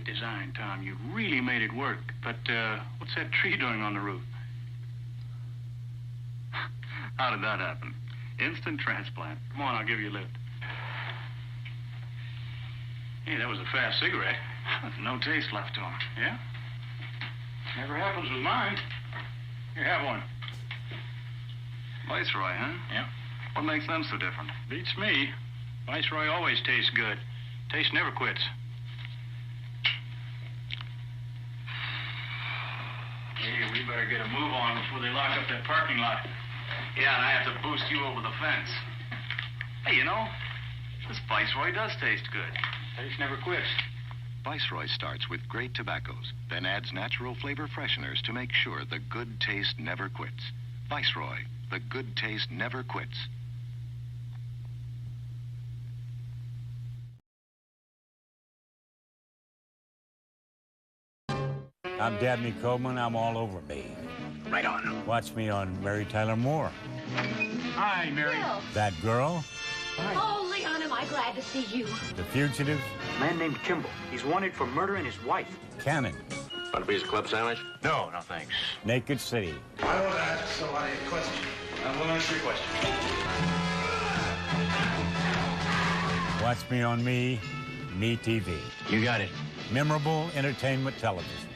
great design, Tom. You really made it work. But what's that tree doing on the roof? How did that happen? Instant transplant. Come on, I'll give you a lift. Hey, that was a fast cigarette. There's no taste left to him. Yeah? Never happens with mine. Here, have one. Viceroy, huh? Yeah. What makes them so different? Beats me. Viceroy always tastes good. Taste never quits. Hey, we better get a move on before they lock up that parking lot. Yeah, and I have to boost you over the fence. Hey, you know, this Viceroy does taste good. Taste never quits. Viceroy starts with great tobaccos, then adds natural flavor fresheners to make sure the good taste never quits. Viceroy, the good taste never quits. I'm Dabney Coleman. I'm all over me. Right on. Watch me on Mary Tyler Moore. Hi, Mary. Bill. That girl, Oh, Leon, am I glad to see you. The Fugitive, A man named Kimball. He's wanted for murdering his wife. Cannon, Want a piece of club sandwich? No, no thanks. Naked City. I want to ask somebody a question. I'm going to answer your question. Watch me on Me TV. You got it. Memorable entertainment television.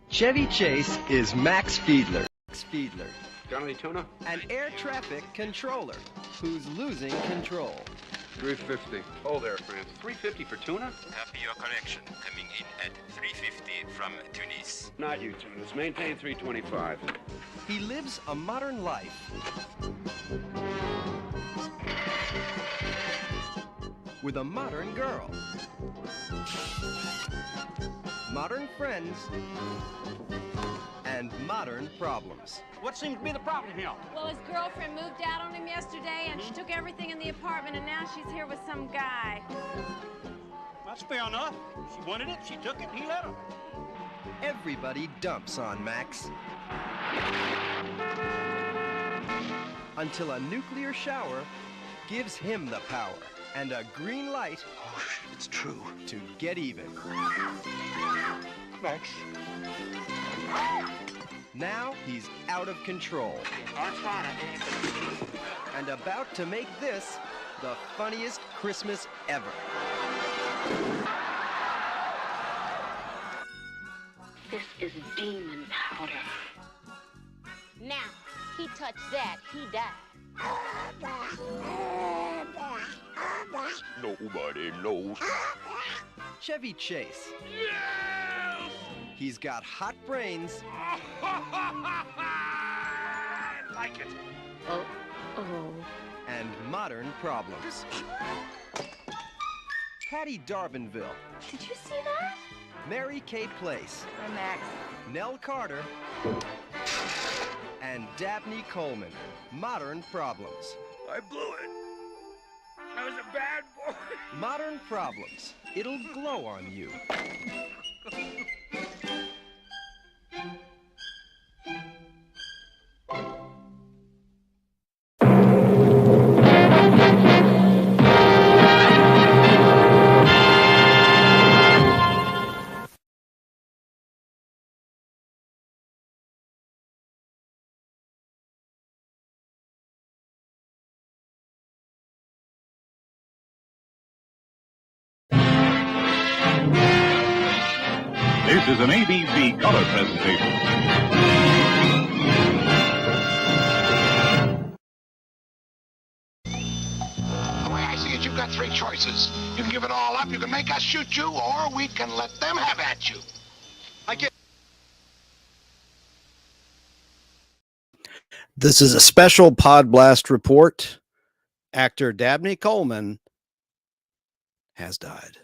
Chevy Chase is Max Fiedler. Got any tuna? An air traffic controller who's losing control. 350. Oh, there, France. 350 for tuna? Copy your correction. Coming in at 350 from Tunis. Not you, Tunis. Maintain 325. He lives a modern life with a modern girl, modern friends, and modern problems. What seems to be the problem here? Well, his girlfriend moved out on him yesterday, and she took everything in the apartment, and now she's here with some guy. That's fair enough. She wanted it, she took it, he let her. Everybody dumps on Max until a nuclear shower gives him the power and a green light. Oh, shit, it's true. To get even. Max. Now he's out of control and about to make this the funniest Christmas ever. This is demon powder. Now, he touched that, he died. Nobody knows. Chevy Chase. He's got hot brains. Like it. Oh. And modern problems. Patty Darbenville. Did you see that? Mary Kay Place. Hi, Max. Nell Carter. And Dabney Coleman. Modern problems. I blew it. I was a bad boy. Modern problems. It'll glow on you. This is an ABC color presentation. The way I see it, you've got three choices. You can give it all up, you can make us shoot you, or we can let them have at you. This is a special PodBlast report. Actor Dabney Coleman has died.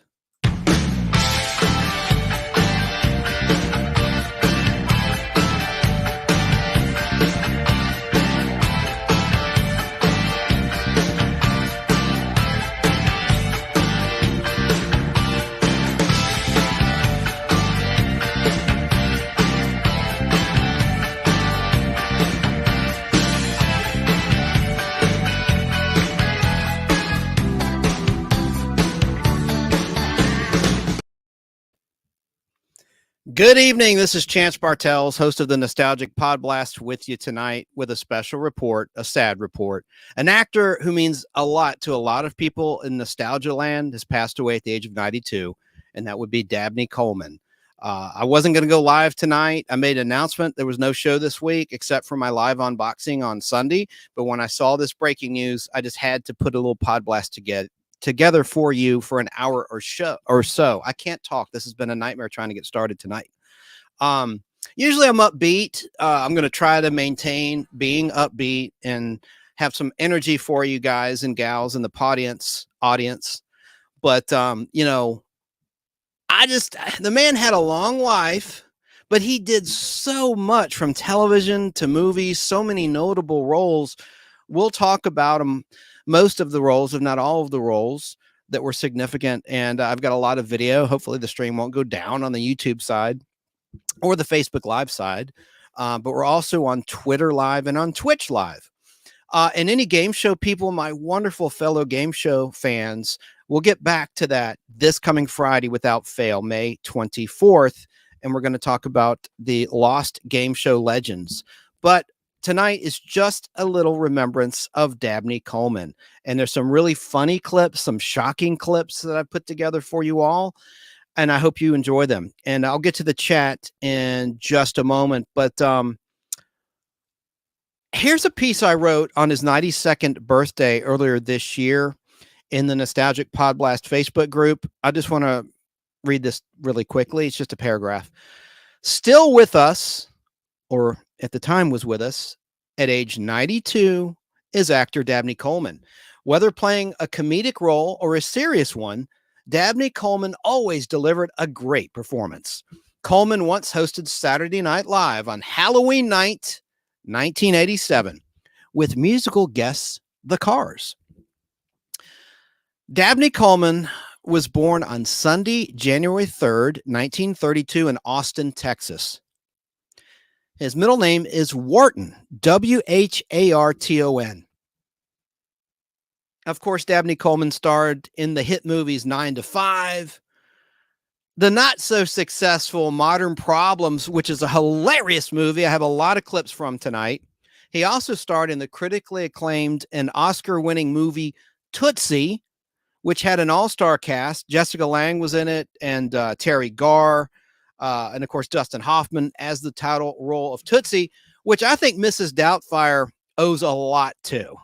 Good evening. This is Chance Bartels, host of the Nostalgic PodBlast, with you tonight with a special report, a sad report. An actor who means a lot to a lot of people in nostalgia land has passed away at the age of 92, and that would be Dabney Coleman. I wasn't going to go live tonight. I made an announcement. There was no show this week except for my live unboxing on Sunday. But when I saw this breaking news, I just had to put a little PodBlast together for you for an hour or so. I can't talk. This has been a nightmare trying to get started tonight. Usually I'm upbeat. I'm going to try to maintain being upbeat and have some energy for you guys and gals in the audience. But, the man had a long life, but he did so much from television to movies, so many notable roles. We'll talk about him. Most of the roles, if not all of the roles that were significant. And I've got a lot of video. Hopefully the stream won't go down on the YouTube side or the Facebook Live side. But we're also on Twitter Live and on Twitch Live. And any game show people, my wonderful fellow game show fans, we'll get back to that this coming Friday without fail, May 24th. And we're going to talk about the lost game show legends. But tonight is just a little remembrance of Dabney Coleman. And there's some really funny clips, some shocking clips that I put together for you all. And I hope you enjoy them. And I'll get to the chat in just a moment. But here's a piece I wrote on his 92nd birthday earlier this year in the Nostalgic PodBlast Facebook group. I just want to read this really quickly. It's just a paragraph. Still with us, or at the time was with us, at age 92, is actor Dabney Coleman. Whether playing a comedic role or a serious one, Dabney Coleman always delivered a great performance. Coleman once hosted Saturday Night Live on Halloween night, 1987, with musical guests, The Cars. Dabney Coleman was born on Sunday, January 3rd, 1932 in Austin, Texas. His middle name is Wharton, Wharton. Of course, Dabney Coleman starred in the hit movies 9 to 5, the not so successful Modern Problems, which is a hilarious movie. I have a lot of clips from tonight. He also starred in the critically acclaimed and Oscar-winning movie Tootsie, which had an all-star cast. Jessica Lange was in it, and Terry Garr, and of course Dustin Hoffman as the title role of Tootsie, which I think Mrs. Doubtfire owes a lot to,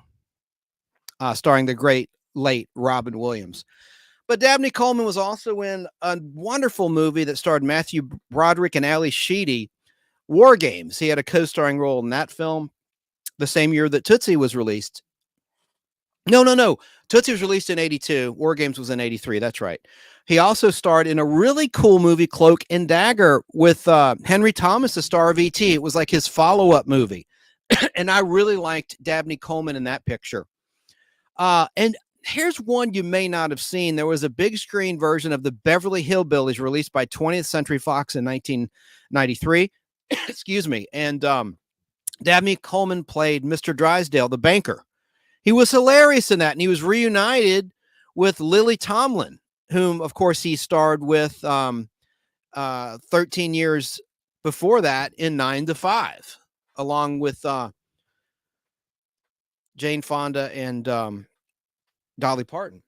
starring the great late Robin Williams. But Dabney Coleman was also in a wonderful movie that starred Matthew Broderick and Ali Sheedy, War Games. He had a co-starring role in that film the same year that Tootsie was released. No. Tootsie was released in 82. War Games was in 83. That's right. He also starred in a really cool movie, Cloak and Dagger, with Henry Thomas, the star of E.T. It was like his follow-up movie. And I really liked Dabney Coleman in that picture. And here's one you may not have seen. There was a big screen version of the Beverly Hillbillies released by 20th Century Fox in 1993. Excuse me. And Dabney Coleman played Mr. Drysdale, the banker. He was hilarious in that, and he was reunited with Lily Tomlin, whom, of course, he starred with 13 years before that in 9 to 5, along with Jane Fonda and Dolly Parton.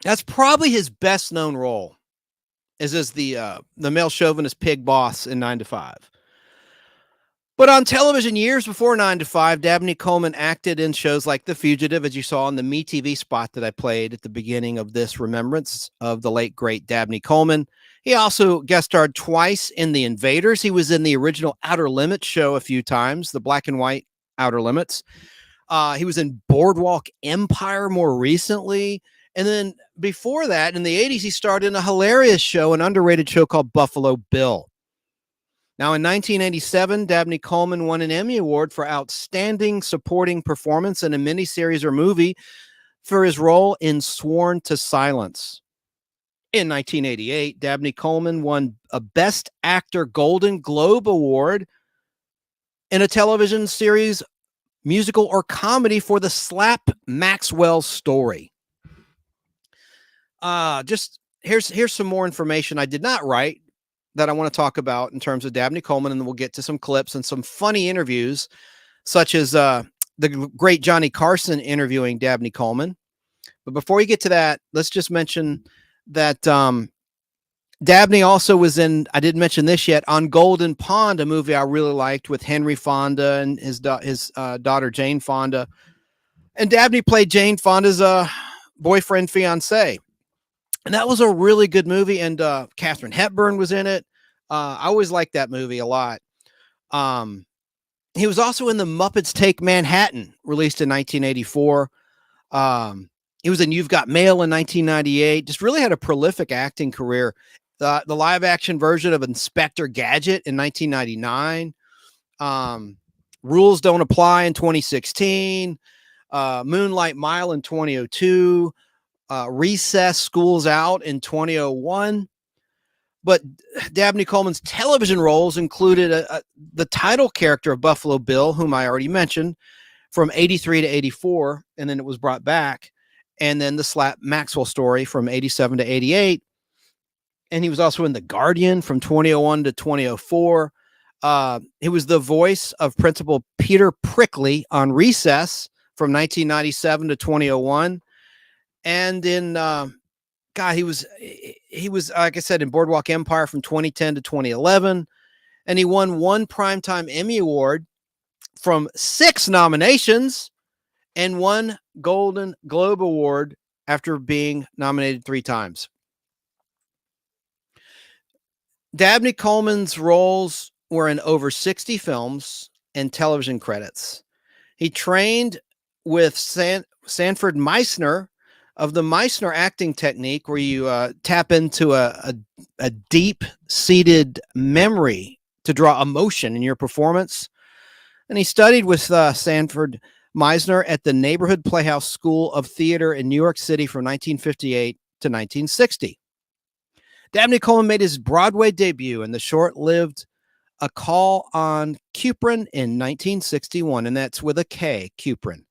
That's probably his best-known role, is as the male chauvinist pig boss in 9 to 5. But on television years before 9 to 5, Dabney Coleman acted in shows like The Fugitive, as you saw in the MeTV spot that I played at the beginning of this remembrance of the late, great Dabney Coleman. He also guest starred twice in The Invaders. He was in the original Outer Limits show a few times, the black and white Outer Limits. He was in Boardwalk Empire more recently. And then before that, in the 80s, he starred in a hilarious show, an underrated show called Buffalo Bill. Now, in 1987, Dabney Coleman won an Emmy Award for Outstanding Supporting Performance in a miniseries or movie for his role in Sworn to Silence. In 1988, Dabney Coleman won a Best Actor Golden Globe Award in a television series, musical, or comedy for the Slap Maxwell Story. Just here's some more information I did not write, that I want to talk about in terms of Dabney Coleman, and then we'll get to some clips and some funny interviews, such as the great Johnny Carson interviewing Dabney Coleman. But before we get to that, let's just mention that Dabney also was in, I didn't mention this yet, on Golden Pond, a movie I really liked with Henry Fonda and his daughter Jane Fonda. And Dabney played Jane Fonda's boyfriend, fiance. And that was a really good movie. And Katharine Hepburn was in it. I always liked that movie a lot. He was also in The Muppets Take Manhattan, released in 1984. He was in You've Got Mail in 1998. Just really had a prolific acting career. The live action version of Inspector Gadget in 1999. Rules Don't Apply in 2016. Moonlight Mile in 2002. Recess, School's Out in 2001. But Dabney Coleman's television roles included the title character of Buffalo Bill, whom I already mentioned, from 83 to 84, and then it was brought back. And then the Slap Maxwell Story from 87 to 88. And he was also in The Guardian from 2001 to 2004. He was the voice of Principal Peter Prickly on Recess from 1997 to 2001. And in he was like I said, in Boardwalk Empire from 2010 to 2011, and he won 1 Primetime Emmy Award from 6 nominations and 1 Golden Globe Award after being nominated 3 times. Dabney Coleman's roles were in over 60 films and television credits. He trained with Sanford Meisner of the Meisner acting technique, where you tap into a deep-seated memory to draw emotion in your performance. And he studied with Sanford Meisner at the Neighborhood Playhouse School of Theater in New York City from 1958 to 1960. Dabney Coleman made his Broadway debut in the short-lived A Call on Cuprin in 1961, and that's with a K, Cuprin.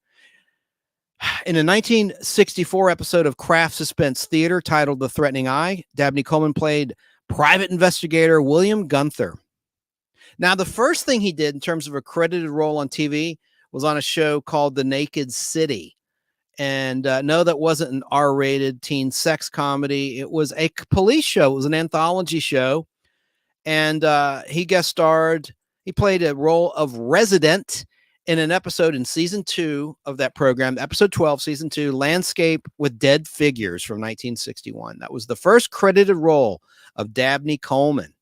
In a 1964 episode of Kraft Suspense Theater titled The Threatening Eye, Dabney Coleman played private investigator William Gunther. Now, the first thing he did in terms of a credited role on TV was on a show called The Naked City. And no, that wasn't an R-rated teen sex comedy. It was a police show. It was an anthology show. And he guest starred. He played a role of resident in an episode in season 2 of that program, episode 12, season 2, Landscape with Dead Figures from 1961. That was the first credited role of Dabney Coleman.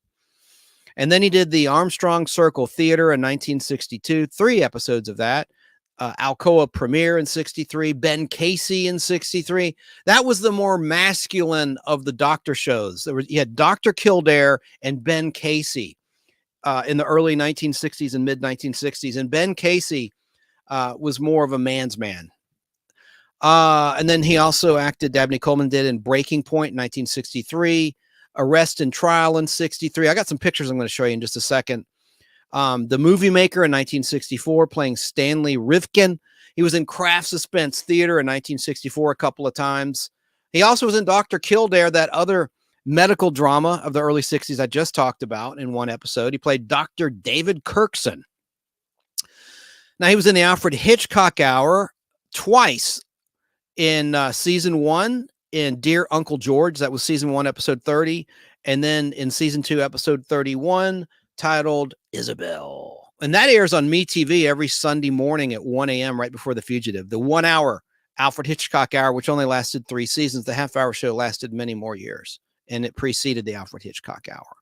And then he did the Armstrong Circle Theater in 1962, 3 episodes of that. Alcoa Premiere in 63, Ben Casey in 63. That was the more masculine of the doctor shows. You had Dr. Kildare and Ben Casey in the early 1960s and mid 1960s. And Ben Casey was more of a man's man. And then he also acted, Dabney Coleman did, in Breaking Point in 1963, Arrest and Trial in 63. I got some pictures I'm going to show you in just a second. The Movie Maker in 1964, playing Stanley Rivkin. He was in Kraft Suspense Theater in 1964 a couple of times. He also was in Dr. Kildare, that other medical drama of the early 60s I just talked about, in one episode. He played Dr. David Kirkson. Now, he was in the Alfred Hitchcock Hour twice, in season 1 in Dear Uncle George. That was season 1, episode 30. And then in season 2, episode 31, titled Isabel. And that airs on MeTV every Sunday morning at 1 a.m. right before The Fugitive. The 1-hour Alfred Hitchcock Hour, which only lasted 3 seasons. The half-hour show lasted many more years, and it preceded the Alfred Hitchcock Hour.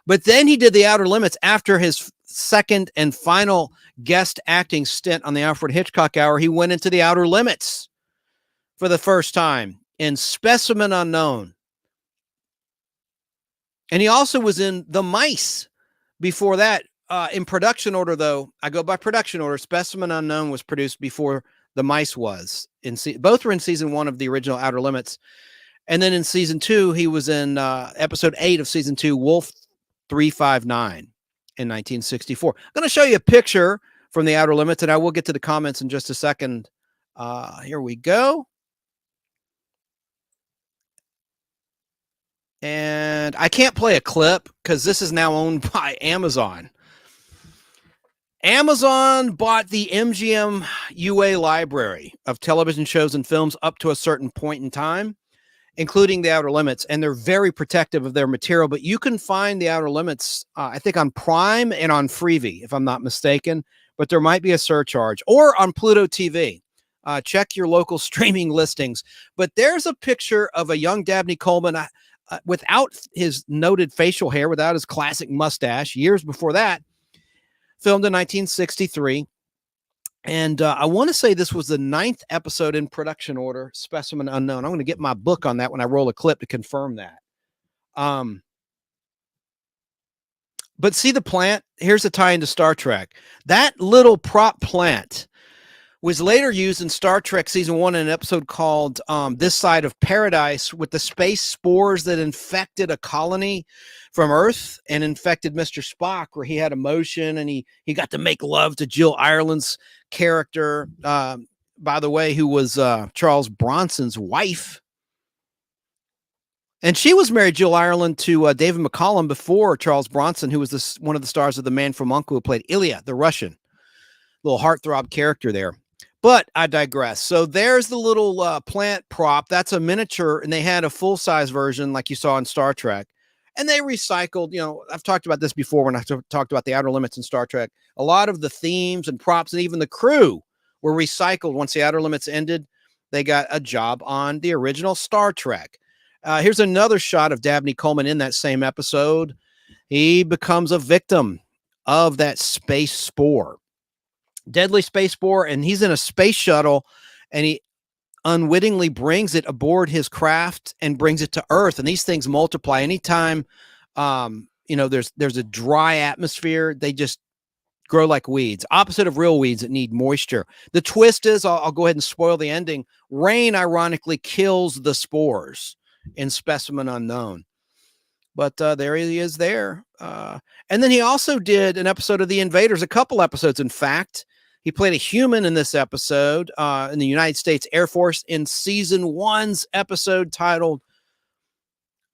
But then he did The Outer Limits after his second and final guest acting stint on the Alfred Hitchcock Hour. He went into The Outer Limits for the first time in Specimen Unknown. And he also was in The Mice before that. In production order, though, I go by production order. Specimen Unknown was produced before The Mice was. Both were in season 1 of the original Outer Limits. And then in season 2, he was in episode 8 of season 2, Wolf 359 in 1964. I'm going to show you a picture from the Outer Limits, and I will get to the comments in just a second. Here we go. And I can't play a clip because this is now owned by Amazon. Amazon bought the MGM UA library of television shows and films up to a certain point in time, including The Outer Limits, and they're very protective of their material. But you can find The Outer Limits, I think, on Prime and on Freevee, if I'm not mistaken. But there might be a surcharge, or on Pluto TV. Check your local streaming listings. But there's a picture of a young Dabney Coleman without his noted facial hair, without his classic mustache, years before that, filmed in 1963. And I want to say this was the 9th episode in production order, Specimen Unknown. I'm going to get my book on that when I roll a clip to confirm that. But see the plant? Here's a tie into Star Trek. That little prop plant was later used in Star Trek Season 1 in an episode called This Side of Paradise, with the space spores that infected a colony from Earth and infected Mr. Spock, where he had emotion and he got to make love to Jill Ireland's character, by the way, who was Charles Bronson's wife. And she was married, Jill Ireland, to David McCallum before Charles Bronson, who was one of the stars of The Man from U.N.C.L.E. who played Ilya, the Russian. Little heartthrob character there. But I digress. So there's the little plant prop. That's a miniature, and they had a full-size version like you saw in Star Trek. And they recycled, I've talked about this before when I talked about The Outer Limits in Star Trek. A lot of the themes and props and even the crew were recycled once The Outer Limits ended. They got a job on the original Star Trek. Here's another shot of Dabney Coleman in that same episode. He becomes a victim of that space spore. Deadly space spore, and he's in a space shuttle, and he unwittingly brings it aboard his craft and brings it to Earth. And these things multiply anytime, there's a dry atmosphere. They just grow like weeds, opposite of real weeds that need moisture. The twist is, I'll go ahead and spoil the ending. Rain, ironically, kills the spores in Specimen Unknown. But there he is there. And then he also did an episode of The Invaders, a couple episodes, in fact. He played a human in this episode in the United States Air Force in Season 1's episode titled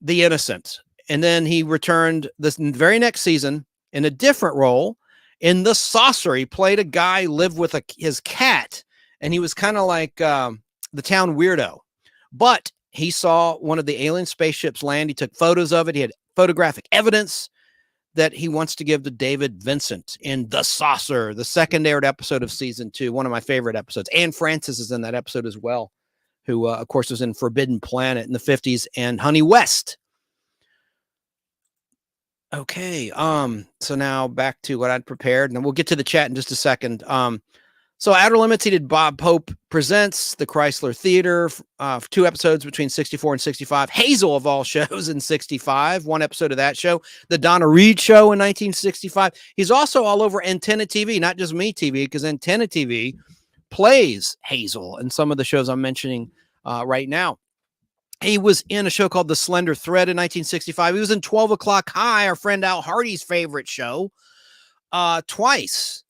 The Innocent. And then he returned this very next season in a different role in The Saucer. He played a guy who lived with his cat, and he was kind of like the town weirdo. But he saw one of the alien spaceships land. He took photos of it. He had photographic evidence that he wants to give to David Vincent in The Saucer, the second aired episode of Season 2, one of my favorite episodes. Anne Francis is in that episode as well, who, of course, was in Forbidden Planet in the 50s, and Honey West. Okay, so now back to what I'd prepared, and then we'll get to the chat in just a second. So Outer Limits, he did Bob Pope Presents, the Chrysler Theater, for 2 episodes between 64 and 65. Hazel, of all shows, in 65, 1 episode of that show. The Donna Reed Show in 1965. He's also all over Antenna TV, not just Me TV, because Antenna TV plays Hazel in some of the shows I'm mentioning right now. He was in a show called The Slender Thread in 1965. He was in 12 O'Clock High, our friend Al Hardy's favorite show, twice.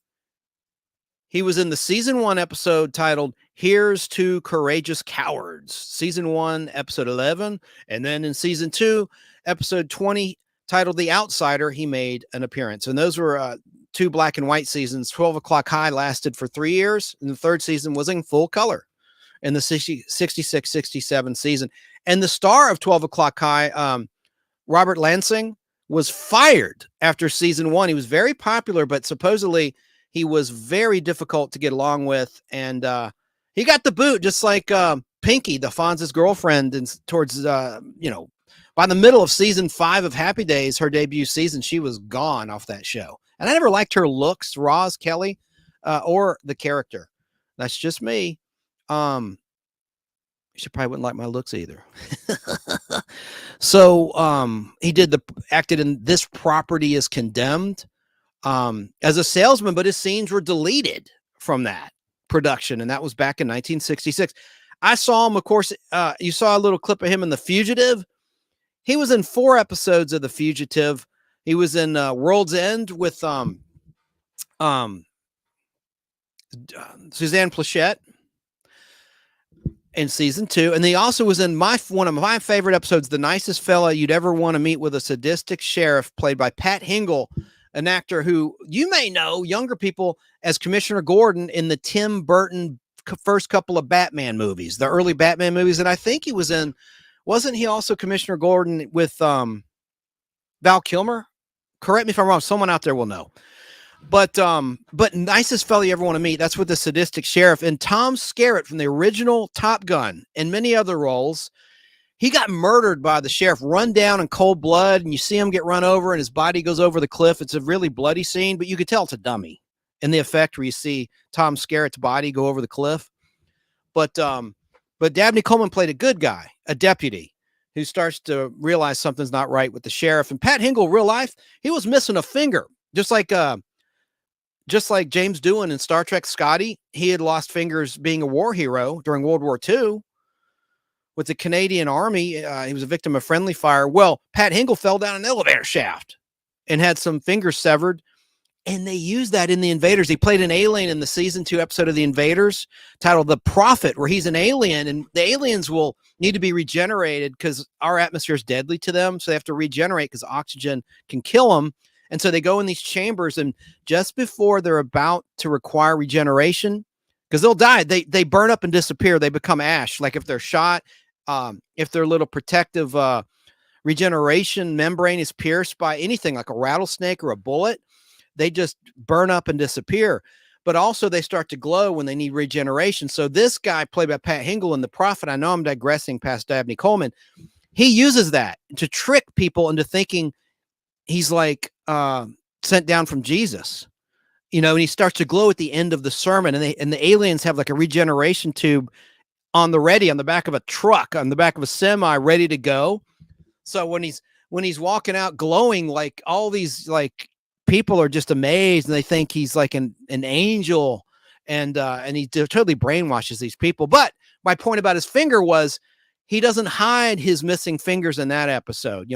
He was in the Season 1 episode titled Here's to Courageous Cowards, Season 1, Episode 11. And then in Season 2, Episode 20, titled The Outsider, he made an appearance. And those were 2 black and white seasons. 12 O'Clock High lasted for 3 years, and the 3rd season was in full color in the 66-67 season. And the star of 12 O'Clock High, Robert Lansing, was fired after Season 1. He was very popular, but supposedly he was very difficult to get along with, and he got the boot, just like Pinky, the Fonz's girlfriend, and towards by the middle of Season 5 of Happy Days, her debut season, she was gone off that show. And I never liked her looks, Roz Kelly, or the character. That's just me. She probably wouldn't like my looks either. So he acted in This Property is Condemned as a salesman, but his scenes were deleted from that production, and that was back in 1966. I saw him, of course. You saw a little clip of him in The Fugitive. He was in 4 episodes of The Fugitive. He was in World's End with Suzanne Pleshette. in season 2. And he also was in one of my favorite episodes, The Nicest Fella You'd Ever Want to Meet, with a sadistic sheriff played by Pat Hingle, an actor who you may know, younger people, as Commissioner Gordon in the Tim Burton first couple of Batman movies, the early Batman movies. And I think he was in, wasn't he also Commissioner Gordon with Val Kilmer? Correct me if I'm wrong. Someone out there will know. But Nicest Fella You Ever Want to Meet, that's with the sadistic sheriff. And Tom Skerritt from the original Top Gun and many other roles, he got murdered by the sheriff, run down in cold blood, and you see him get run over and his body goes over the cliff. It's a really bloody scene, but you could tell it's a dummy in the effect where you see Tom Skerritt's body go over the cliff. But Dabney Coleman played a good guy, a deputy, who starts to realize something's not right with the sheriff. And Pat Hingle, real life, he was missing a finger, just like James Doohan in Star Trek Scotty. He had lost fingers being a war hero during World War II with the Canadian Army. He was a victim of friendly fire. Well, Pat Hingle fell down an elevator shaft and had some fingers severed. And they used that in The Invaders. He played an alien in the season 2 episode of The Invaders titled The Prophet, where he's an alien and the aliens will need to be regenerated because our atmosphere is deadly to them. So they have to regenerate because oxygen can kill them. And so they go in these chambers, and just before they're about to require regeneration, because they'll die, they burn up and disappear. They become ash. Like if they're shot, if their little protective regeneration membrane is pierced by anything like a rattlesnake or a bullet, they just burn up and disappear. But also they start to glow when they need regeneration. So this guy played by Pat Hingle in The Prophet, I know I'm digressing past Dabney Coleman, he uses that to trick people into thinking he's like sent down from Jesus, and he starts to glow at the end of the sermon, and the aliens have like a regeneration tube on the back of a truck, on the back of a semi, ready to go. So when he's walking out glowing, like all these like people are just amazed and they think he's like an angel, and he totally brainwashes these people. But my point about his finger was he doesn't hide his missing fingers in that episode.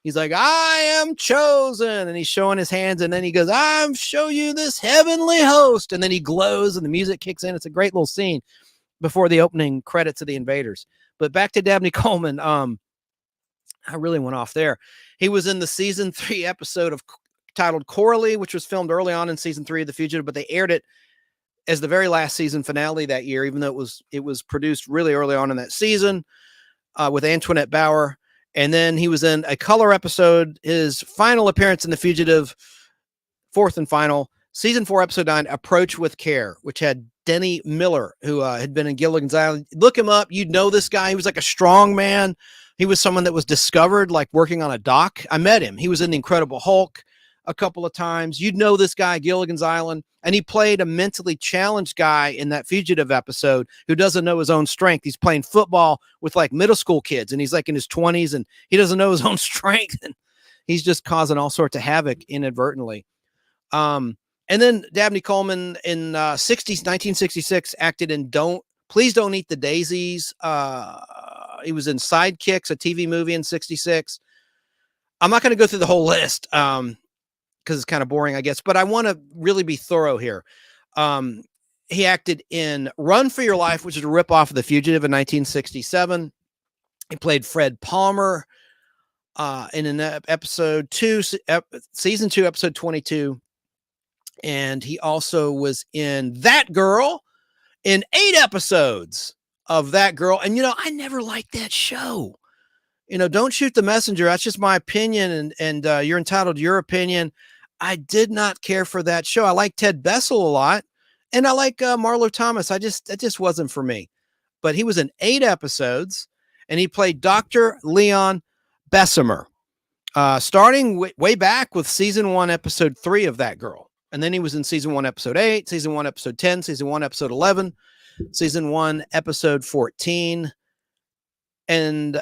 He's like, I am chosen. And he's showing his hands. And then he goes, I'm show you this heavenly host. And then he glows and the music kicks in. It's a great little scene before the opening credits of The Invaders. But back to Dabney Coleman. I really went off there. He was in the season 3 episode titled Coralie, which was filmed early on in season 3 of The Fugitive, but they aired it as the very last season finale that year, even though it was produced really early on in that season with Antoinette Bauer. And then he was in a color episode, his final appearance in The Fugitive, 4th and final, season 4, episode 9, Approach with Care, which had Denny Miller, who had been in Gilligan's Island. Look him up. You'd know this guy. He was like a strong man. He was someone that was discovered like working on a dock. I met him. He was in The Incredible Hulk a couple of times. You'd know this guy, Gilligan's Island. And he played a mentally challenged guy in that Fugitive episode who doesn't know his own strength. He's playing football with like middle school kids, and he's like in his 20s, and he doesn't know his own strength. And he's just causing all sorts of havoc inadvertently. And then Dabney Coleman in 1966 acted in Please Don't Eat the Daisies. He was in Sidekicks, a TV movie in 66. I'm not going to go through the whole list because it's kind of boring, I guess, but I want to really be thorough here. He acted in Run for Your Life, which is a ripoff of The Fugitive in 1967. He played Fred Palmer in an episode 2, season 2, episode 22. And he also was in That Girl in 8 episodes of That Girl. And, I never liked that show. Don't shoot the messenger. That's just my opinion. And you're entitled to your opinion. I did not care for that show. I like Ted Bessel a lot. And I like Marlo Thomas. That just wasn't for me. But he was in 8 episodes, and he played Dr. Leon Bessemer, starting way back with season 1, episode 3 of That Girl. And then he was in season 1, episode 8, season 1, episode 10, season 1, episode 11, season 1, episode 14, and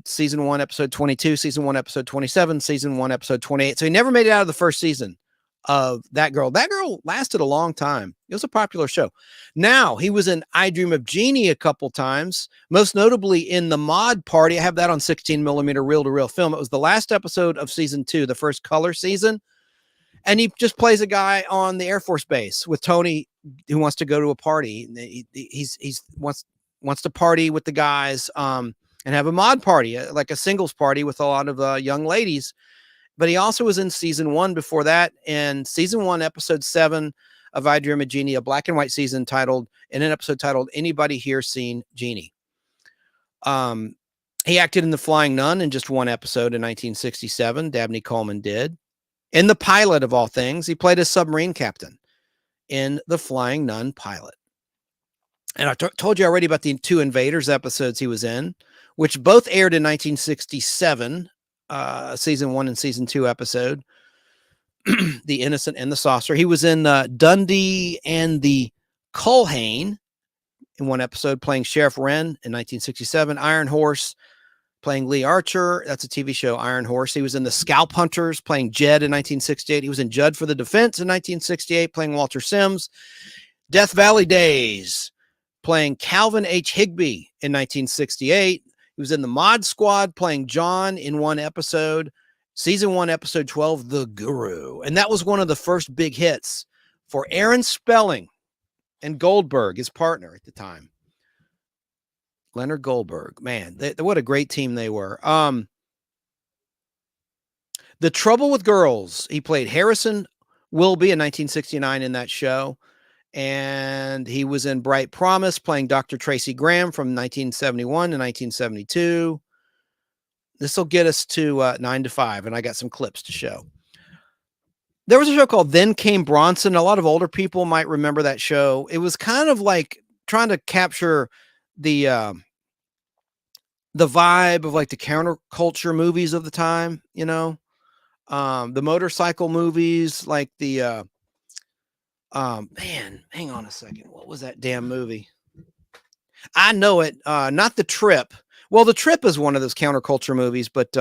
season 1, episode 22, season 1, episode 27, season 1, episode 28. So he never made it out of the first season of That Girl. That Girl lasted a long time. It was a popular show. Now he was in I Dream of Jeannie a couple times, most notably in The Mod Party. I have that on 16 millimeter reel-to-reel film. It was the last episode of season 2, the first color season. And he just plays a guy on the Air Force Base with Tony who wants to go to a party. He's wants wants to party with the guys, and have a mod party, like a singles party with a lot of young ladies. But he also was in season 1 before that, in season 1, episode 7 of I Dream of Jeannie, a black and white season in an episode titled "Anybody Here Seen Jeannie?" He acted in The Flying Nun in just 1 episode in 1967. Dabney Coleman did. In the pilot of all things, he played a submarine captain in The Flying Nun pilot. And I told you already about the 2 Invaders episodes he was in, which both aired in 1967, season 1 and season 2 episode, The Innocent and the Saucer. He was in Dundee and the Culhane in 1 episode, playing Sheriff Wren in 1967. Iron Horse, playing Lee Archer. That's a TV show, Iron Horse. He was in The Scalp Hunters, playing Jed in 1968. He was in Judd for the Defense in 1968, playing Walter Sims. Death Valley Days, playing Calvin H. Higbee in 1968. He was in the Mod Squad, playing John in 1 episode. Season 1, episode 12, The Guru. And that was one of the first big hits for Aaron Spelling and Goldberg, his partner at the time. Leonard Goldberg. Man, what a great team they were. The Trouble with Girls. He played Harrison Wilby in 1969 in that show. And he was in Bright Promise, playing Dr. Tracy Graham from 1971 to 1972. This will get us to 9 to 5, and I got some clips to show. There was a show called Then Came Bronson. A lot of older people might remember that show. It was kind of like trying to capture the vibe of like the counterculture movies of the time, you know, the motorcycle movies, like the man, hang on a second. What was that damn movie? I know it. Not The Trip. Well, The Trip is one of those counterculture movies, but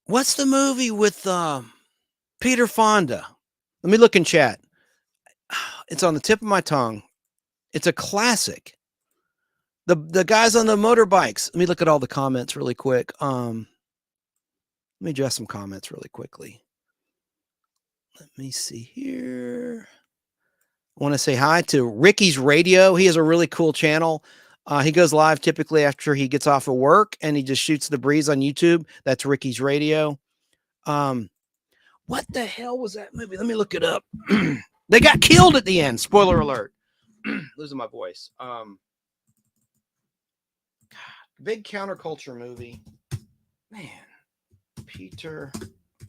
what's the movie with Peter Fonda? Let me look in chat. It's on the tip of my tongue. It's a classic. The guys on the motorbikes. Let me look at all the comments really quick. Let me address some comments really quickly. Let me see here. I want to say hi to Ricky's Radio. He has a really cool channel. He goes live typically after he gets off of work, and he just shoots the breeze on YouTube. That's Ricky's Radio. What the hell was that movie? Let me look it up. They got killed at the end. Spoiler alert. Losing my voice. Big counterculture movie. Man. Peter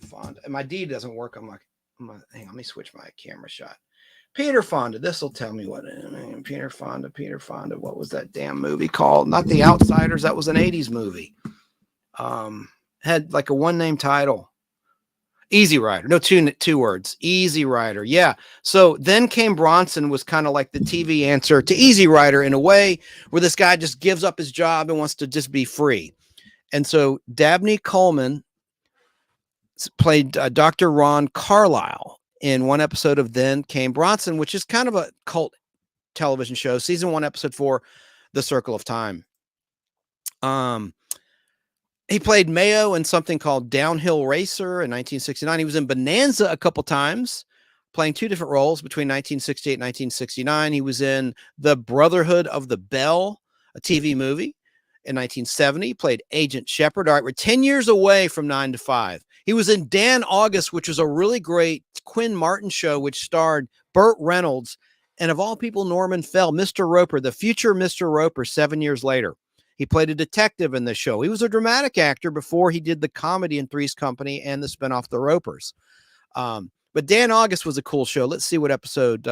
Fonda. And my D doesn't work on my hang on, let me switch my camera shot. Peter Fonda. This will tell me what Peter Fonda. What was that damn movie called? Not The Outsiders. That was an 80s movie. Had like a one-name title. Easy Rider. No, two words. Easy Rider. Yeah. So Then Came Bronson was kind of like the TV answer to Easy Rider in a way, where this guy just gives up his job and wants to just be free. And so Dabney Coleman played Dr. Ron Carlisle in 1 episode of Then Came Bronson, which is kind of a cult television show. Season 1, episode 4, The Circle of Time. He played Mayo in something called Downhill Racer in 1969. He was in Bonanza a couple times, playing 2 different roles between 1968 and 1969. He was in The Brotherhood of the Bell, a TV movie, in 1970. He played Agent Shepard. All right, we're 10 years away from 9 to 5. He was in Dan August, which was a really great Quinn Martin show, which starred Burt Reynolds and, of all people, Norman Fell, Mr. Roper, the future Mr. Roper, 7 years later. He played a detective in the show. He was a dramatic actor before he did the comedy in Three's Company and the spinoff The Ropers. But Dan August was a cool show. Let's see what episode.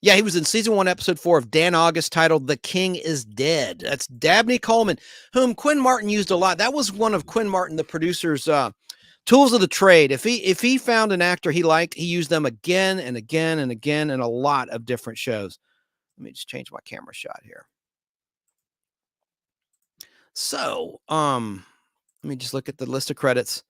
Yeah, he was in season 1, episode 4 of Dan August, titled The King is Dead. That's Dabney Coleman, whom Quinn Martin used a lot. That was one of Quinn Martin, the producer's tools of the trade. If he found an actor he liked, he used them again and again and again in a lot of different shows. Let me just change my camera shot here. So, let me just look at the list of credits.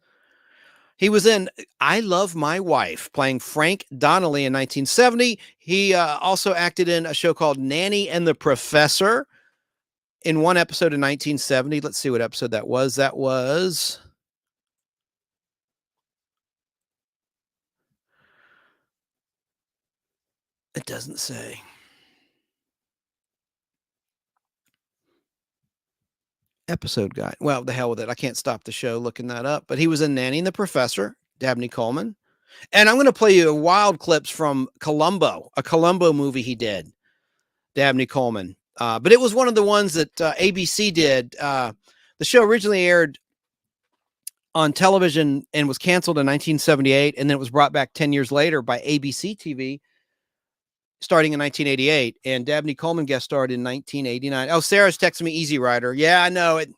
He was in I Love My Wife, playing Frank Donnelly in 1970. He also acted in a show called Nanny and the Professor in 1 episode in 1970. Let's see what episode that was. That was... It doesn't say. episode guide. Well, the hell with it. I can't stop the show looking that up. But he was in Nanny and the Professor, Dabney Coleman. And I'm going to play you wild clips from Columbo, a Columbo movie he did, Dabney Coleman. But it was one of the ones that ABC did. The show originally aired on television and was canceled in 1978, and then it was brought back 10 years later by ABC TV, starting in 1988. And Dabney Coleman guest starred in 1989. Oh, Sarah's texting me Easy Rider. Yeah, I know it.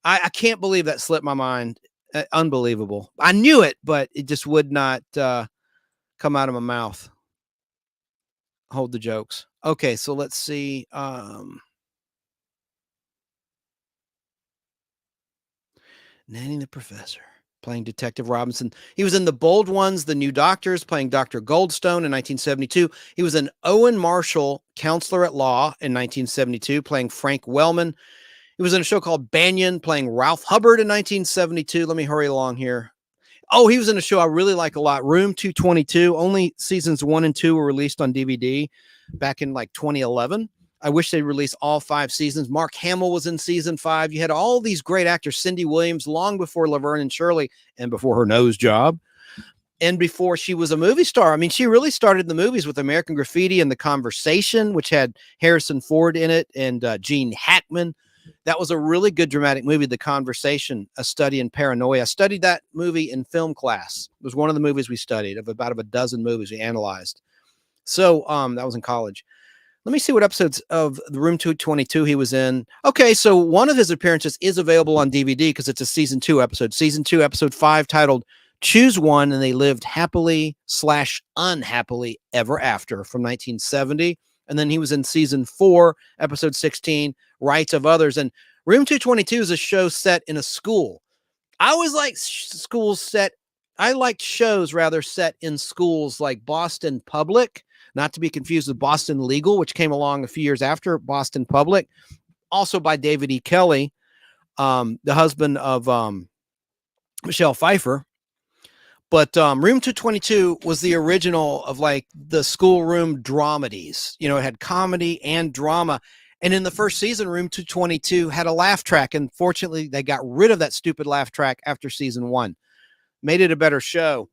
I can't believe that slipped my mind. Unbelievable. I knew it, but it just would not come out of my mouth. Hold the jokes. Okay, so let's see. Nanny the Professor, playing Detective Robinson. He was in The Bold Ones, The New Doctors, playing Dr. Goldstone in 1972. He was in Owen Marshall, Counselor at Law in 1972, playing Frank Wellman. He was in a show called Banyan, playing Ralph Hubbard in 1972. Let me hurry along here. Oh, he was in a show I really like a lot, Room 222. Only seasons 1 and 2 were released on DVD back in like 2011. I wish they'd release all 5 seasons. Mark Hamill was in season 5. You had all these great actors, Cindy Williams, long before Laverne and Shirley, and before her nose job, and before she was a movie star. I mean, she really started the movies with American Graffiti and The Conversation, which had Harrison Ford in it and Gene Hackman. That was a really good dramatic movie, The Conversation, A Study in Paranoia. I studied that movie in film class. It was one of the movies we studied, of about a dozen movies we analyzed. So that was in college. Let me see what episodes of The Room 222 he was in. Okay, so one of his appearances is available on DVD because it's a season 2 episode. Season 2, episode 5, titled Choose One, and They Lived Happily/Unhappily Ever After, from 1970. And then he was in season 4, episode 16, Rights of Others. And Room 222 is a show set in a school. I always like I liked shows rather set in schools, like Boston Public, not to be confused with Boston Legal, which came along a few years after Boston Public, also by David E. Kelley, the husband of Michelle Pfeiffer. But Room 222 was the original of like the schoolroom dramedies. You know, it had comedy and drama. And in the first season, Room 222 had a laugh track. And fortunately, they got rid of that stupid laugh track after season 1. Made it a better show.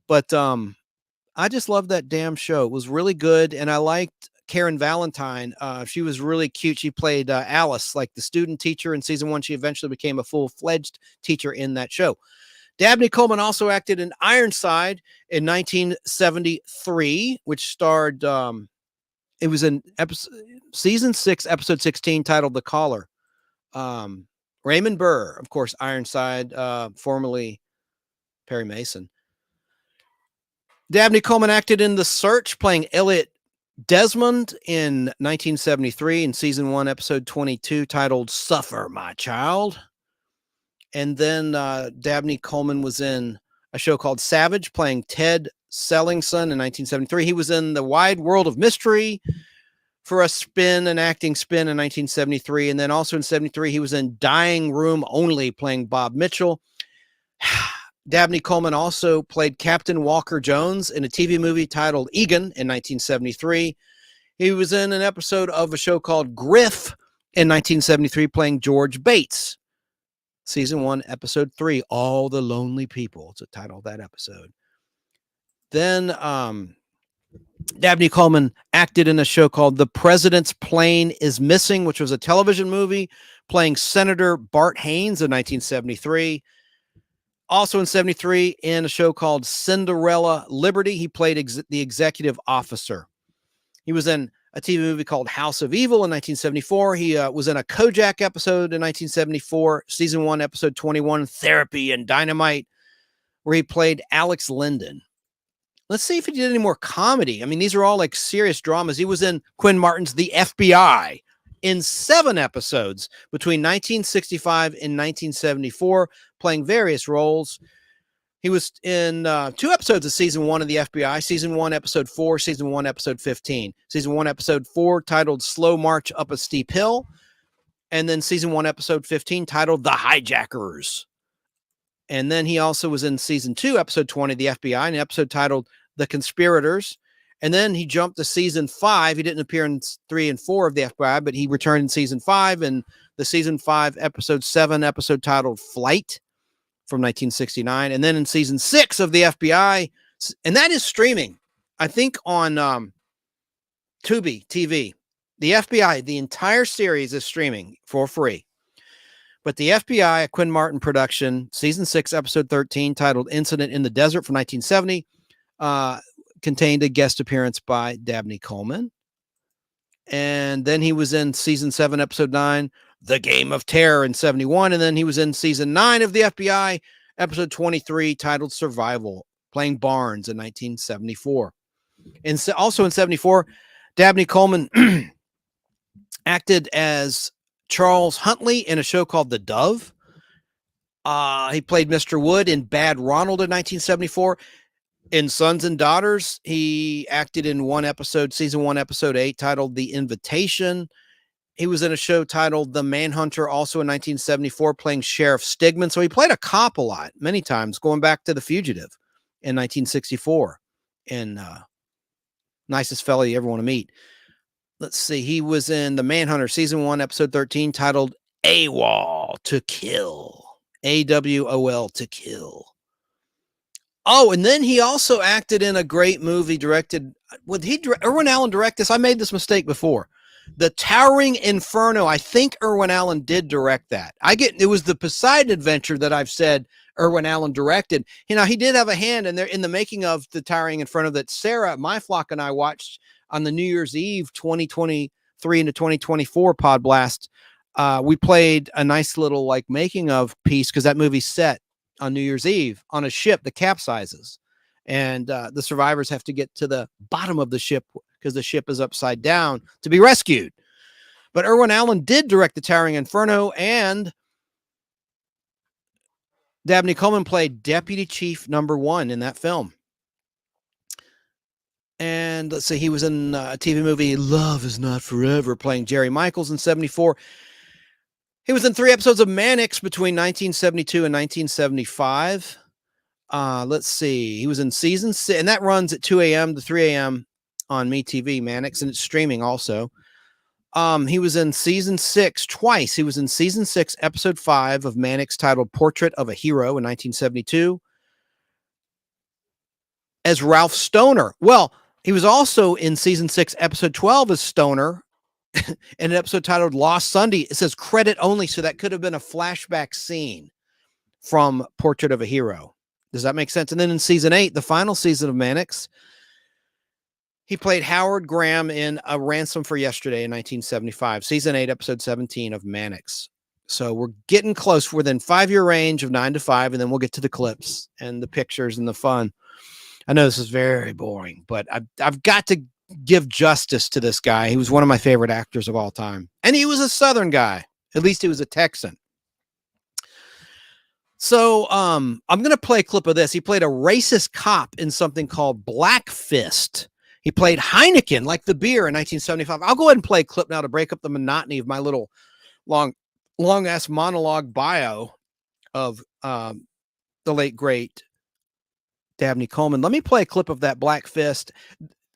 But I just loved that damn show. It was really good. And I liked Karen Valentine. She was really cute. She played Alice, like the student teacher in season 1. She eventually became a full-fledged teacher in that show. Dabney Coleman also acted in Ironside in 1973, which starred, it was in season 6, episode 16, titled The Caller. Raymond Burr, of course, Ironside, formerly Perry Mason. Dabney Coleman acted in The Search, playing Elliot Desmond in 1973 in season 1, episode 22, titled Suffer, My Child. And then Dabney Coleman was in a show called Savage, playing Ted Sellingson in 1973. He was in The Wide World of Mystery for an acting spin in 1973. And then also in 73, he was in Dying Room Only, playing Bob Mitchell. Dabney Coleman also played Captain Walker Jones in a TV movie titled Egan in 1973. He was in an episode of a show called Griff in 1973, playing George Bates. Season 1, episode 3, All the Lonely People. It's the title of that episode. Then Dabney Coleman acted in a show called The President's Plane is Missing, which was a television movie, playing Senator Bart Haynes in 1973. Also in 73, in a show called Cinderella Liberty, he played the executive officer. He was in a TV movie called House of Evil in 1974. He was in a Kojak episode in 1974, season 1, episode 21, Therapy and Dynamite, where he played Alex Linden. Let's see if he did any more comedy. I mean, these are all like serious dramas. He was in Quinn Martin's The FBI in 7 episodes between 1965 and 1974, playing various roles. He was in 2 episodes of season 1 of the FBI, season 1, episode 4, season 1, episode 15. Season 1, episode 4, titled Slow March Up a Steep Hill. And then season 1, episode 15, titled The Hijackers. And then he also was in season 2, episode 20 of the FBI, an episode titled The Conspirators. And then he jumped to season 5. He didn't appear in 3 and 4 of the FBI, but he returned in season 5 in the season 5, episode 7, episode titled Flight from 1969. And then in season 6 of the FBI, and that is streaming, I think on Tubi TV. The FBI, the entire series is streaming for free. But the FBI, a Quinn Martin production, season 6, episode 13, titled Incident in the Desert from 1970, contained a guest appearance by Dabney Coleman. And then he was in season 7, episode 9, The Game of Terror in 71. And then he was in season 9 of the FBI, episode 23, titled Survival, playing Barnes in 1974. And also in 74, Dabney Coleman acted as Charles Huntley in a show called The Dove. He played Mr. Wood in Bad Ronald in 1974. In Sons and Daughters, he acted in one episode, season 1, episode 8, titled The Invitation. He was in a show titled The Manhunter, also in 1974, playing Sheriff Stigman. So he played a cop a lot, many times, going back to The Fugitive in 1964. And Nicest Fella You Ever Want to Meet. Let's see. He was in The Manhunter, season 1, episode 13, titled AWOL, To Kill. AWOL, To Kill. Oh, and then he also acted in a great movie directed. Irwin Allen direct this? I made this mistake before. The Towering Inferno. I think Irwin Allen did direct that. It was the Poseidon Adventure that I've said Irwin Allen directed. You know, he did have a hand in there in the making of the Towering Inferno that Sarah, my flock, and I watched on the New Year's Eve 2023 into 2024 PodBlast. We played a nice little like making of piece because that movie's set on New Year's Eve on a ship that capsizes, and the survivors have to get to the bottom of the ship because the ship is upside down to be rescued. But Irwin Allen did direct the Towering Inferno, and Dabney Coleman played Deputy Chief Number 1 in that film. And let's see, he was in a TV movie, Love Is Not Forever, playing Jerry Michaels in 74. He was in 3 episodes of Mannix between 1972 and 1975. Let's see. He was in season 6, and that runs at 2 a.m. to 3 a.m. on MeTV, Mannix, and it's streaming also. He was in season 6 twice. He was in season 6, episode 5 of Mannix, titled Portrait of a Hero in 1972, as Ralph Stoner. Well, he was also in season 6, episode 12 as Stoner, in an episode titled Lost Sunday. It says credit only, so that could have been a flashback scene from Portrait of a Hero. Does that make sense? And then in season 8, the final season of Mannix, he played Howard Graham in A Ransom for Yesterday in 1975. Season 8, episode 17 of Mannix. So we're getting close, within 5-year range of 9 to 5, and then we'll get to the clips and the pictures and the fun. I know this is very boring, but I've got to give justice to this guy. He was one of my favorite actors of all time. And he was a Southern guy. At least he was a Texan. So I'm going to play a clip of this. He played a racist cop in something called Black Fist. He played Heineken, like the beer, in 1975. I'll go ahead and play a clip now to break up the monotony of my little long-ass monologue bio of the late, great Dabney Coleman. Let me play a clip of that Black Fist.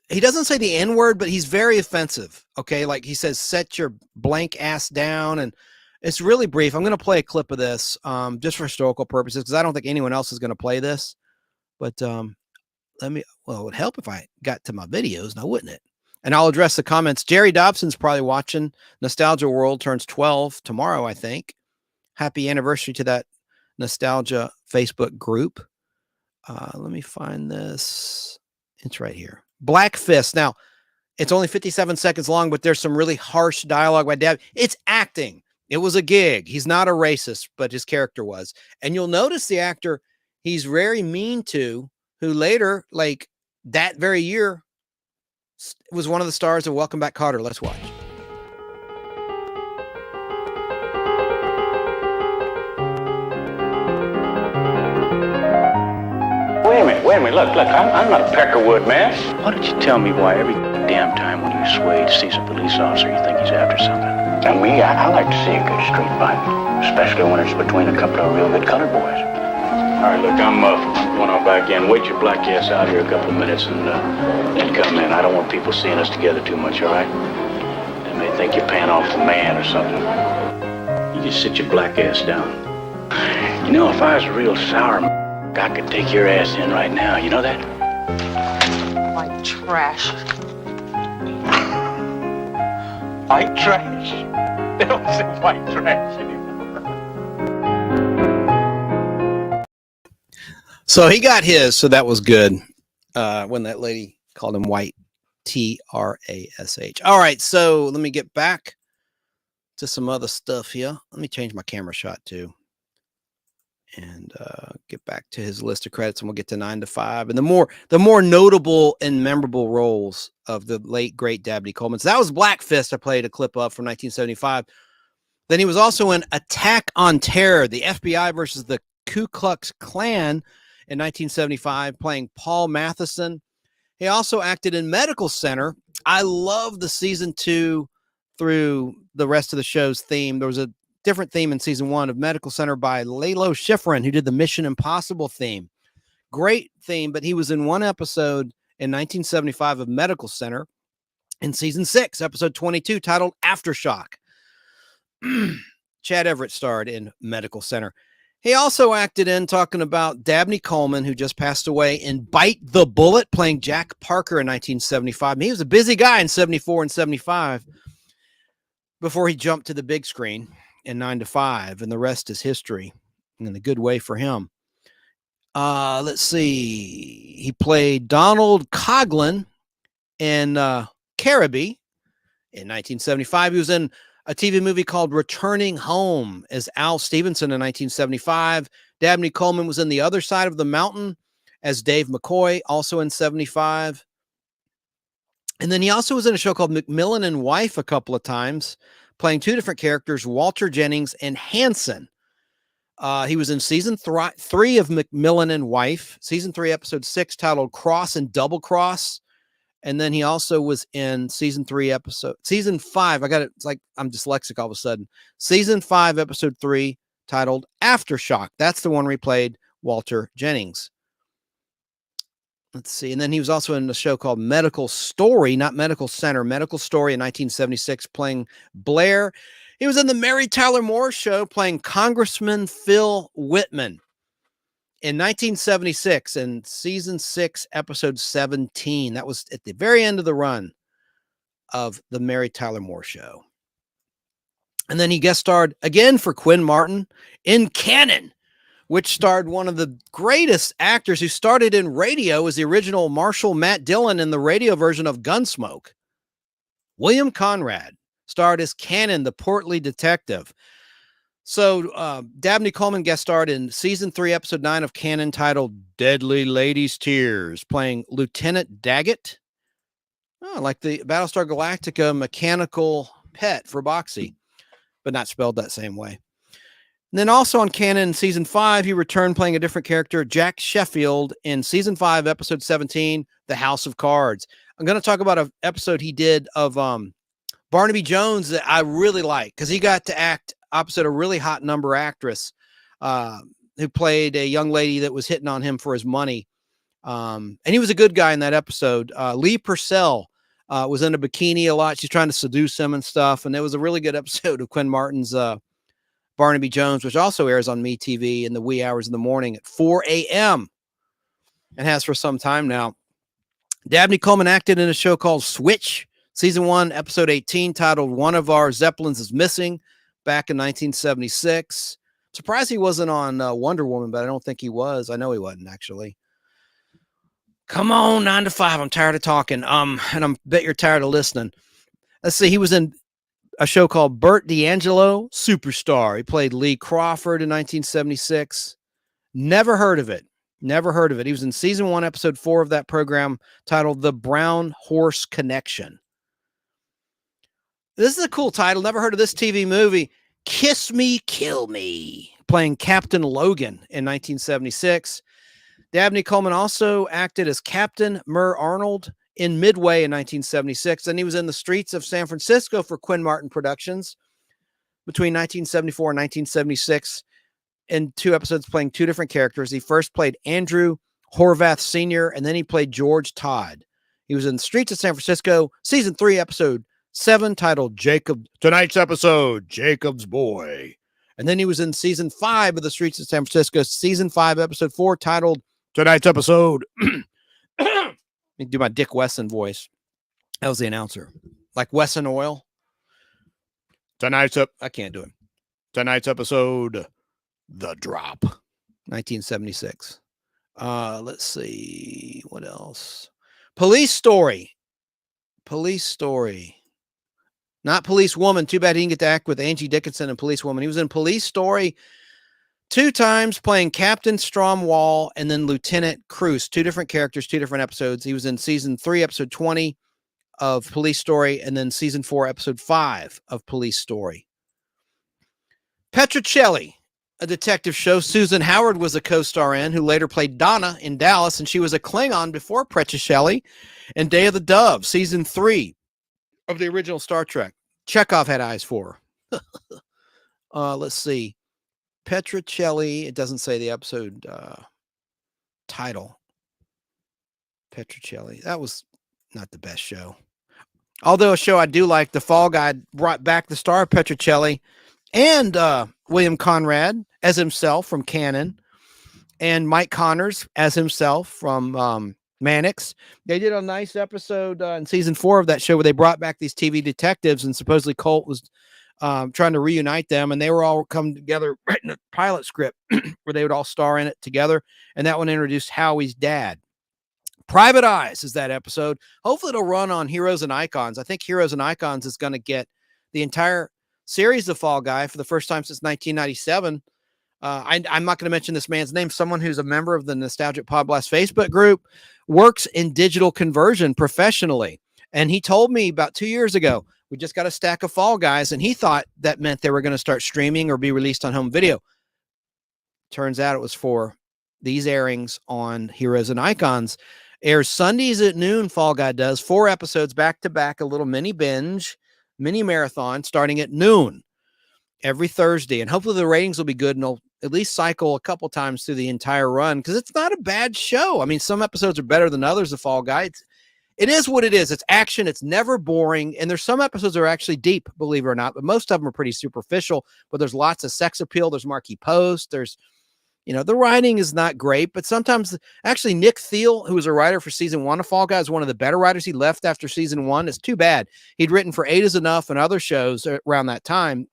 He doesn't say the N-word, but he's very offensive. Okay. Like he says, set your blank ass down. And it's really brief. I'm going to play a clip of this just for historical purposes, because I don't think anyone else is going to play this. But it would help if I got to my videos now, wouldn't it? And I'll address the comments. Jerry Dobson's probably watching. Nostalgia World turns 12 tomorrow, I think. Happy anniversary to that Nostalgia Facebook group. Let me find this. It's right here. Black Fist. Now, it's only 57 seconds long, but there's some really harsh dialogue by Dad. It's acting. It was a gig. He's not a racist, but his character was. And you'll notice the actor he's very mean to, who later, like that very year, was one of the stars of Welcome Back, Kotter. Let's watch. Wait a minute, look, I'm not a Peckerwood man. Why don't you tell me why every damn time when you Wade sees a police officer, you think he's after something? Now me, I like to see a good street fight, especially when it's between a couple of real good colored boys. right, look, I'm going on back in. Wait your black ass out here a couple of minutes and then come in. I don't want people seeing us together too much, all right? They may think you're paying off the man or something. You just sit your black ass down. You know, if I was a real sour I could take your ass in right now. You know that? White trash. White trash? They don't say white trash anymore. So he got his, so that was good. When that lady called him white, Trash. All right, so let me get back to some other stuff here. Let me change my camera shot too, and get back to his list of credits, and we'll get to 9 to 5 and the more notable and memorable roles of the late great Dabney Coleman. So that was Black Fist. I played a clip of from 1975. Then he was also in Attack on Terror, the FBI versus the Ku Klux Klan in 1975, playing Paul Matheson. He also acted in Medical Center. I love the season 2 through the rest of the show's theme. There was a different theme in season 1 of Medical Center by Lalo Schifrin, who did the Mission Impossible theme. Great theme, but he was in one episode in 1975 of Medical Center in season 6, episode 22, titled Aftershock. Chad Everett starred in Medical Center. He also acted in, talking about Dabney Coleman, who just passed away, in Bite the Bullet, playing Jack Parker in 1975. He was a busy guy in 74 and 75 before he jumped to the big screen in 9 to 5, and the rest is history, in a good way for him. Let's see. He played Donald Coughlin in Caribou in 1975. He was in a TV movie called Returning Home as Al Stevenson in 1975. Dabney Coleman was in The Other Side of the Mountain as Dave McCoy, also in 75. And then he also was in a show called McMillan and Wife a couple of times, playing 2 different characters, Walter Jennings and Hanson. He was in season 3 of McMillan and Wife, season 3, episode 6, titled Cross and Double Cross. And then he also was in season 5. I got it. It's like I'm dyslexic all of a sudden. Season 5, episode 3, titled Aftershock. That's the one where he played Walter Jennings. Let's see. And then he was also in a show called Medical Story, not Medical Center, Medical Story in 1976, playing Blair. He was in the Mary Tyler Moore Show, playing Congressman Phil Whitman. In 1976, in season 6, episode 17, that was at the very end of the run of the Mary Tyler Moore Show. And then he guest starred again for Quinn Martin in Cannon, which starred one of the greatest actors who started in radio as the original Marshal Matt Dillon in the radio version of Gunsmoke. William Conrad starred as Cannon, the portly detective. So Dabney Coleman guest starred in season 3, episode 9 of Cannon, titled Deadly Lady's Tears, playing Lieutenant Daggett. Oh, like the Battlestar Galactica mechanical pet for Boxy, but not spelled that same way. And then also on Cannon, season 5, he returned playing a different character, Jack Sheffield, in season 5, episode 17, The House of Cards. I'm going to talk about an episode he did of Barnaby Jones that I really like, because he got to act opposite a really hot number actress who played a young lady that was hitting on him for his money. And he was a good guy in that episode. Lee Purcell was in a bikini a lot. She's trying to seduce him and stuff. And it was a really good episode of Quinn Martin's Barnaby Jones, which also airs on MeTV in the wee hours of the morning at 4 a.m. and has for some time now. Dabney Coleman acted in a show called Switch, season 1, episode 18, titled One of Our Zeppelins is Missing, back in 1976. Surprised he wasn't on Wonder Woman, but I don't think he was. I know he wasn't, actually. Come on, 9 to 5. I'm tired of talking. And I bet you're tired of listening. Let's see. He was in a show called Burt D'Angelo, Superstar. He played Lee Crawford in 1976. Never heard of it. Never heard of it. He was in season 1, episode 4 of that program, titled The Brown Horse Connection. This is a cool title. Never heard of this TV movie. Kiss Me, Kill Me, playing Captain Logan in 1976. Dabney Coleman also acted as Captain Murr Arnold in Midway in 1976. And he was in The Streets of San Francisco for Quinn Martin Productions between 1974 and 1976. in 2 episodes playing 2 different characters. He first played Andrew Horvath Sr., and then he played George Todd. He was in Streets of San Francisco, season 3, episode 7, titled Tonight's episode, Jacob's Boy. And then he was in season 5 of the Streets of San Francisco, season 5, episode 4, titled Tonight's episode. Let me do my Dick Wesson voice. That was the announcer. Like Wesson Oil. I can't do it. Tonight's episode, The Drop. 1976. Let's see. What else? Police Story. Not Police Woman. Too bad he didn't get to act with Angie Dickinson in Police Woman. He was in Police Story 2 times, playing Captain Stromwall and then Lieutenant Cruz. 2 different characters, 2 different episodes. He was in season 3, episode 20 of Police Story, and then season 4, episode 5 of Police Story. Petrocelli, a detective show Susan Howard was a co-star in, who later played Donna in Dallas, and she was a Klingon before Petrocelli in Day of the Dove, season 3 of the original Star Trek. Chekhov had eyes for her. Let's see. Petrocelli, it doesn't say the episode title. Petrocelli. That was not the best show. Although a show I do like, The Fall Guy, brought back the star of Petrocelli and William Conrad as himself from Cannon, and Mike Connors as himself from Mannix. They did a nice episode in season 4 of that show where they brought back these TV detectives, and supposedly Colt was trying to reunite them, and they were all come together writing a pilot script where they would all star in it together, and that one introduced Howie's dad. Private Eyes is that episode. Hopefully it'll run on Heroes and Icons. I think Heroes and Icons is going to get the entire series of Fall Guy for the first time since 1997. I'm not going to mention this man's name. Someone who's a member of the Nostalgic PodBlast Facebook group, works in digital conversion professionally. And he told me about 2 years ago, we just got a stack of Fall Guys, and he thought that meant they were going to start streaming or be released on home video. Turns out it was for these airings on Heroes and Icons. Airs Sundays at noon, Fall Guy does. 4 episodes back to back, a little mini binge, mini marathon starting at noon every Thursday. And hopefully the ratings will be good, and they'll at least cycle a couple times through the entire run, because it's not a bad show. I mean, some episodes are better than others of Fall Guy. It is what it is. It's action. It's never boring. And there's some episodes that are actually deep, believe it or not, but most of them are pretty superficial. But there's lots of sex appeal. There's Marky Post. There's, the writing is not great, but sometimes actually Nick Thiel, who was a writer for season 1 of Fall Guy, is one of the better writers. He left after season 1. It's too bad. He'd written for 8 is Enough and other shows around that time.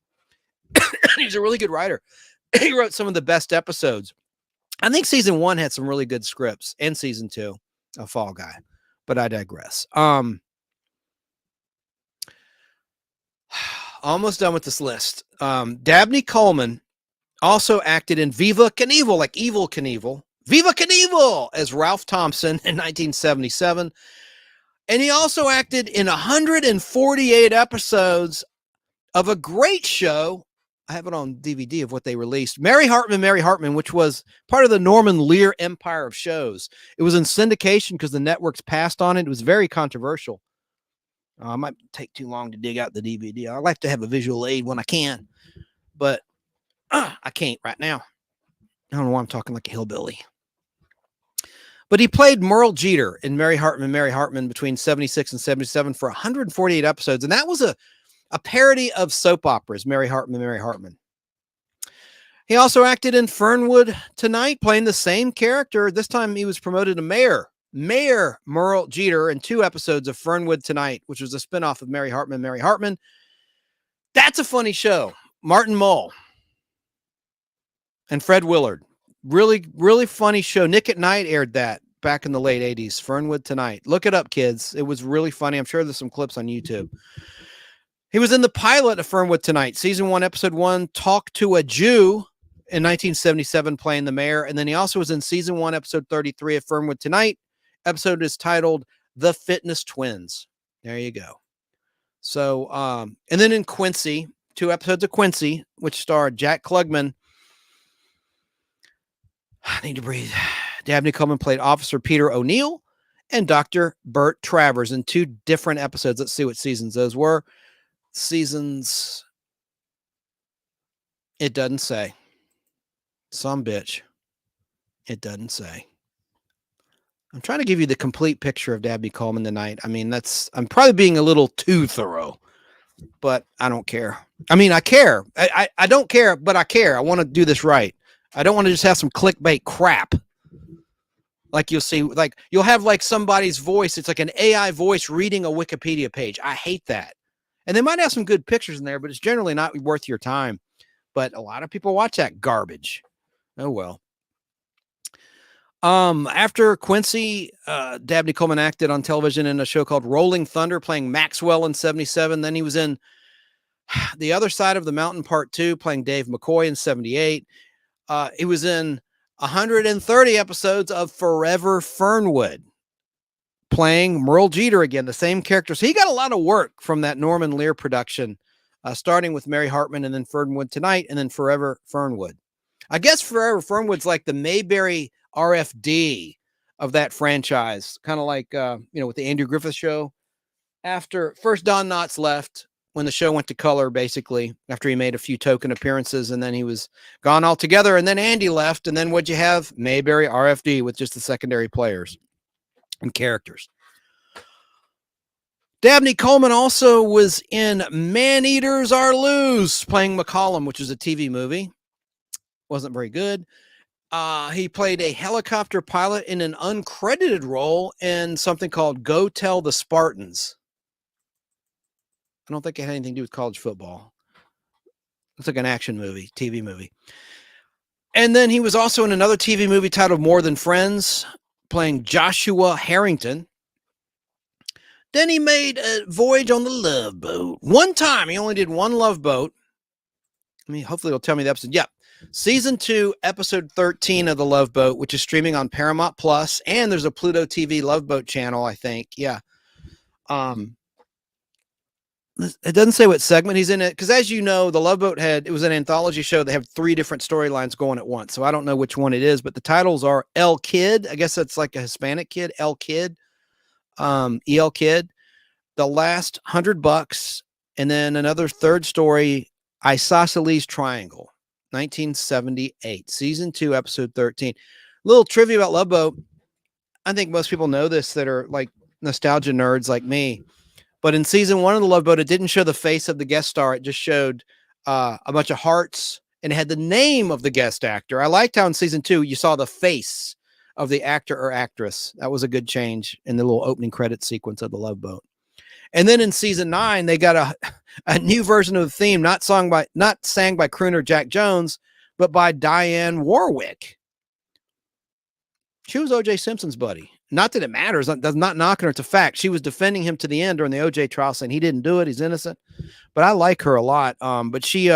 He's a really good writer. He wrote some of the best episodes. I think season 1 had some really good scripts, and season 2 of Fall Guy, but I digress. Almost done with this list. Dabney Coleman also acted in Viva Knievel, like Evil Knievel. Viva Knievel as Ralph Thompson in 1977. And he also acted in 148 episodes of a great show. I have it on DVD of what they released. Mary Hartman, which was part of the Norman Lear empire of shows. It was in syndication because the networks passed on it. It was very controversial. It might take too long to dig out the DVD. I like to have a visual aid when I can, but I can't right now. I don't know why I'm talking like a hillbilly. But he played Merle Jeter in Mary Hartman between 76 and 77 for 148 episodes. And that was a parody of soap operas, Mary Hartman. He also acted in Fernwood Tonight, playing the same character. This time he was promoted to mayor. Mayor Merle Jeter in 2 episodes of Fernwood Tonight, which was a spinoff of Mary Hartman. That's a funny show. Martin Mull and Fred Willard. Really, really funny show. Nick at Night aired that back in the late 80s. Fernwood Tonight. Look it up, kids. It was really funny. I'm sure there's some clips on YouTube. He was in the pilot of Fernwood Tonight, season 1, episode 1, Talk to a Jew in 1977, playing the mayor. And then he also was in season 1, episode 33 of Fernwood Tonight. Episode is titled The Fitness Twins. There you go. So, and then in Quincy, 2 episodes of Quincy, which starred Jack Klugman. I need to breathe. Dabney Coleman played Officer Peter O'Neill and Dr. Bert Travers in 2 different episodes. Let's see what seasons those were. Seasons, it doesn't say. Some bitch. It doesn't say. I'm trying to give you the complete picture of Dabney Coleman tonight. I mean, I'm probably being a little too thorough, but I don't care. I mean, I care. I don't care, but I care. I want to do this right. I don't want to just have some clickbait crap. Like you'll see, like you'll have like somebody's voice. It's like an AI voice reading a Wikipedia page. I hate that. And they might have some good pictures in there, but it's generally not worth your time. But a lot of people watch that garbage. Oh, well. After Quincy, Dabney Coleman acted on television in a show called Rolling Thunder, playing Maxwell in 77. Then he was in The Other Side of the Mountain Part 2, playing Dave McCoy in 78. He was in 130 episodes of Forever Fernwood, playing Merle Jeter again, the same character. So he got a lot of work from that Norman Lear production, starting with Mary Hartman and then Fernwood Tonight and then Forever Fernwood. I guess Forever Fernwood's like the Mayberry RFD of that franchise, kind of like, with the Andrew Griffith Show. After first Don Knotts left, when the show went to color, basically, after he made a few token appearances, and then he was gone altogether, and then Andy left, and then what'd you have? Mayberry RFD with just the secondary players and characters. Dabney Coleman also was in Man-Eaters Are Loose, playing McCollum, which is a TV movie. Wasn't very good. He played a helicopter pilot in an uncredited role in something called Go Tell the Spartans. I don't think it had anything to do with college football. It's like an action movie, TV movie. And then he was also in another TV movie titled More Than Friends, playing Joshua Harrington. Then he made a voyage on the Love Boat. One time, he only did one Love Boat. I mean, hopefully he'll tell me the episode. Yep. Season 2, episode 13 of the Love Boat, which is streaming on Paramount Plus, and there's a Pluto TV Love Boat channel, I think. Yeah. It doesn't say what segment he's in it, because as you know, the Love Boat it was an anthology show that had 3 different storylines going at once. So I don't know which one it is, but the titles are El Kid. I guess that's like a Hispanic kid, El Kid, EL Kid, The Last $100, and then another third story, Isosceles Triangle, 1978, season 2, episode 13. Little trivia about Love Boat. I think most people know this that are like nostalgia nerds like me. But in season 1 of the Love Boat, it didn't show the face of the guest star. It just showed a bunch of hearts, and it had the name of the guest actor. I liked how in season 2, you saw the face of the actor or actress. That was a good change in the little opening credit sequence of the Love Boat. And then in season 9, they got a new version of the theme, not sang by crooner Jack Jones, but by Diane Warwick. She was O.J. Simpson's buddy. Not that it matters. That's not knocking her. It's a fact. She was defending him to the end during the O.J. trial, saying he didn't do it. He's innocent. But I like her a lot. But she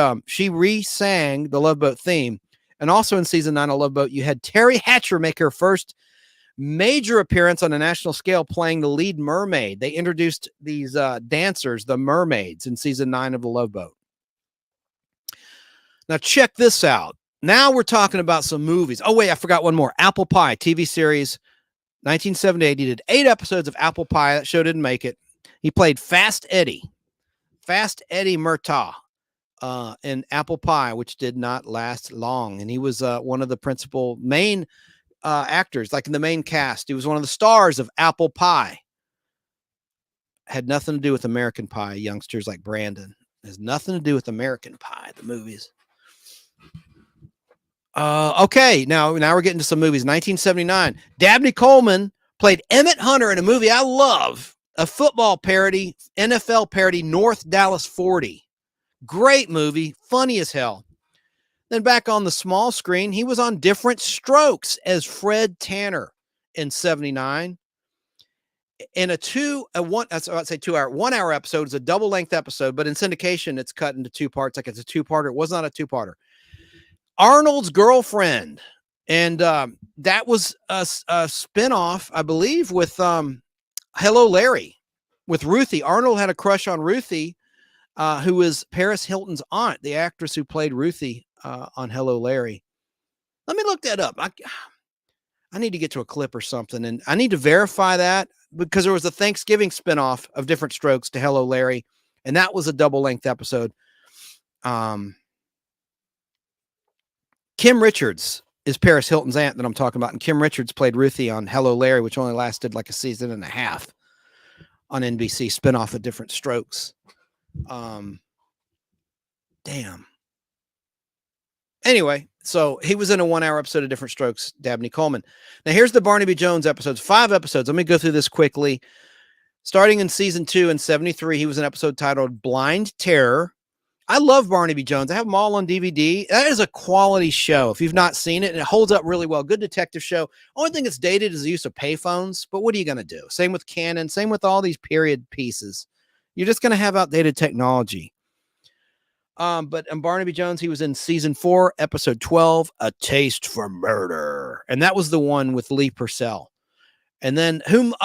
re-sang the Love Boat theme. And also in season 9 of Love Boat, you had Terry Hatcher make her first major appearance on a national scale, playing the lead mermaid. They introduced these dancers, the mermaids, in season 9 of the Love Boat. Now check this out. Now we're talking about some movies. Oh, wait, I forgot one more. Apple Pie TV series, 1978. He did 8 episodes of Apple Pie. That show didn't make it. He played Fast Eddie Murtaugh in Apple Pie, which did not last long. And he was one of the principal main actors, like in the main cast. He was one of the stars of Apple Pie. Had nothing to do with American Pie, youngsters like Brandon. Has nothing to do with American Pie, the movies. Okay, now we're getting to some movies. 1979, Dabney Coleman played Emmett Hunter in a movie I love, a football parody, NFL parody, North Dallas 40. Great movie, funny as hell. Then back on the small screen, he was on Different Strokes as Fred Tanner in 79. In a 1 hour episode. It's a double length episode, but in syndication, it's cut into 2 parts. Like it's a 2-parter. It was not a 2-parter. Arnold's Girlfriend. And that was a spinoff, I believe, with Hello Larry, with Ruthie. Arnold had a crush on Ruthie, who was Paris Hilton's aunt, the actress who played Ruthie on Hello Larry. Let me look that up. I need to get to a clip or something, and I need to verify that, because there was a Thanksgiving spinoff of Different Strokes to Hello Larry, and that was a double-length episode. Kim Richards is Paris Hilton's aunt that I'm talking about. And Kim Richards played Ruthie on Hello, Larry, which only lasted like a season and a half on NBC, spinoff of Different Strokes. Damn. Anyway, so he was in a 1-hour episode of Different Strokes, Dabney Coleman. Now here's the Barnaby Jones episodes, 5 episodes. Let me go through this quickly. Starting in season 2 in 73, he was an episode titled Blind Terror. I love Barnaby Jones. I have them all on DVD. That is a quality show. If you've not seen it, and it holds up really well. Good detective show. Only thing that's dated is the use of payphones, but what are you going to do? Same with Canon, same with all these period pieces. You're just going to have outdated technology. But in Barnaby Jones, he was in season 4, episode 12, A Taste for Murder. And that was the one with Lee Purcell. And then whom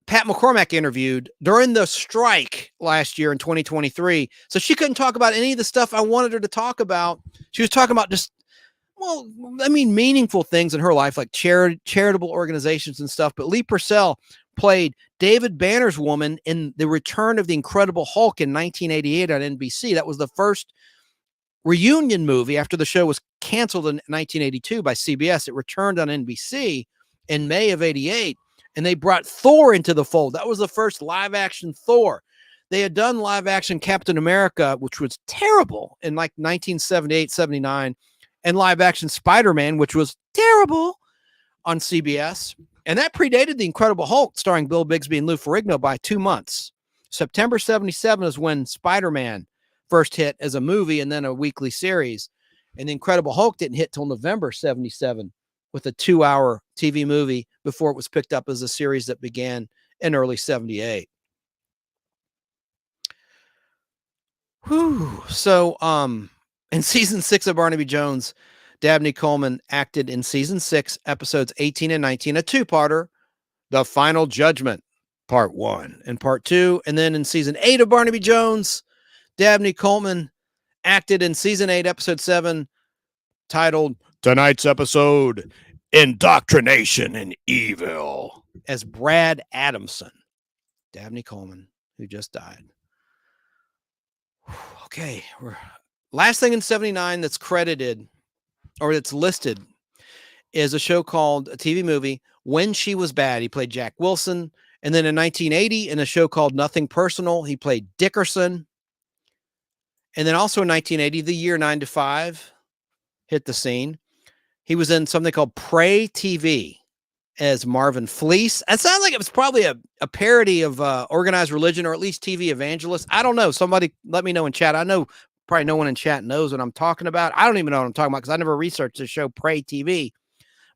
Pat McCormack interviewed during the strike last year in 2023. So she couldn't talk about any of the stuff I wanted her to talk about. She was talking about just, well, I mean, meaningful things in her life, like charitable organizations and stuff. But Lee Purcell played David Banner's woman in The Return of the Incredible Hulk in 1988 on NBC. That was the first reunion movie after the show was canceled in 1982 by CBS. It returned on NBC in May of 88. And they brought Thor into the fold. That was the first live-action Thor. They had done live-action Captain America, which was terrible, in like 1978, 79, and live-action Spider-Man, which was terrible, on CBS. And that predated The Incredible Hulk, starring Bill Bixby and Lou Ferrigno, by 2 months. September 77 is when Spider-Man first hit as a movie and then a weekly series. And The Incredible Hulk didn't hit till November 77. With a 2-hour TV movie before it was picked up as a series that began in early 78. Whew. So, in season 6 of Barnaby Jones, Dabney Coleman acted in season 6, episodes 18 and 19, a 2-parter, The Final Judgment, part 1 and part 2. And then in season 8 of Barnaby Jones, Dabney Coleman acted in season 8, episode 7, titled tonight's episode, Indoctrination and Evil, as Brad Adamson. Dabney Coleman, who just died. Okay, last thing in 79 that's credited, or that's listed, is a show called, a TV movie, When She Was Bad. He played Jack Wilson. And then in 1980, in a show called Nothing Personal, he played Dickerson. And then also in 1980, The Year 9 to 5 hit the scene. He was in something called Pray TV as Marvin Fleece. It sounds like it was probably a parody of Organized Religion, or at least TV Evangelist. I don't know. Somebody let me know in chat. I know probably no one in chat knows what I'm talking about. I don't even know what I'm talking about because I never researched the show Pray TV.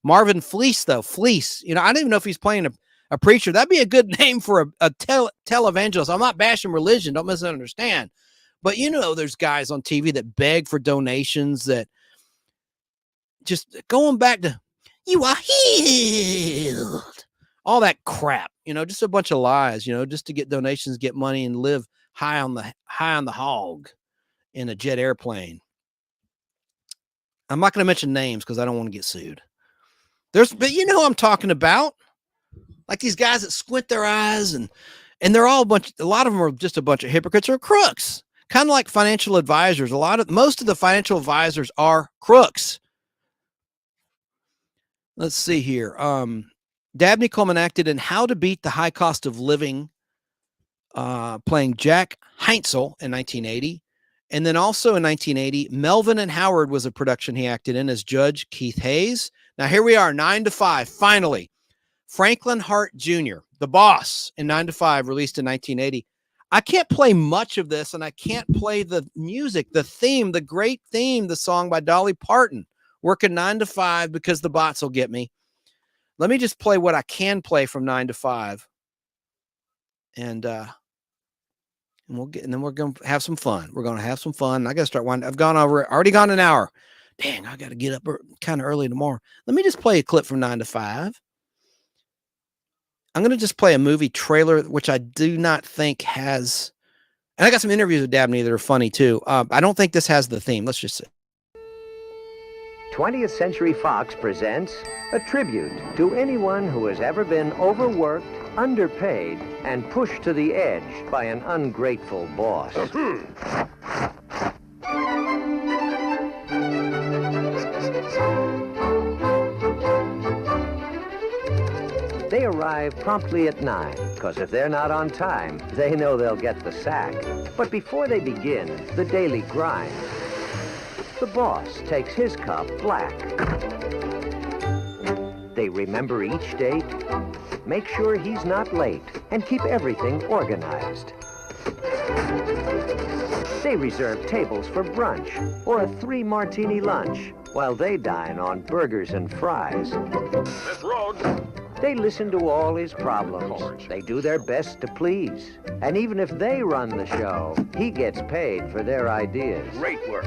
Marvin Fleece, though. Fleece. You know, I don't even know if he's playing a preacher. That'd be a good name for a televangelist. I'm not bashing religion. Don't misunderstand. But, you know, there's guys on TV that beg for donations, that just going back to, you are healed, all that crap, you know, just a bunch of lies, you know, just to get donations, get money, and live high on the hog in a jet airplane. I'm not going to mention names because I don't want to get sued. But you know who I'm talking about, like these guys that squint their eyes, and they're all a lot of them are just a bunch of hypocrites or crooks, kind of like financial advisors. Most of the financial advisors are crooks. Let's see here. Dabney Coleman acted in How to Beat the High Cost of Living, playing Jack Heinzel in 1980. And then also in 1980, Melvin and Howard was a production he acted in as Judge Keith Hayes. Now here we are, 9 to 5, finally. Franklin Hart Jr., The Boss, in 9 to 5, released in 1980. I can't play much of this, and I can't play the music, the theme, the great theme, the song by Dolly Parton, working 9 to 5 because the bots will get me. Let me just play what I can play from 9 to 5. And then we're going to have some fun. We're going to have some fun. I got to start winding. I've already gone an hour. Dang, I got to get up kind of early tomorrow. Let me just play a clip from 9 to 5. I'm going to just play a movie trailer, which I do not think has, and I got some interviews with Dabney that are funny too. I don't think this has the theme. Let's just see. 20th Century Fox presents a tribute to anyone who has ever been overworked, underpaid, and pushed to the edge by an ungrateful boss. They arrive promptly at 9, because if they're not on time, they know they'll get the sack. But before they begin the daily grind, the boss takes his cup black. They remember each date, make sure he's not late, and keep everything organized. They reserve tables for brunch or a 3-martini lunch while they dine on burgers and fries. This road. They listen to all his problems. They do their best to please. And even if they run the show, he gets paid for their ideas. Great work.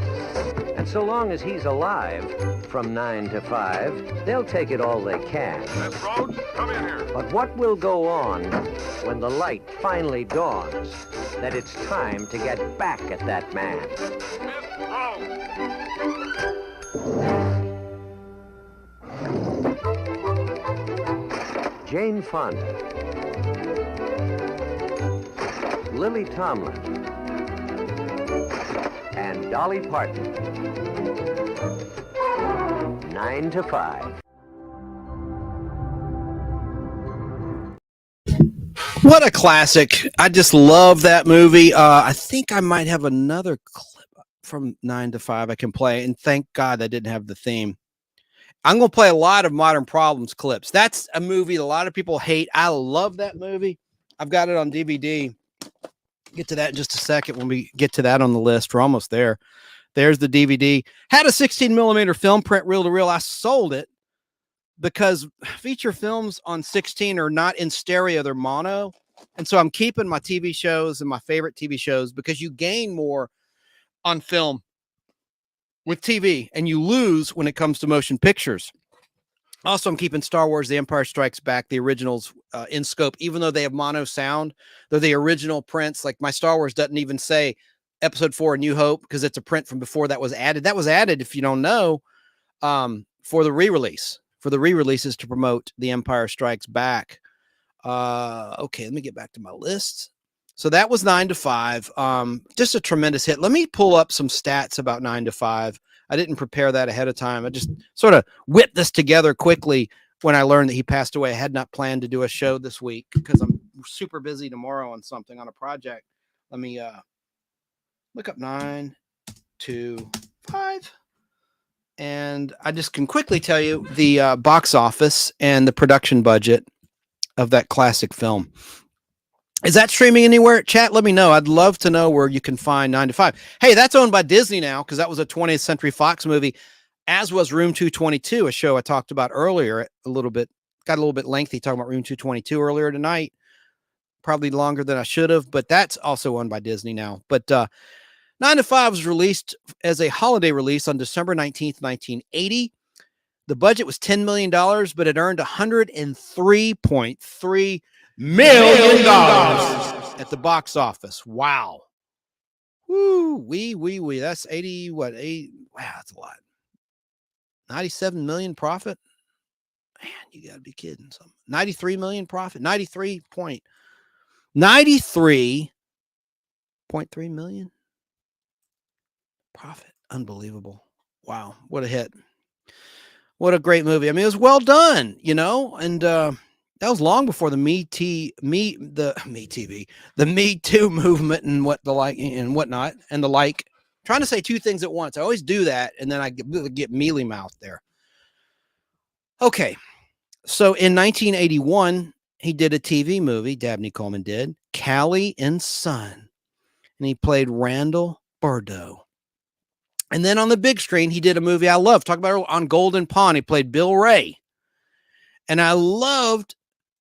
And so long as he's alive, from 9 to 5, they'll take it all they can. This road. Come in here. But what will go on when the light finally dawns that it's time to get back at that man? This road. Jane Fonda, Lily Tomlin, and Dolly Parton. 9 to 5. What a classic. I just love that movie. I think I might have another clip from 9 to 5 I can play, and thank God I didn't have the theme. I'm going to play a lot of Modern Problems clips. That's a movie a lot of people hate. I love that movie. I've got it on DVD. Get to that in just a second when we get to that on the list. We're almost there. There's the DVD. Had a 16 millimeter film print reel to reel. I sold it because feature films on 16 are not in stereo. They're mono. And so I'm keeping my TV shows and my favorite TV shows because you gain more on film with TV, and you lose when it comes to motion pictures. Also, I'm keeping Star Wars The Empire Strikes Back, the originals, in scope, even though they have mono sound. They're the original prints. Like my Star Wars doesn't even say Episode 4 A New Hope because it's a print from before that was added. That was added, if you don't know, for the re-release, for the re-releases to promote The Empire Strikes Back. Okay, let me get back to my list. So that was 9 to 5. Just a tremendous hit. Let me pull up some stats about 9 to 5. I didn't prepare that ahead of time. I just sort of whipped this together quickly when I learned that he passed away. I had not planned to do a show this week because I'm super busy tomorrow on something, on a project. Let me look up 9 to 5. And I just can quickly tell you the box office and the production budget of that classic film. Is that streaming anywhere? Chat, let me know. I'd love to know where you can find 9 to 5. Hey, that's owned by Disney now because that was a 20th Century Fox movie, as was Room 222, a show I talked about earlier a little bit. Got a little bit lengthy talking about Room 222 earlier tonight. Probably longer than I should have, but that's also owned by Disney now. But 9 to 5 was released as a holiday release on December 19th, 1980. The budget was $10 million, but it earned $103.3 million at the box office. Wow. Woo, wee. That's 80, what, 8? Wow, that's a lot. 97 million profit? Man, you got to be kidding. 93 million profit? 93.3 million profit. Unbelievable. Wow, what a hit. What a great movie. I mean, it was well done, you know, and that was long before the Me Too movement and what the like and whatnot and the like. I'm trying to say two things at once. I always do that, and then I get mealy mouth there. Okay, so in 1981, he did a TV movie. Dabney Coleman did, Callie and Son, and he played Randall Bordeaux. And then on the big screen, he did a movie I love. Talk about it on Golden Pond. He played Bill Ray. And I loved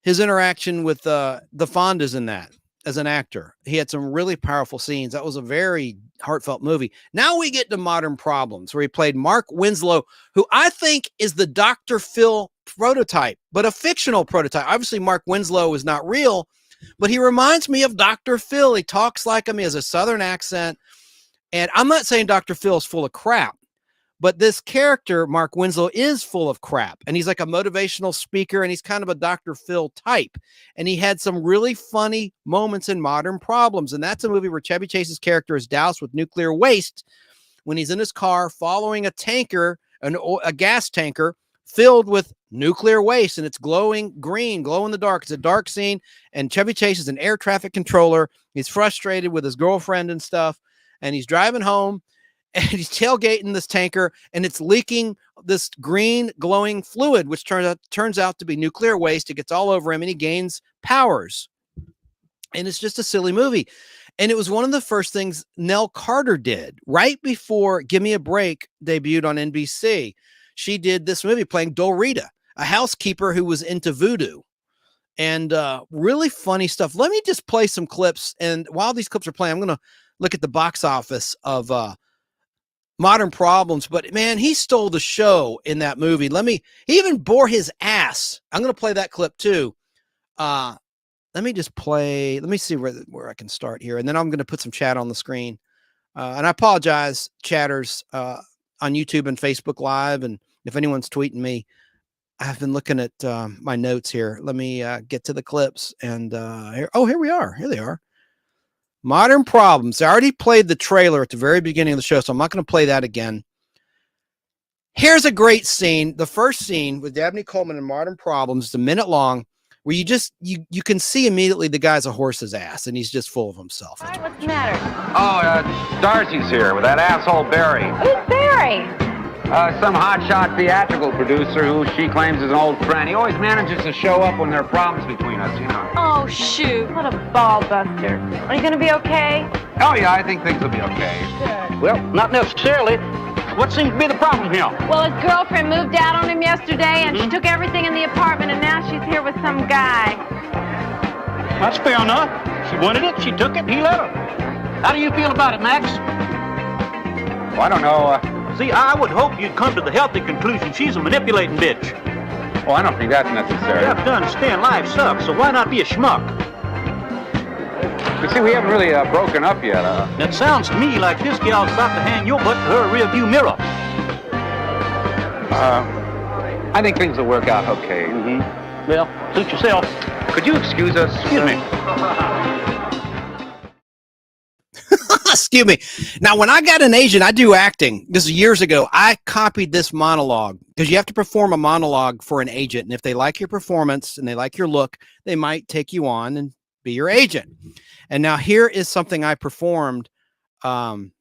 his interaction with the Fondas in that as an actor. He had some really powerful scenes. That was a very heartfelt movie. Now we get to Modern Problems, where he played Mark Winslow, who I think is the Dr. Phil prototype, but a fictional prototype. Obviously, Mark Winslow is not real, but he reminds me of Dr. Phil. He talks like him. He has a Southern accent. And I'm not saying Dr. Phil is full of crap, but this character, Mark Winslow, is full of crap. And he's like a motivational speaker, and he's kind of a Dr. Phil type. And he had some really funny moments in Modern Problems. And that's a movie where Chevy Chase's character is doused with nuclear waste when he's in his car following a tanker, a gas tanker filled with nuclear waste, and it's glowing green, glow in the dark. It's a dark scene, and Chevy Chase is an air traffic controller. He's frustrated with his girlfriend and stuff, and he's driving home, and he's tailgating this tanker, and it's leaking this green glowing fluid, which turns out to be nuclear waste. It gets all over him, and he gains powers. And it's just a silly movie. And it was one of the first things Nell Carter did right before Give Me a Break debuted on NBC. She did this movie playing Dorita, a housekeeper who was into voodoo, and really funny stuff. Let me just play some clips. And while these clips are playing, I'm going to look at the box office of Modern Problems. But man, he stole the show in that movie. He even bore his ass. I'm going to play that clip too. Let me just play. Let me see where I can start here. And then I'm going to put some chat on the screen. And I apologize, chatters on YouTube and Facebook Live. And if anyone's tweeting me, I've been looking at my notes here. Let me get to the clips. And here we are. Here they are. Modern Problems. I already played the trailer at the very beginning of the show, so I'm not going to play that again. Here's a great scene. The first scene with Dabney Coleman in Modern Problems is a minute long, where you can see immediately the guy's a horse's ass, and he's just full of himself. Hi, what's the matter? Oh, Darcy's here with that asshole Barry. Who's Barry? Some hotshot theatrical producer who she claims is an old friend. He always manages to show up when there are problems between us, you know. Oh, shoot. What a ball buster. Are you going to be okay? Oh, yeah, I think things will be okay. Good. Well, not necessarily. What seems to be the problem here? Well, his girlfriend moved out on him yesterday, and she took everything in the apartment, and now she's here with some guy. That's fair enough. She wanted it, she took it, he let her. How do you feel about it, Max? Well, I don't know. See, I would hope you'd come to the healthy conclusion she's a manipulating bitch. Well, I don't think that's necessary. You have to understand life sucks, so why not be a schmuck? You see, we haven't really broken up yet. That sounds to me like this gal's about to hand your butt to her rearview mirror. I think things will work out okay. Mm-hmm. Well, suit yourself. Could you excuse us? Excuse me. Excuse me. Now, when I got an agent, I do acting. This is years ago. I copied this monologue because you have to perform a monologue for an agent. And if they like your performance and they like your look, they might take you on and be your agent. And now here is something I performed along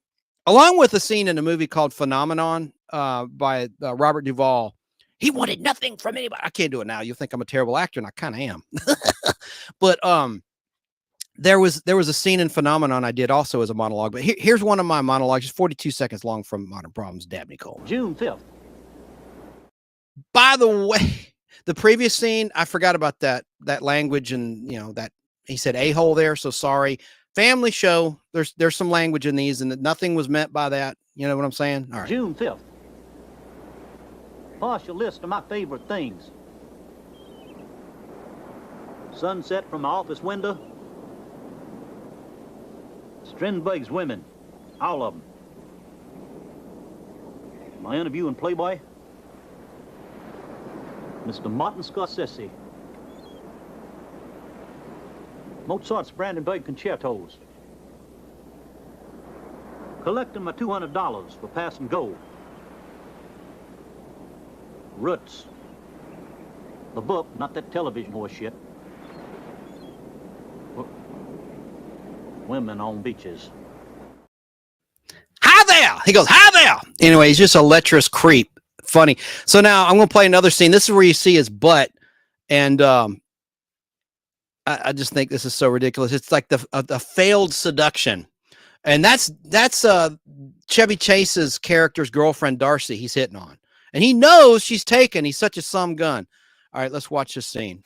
with a scene in a movie called Phenomenon by Robert Duvall. He wanted nothing from anybody. I can't do it now. You'll think I'm a terrible actor, and I kind of am. But there was a scene in Phenomenon I did also as a monologue. But here's one of my monologues, just 42 seconds long, from Modern Problems, Dabney Coleman. June 5th. By the way, the previous scene, I forgot about that language, and that he said a-hole there, so sorry. Family show. There's some language in these, and nothing was meant by that. You know what I'm saying? All right. June 5th. Partial list of my favorite things. Sunset from my office window. Strindberg's women. All of them. My interview in Playboy. Mr. Martin Scorsese. Mozart's Brandenburg concertos. Collecting my $200 for passing go. Roots. The book, not that television horse shit. Women on beaches. Hi there! He goes, hi there! Anyway, he's just a lecherous creep. Funny. So now I'm going to play another scene. This is where you see his butt. And I just think this is so ridiculous. It's like the failed seduction. And that's Chevy Chase's character's girlfriend, Darcy, he's hitting on. And he knows she's taken. He's such a some gun. All right, let's watch this scene.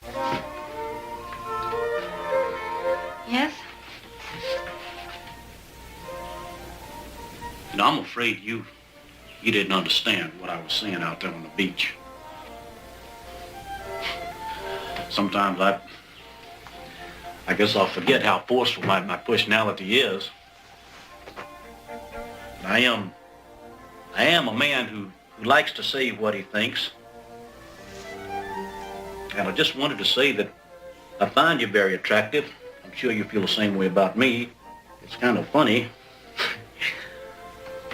Yes? You know, I'm afraid you didn't understand what I was saying out there on the beach. Sometimes I guess I'll forget how forceful my personality is. But I am a man who likes to say what he thinks. And I just wanted to say that I find you very attractive. I'm sure you feel the same way about me. It's kind of funny.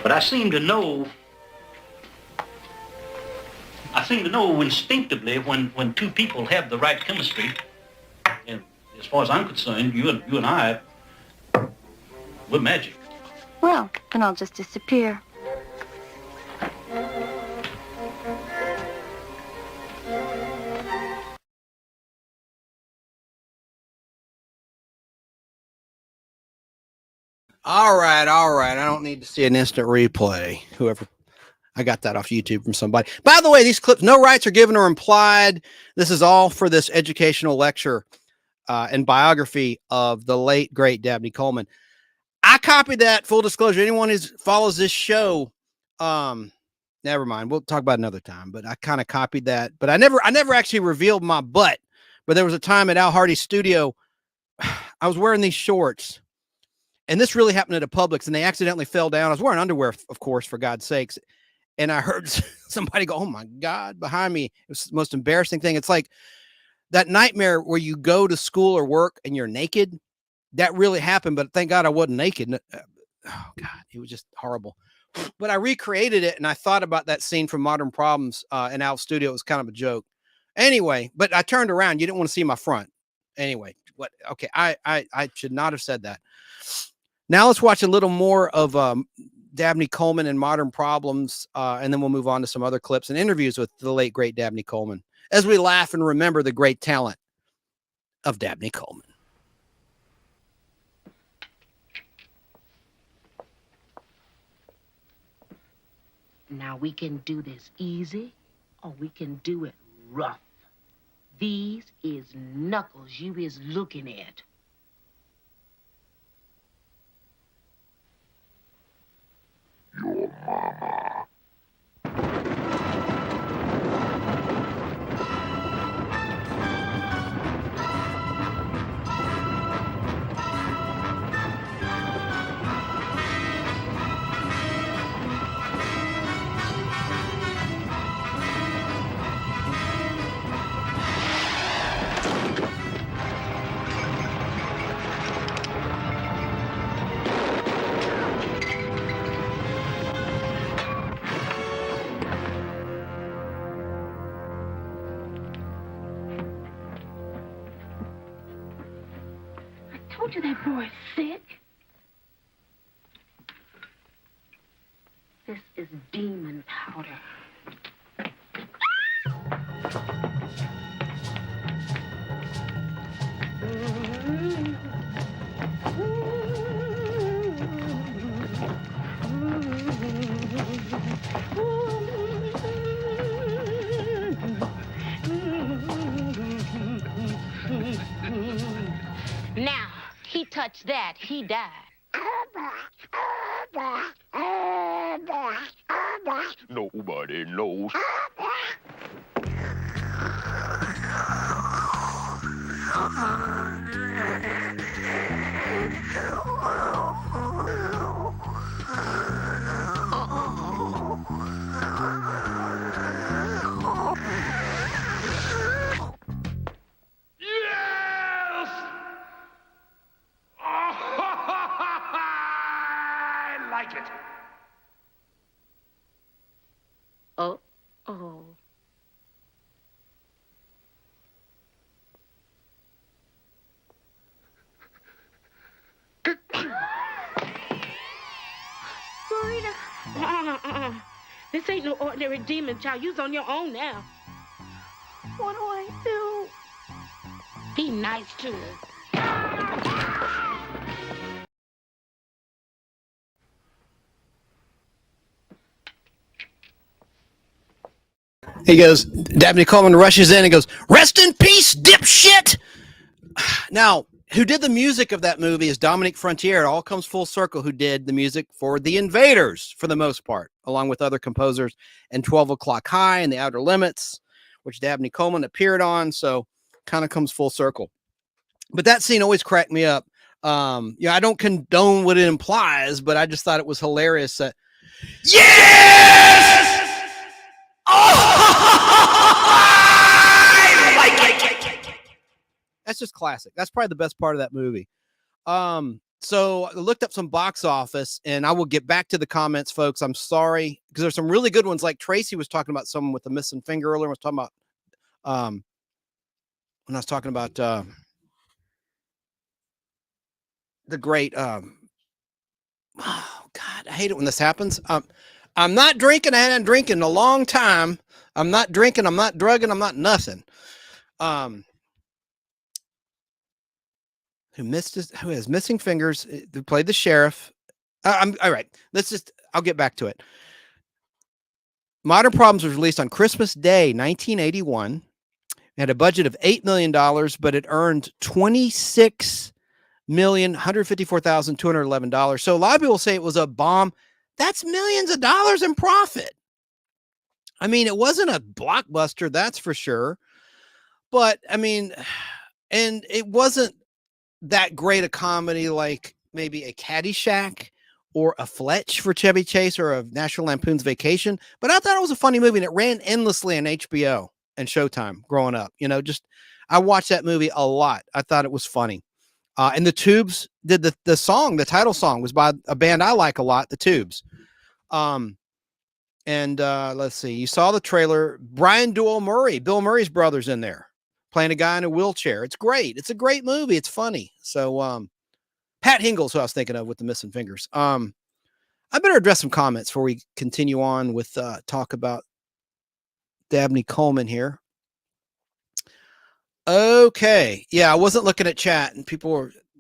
But I seem to know seem to know instinctively when two people have the right chemistry. And as far as I'm concerned, you and I, we're magic. Well, then I'll just disappear. All right. I don't need to see an instant replay. Whoever, I got that off YouTube from somebody. By the way, these clips, no rights are given or implied. This is all for this educational lecture and biography of the late, great Dabney Coleman. I copied that. Full disclosure, anyone who follows this show, never mind. We'll talk about it another time, but I kind of copied that. But I never actually revealed my butt. But there was a time at Al Hardy's studio, I was wearing these shorts. And this really happened at a Publix, and they accidentally fell down. I was wearing underwear, of course, for God's sakes. And I heard somebody go, "Oh my God," behind me. It was the most embarrassing thing. It's like that nightmare where you go to school or work and you're naked. That really happened, but thank God I wasn't naked. Oh God, it was just horrible. But I recreated it, and I thought about that scene from Modern Problems in Al's studio. It was kind of a joke. Anyway, but I turned around. You didn't want to see my front. Anyway, what? Okay, I should not have said that. Now let's watch a little more of Dabney Coleman and Modern Problems, and then we'll move on to some other clips and interviews with the late, great Dabney Coleman as we laugh and remember the great talent of Dabney Coleman. Now we can do this easy, or we can do it rough. These is knuckles you is looking at. Your mama. I told you that boy's sick. This is demon powder. Now, he touched that, he died. Nobody knows. I like it. Oh. Marita. This ain't no ordinary demon, child. You's on your own now. What do I do? Be nice to her. He goes, Dabney Coleman rushes in and goes, "Rest in peace, dipshit." Now, who did the music of that movie is Dominique Frontier. It all comes full circle, who did the music for The Invaders for the most part, along with other composers, and 12 O'Clock High and The Outer Limits, which Dabney Coleman appeared on. So kind of comes full circle. But that scene always cracked me up. I don't condone what it implies, but I just thought it was hilarious that, yes! I like it. That's just classic. That's probably the best part of that movie. So I looked up some box office, and I will get back to the comments, folks. I'm sorry, because there's some really good ones. Like Tracy was talking about someone with a missing finger earlier. I was talking about when I was talking about the great oh God, I hate it when this happens. I'm not drinking. I hadn't drinking in a long time. I'm not drinking. I'm not drugging. I'm not nothing. Who has missing fingers? Who played the sheriff? I'm all right. I'll get back to it. Modern Problems was released on Christmas Day, 1981. It had a budget of $8 million, but it earned $26,154,211. So a lot of people say it was a bomb. That's millions of dollars in profit. I mean, it wasn't a blockbuster, that's for sure. But I mean, and it wasn't that great a comedy like maybe a Caddyshack or a Fletch for Chevy Chase or a National Lampoon's Vacation. But I thought it was a funny movie, and it ran endlessly on HBO and Showtime growing up. You know, I watched that movie a lot. I thought it was funny. And the Tubes did the song, the title song was by a band I like a lot, the Tubes. And let's see, you saw the trailer. Brian Doyle Murray, Bill Murray's brother's in there playing a guy in a wheelchair. It's great. It's a great movie. It's funny. So, Pat Hingle's who I was thinking of with the missing fingers. I better address some comments before we continue on with talk about Dabney Coleman here. Okay. Yeah, I wasn't looking at chat, and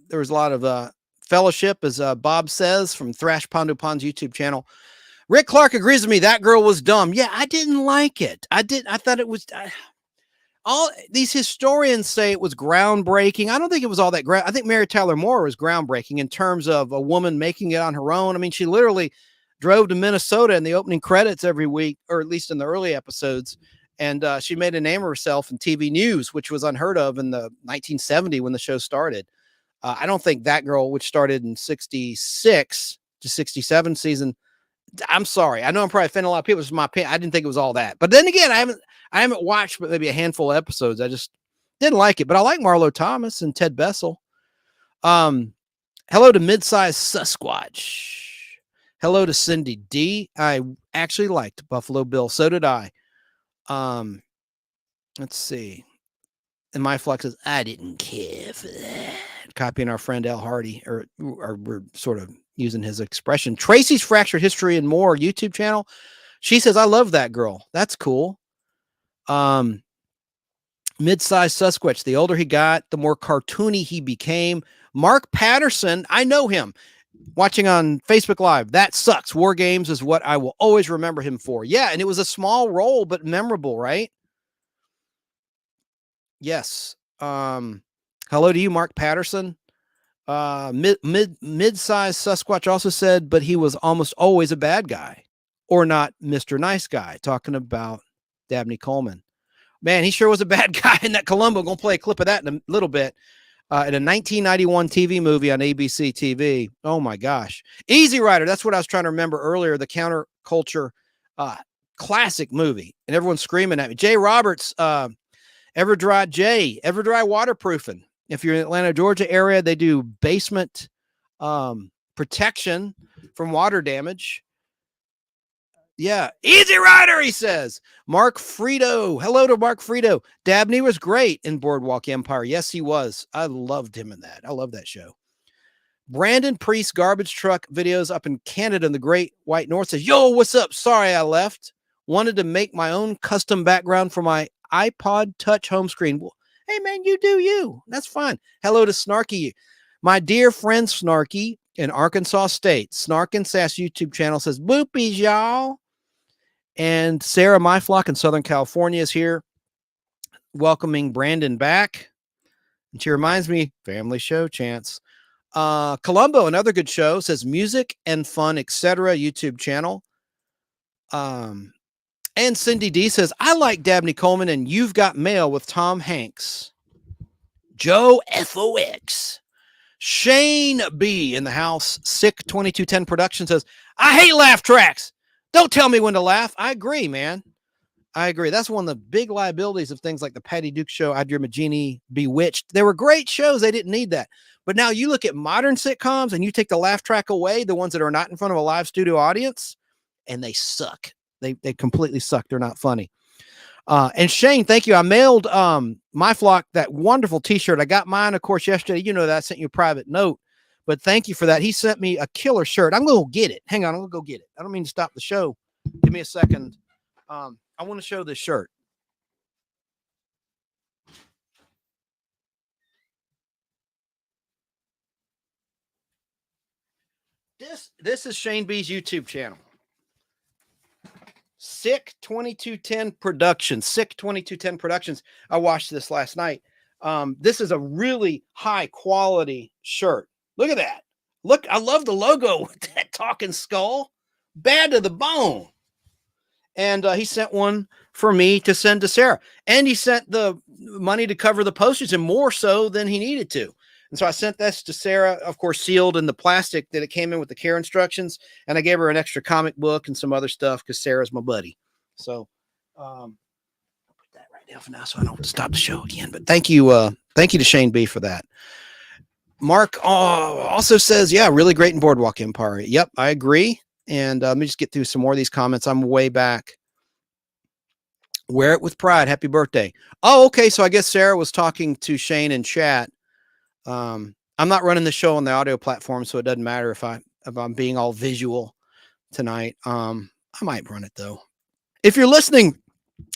there was a lot of fellowship, as Bob says, from Thrash Pondo Pond's YouTube channel. Rick Clark agrees with me. That girl was dumb. Yeah, I didn't like it. I thought it was... all these historians say it was groundbreaking. I don't think it was all that great. I think Mary Tyler Moore was groundbreaking in terms of a woman making it on her own. I mean, she literally drove to Minnesota in the opening credits every week, or at least in the early episodes. And she made a name of herself in TV news, which was unheard of in the 1970 when the show started. I don't think that girl, which started in 66 to 67 season. I'm sorry. I know I'm probably offending a lot of people. It's my opinion. I didn't think it was all that. But then again, I haven't watched but maybe a handful of episodes. I just didn't like it. But I like Marlo Thomas and Ted Bessel. Hello to Midsize Sasquatch. Hello to Cindy D. I actually liked Buffalo Bill. So did I. Let's see. And my flex says, I didn't care for that. Copying our friend Al Hardy, or we're sort of using his expression. Tracy's Fractured History and More YouTube channel. She says, I love that girl. That's cool. Mid-sized Sasquatch. The older he got, the more cartoony he became. Mark Patterson. I know him. Watching on Facebook Live. That sucks. War Games is what I will always remember him for. Yeah. And it was a small role, but memorable, right? Yes. Hello to you, Mark Patterson. Mid-sized Sasquatch also said, but he was almost always a bad guy, or not Mr. Nice Guy, talking about Dabney Coleman. Man, he sure was a bad guy in that Columbo. Gonna play a clip of that in a little bit. In a 1991 TV movie on ABC TV. Oh my gosh. Easy Rider. That's what I was trying to remember earlier. The counterculture classic movie. And everyone's screaming at me. Jay Roberts, Everdry waterproofing. If you're in the Atlanta, Georgia area, they do basement protection from water damage. Yeah. Easy Rider, he says. Mark Frito. Hello to Mark Frito. Dabney was great in Boardwalk Empire. Yes, he was. I loved him in that. I love that show. Brandon Priest garbage truck videos up in Canada in the Great White North says, yo, what's up? Sorry I left. Wanted to make my own custom background for my iPod Touch home screen. Well, hey, man, you do you. That's fine. Hello to Snarky. My dear friend Snarky in Arkansas State. Snark and Sass YouTube channel says, boopies, y'all. And Sarah Myflock in Southern California is here, welcoming Brandon back. And she reminds me, family show chance. Columbo, another good show, says music and fun, etc. YouTube channel. And Cindy D says, I like Dabney Coleman and You've Got Mail with Tom Hanks. Joe FOX. Shane B in the house. Sick 2210 production says, I hate laugh tracks. Don't tell me when to laugh. I agree, man. I agree. That's one of the big liabilities of things like the Patty Duke Show, I Drew Magini, Bewitched. They were great shows. They didn't need that. But now you look at modern sitcoms and you take the laugh track away, the ones that are not in front of a live studio audience, and they suck. They completely suck. They're not funny. And Shane, thank you. I mailed my flock that wonderful t-shirt. I got mine, of course, yesterday. You know that. I sent you a private note. But thank you for that. He sent me a killer shirt. I'm going to get it. Hang on. I'm going to go get it. I don't mean to stop the show. Give me a second. I want to show this shirt. This is Shane B's YouTube channel. Sick 2210 Productions. Sick 2210 Productions. I watched this last night. This is a really high quality shirt. Look at that. Look, I love the logo with that talking skull. Bad to the bone. And he sent one for me to send to Sarah. And he sent the money to cover the postage, and more so than he needed to. And so I sent this to Sarah, of course, sealed in the plastic that it came in with the care instructions. And I gave her an extra comic book and some other stuff because Sarah's my buddy. So I'll put that right down for now so I don't have to stop the show again. But thank you to Shane B for that. Mark also says, yeah, really great in Boardwalk Empire. Yep, I agree. And let me just get through some more of these comments. I'm way back. Wear it with pride. Happy birthday. Oh, okay. So I guess Sarah was talking to Shane in chat. I'm not running the show on the audio platform, so it doesn't matter if I'm being all visual tonight. I might run it though. If you're listening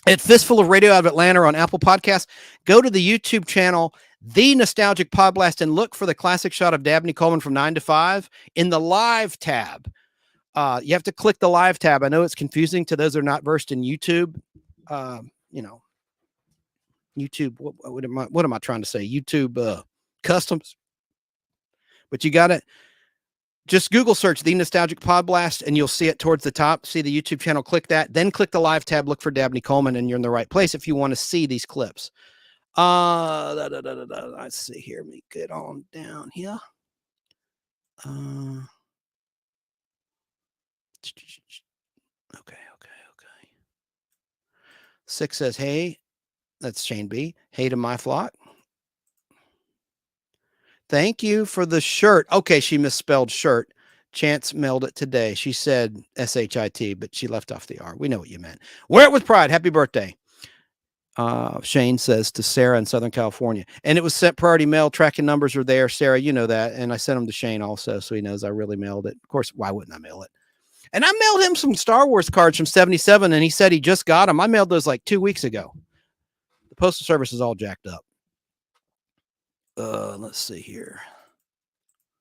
at Fistful of Radio out of Atlanta or on Apple Podcasts, go to the YouTube channel, The Nostalgic PodBlast, and look for the classic shot of Dabney Coleman from 9 to 5 in the live tab. You have to click the live tab. I know it's confusing to those that are not versed in YouTube. YouTube. What am I trying to say? YouTube customs. But you got to just Google search The Nostalgic PodBlast and you'll see it towards the top. See the YouTube channel. Click that. Then click the live tab. Look for Dabney Coleman, and you're in the right place if you want to see these clips. Let's see here. Let me get on down here. Okay. 6 says, hey, that's Shane B. Hey to my flock. Thank you for the shirt. Okay, she misspelled shirt. Chance mailed it today. She said S-H-I-T, but she left off the R. We know what you meant. Wear it with pride. Happy birthday. Shane says to Sarah in Southern California. And it was sent priority mail. Tracking numbers are there. Sarah, you know that. And I sent them to Shane also, so he knows I really mailed it. Of course, why wouldn't I mail it? And I mailed him some Star Wars cards from 77, and he said he just got them. I mailed those like 2 weeks ago. The Postal Service is all jacked up. Let's see here.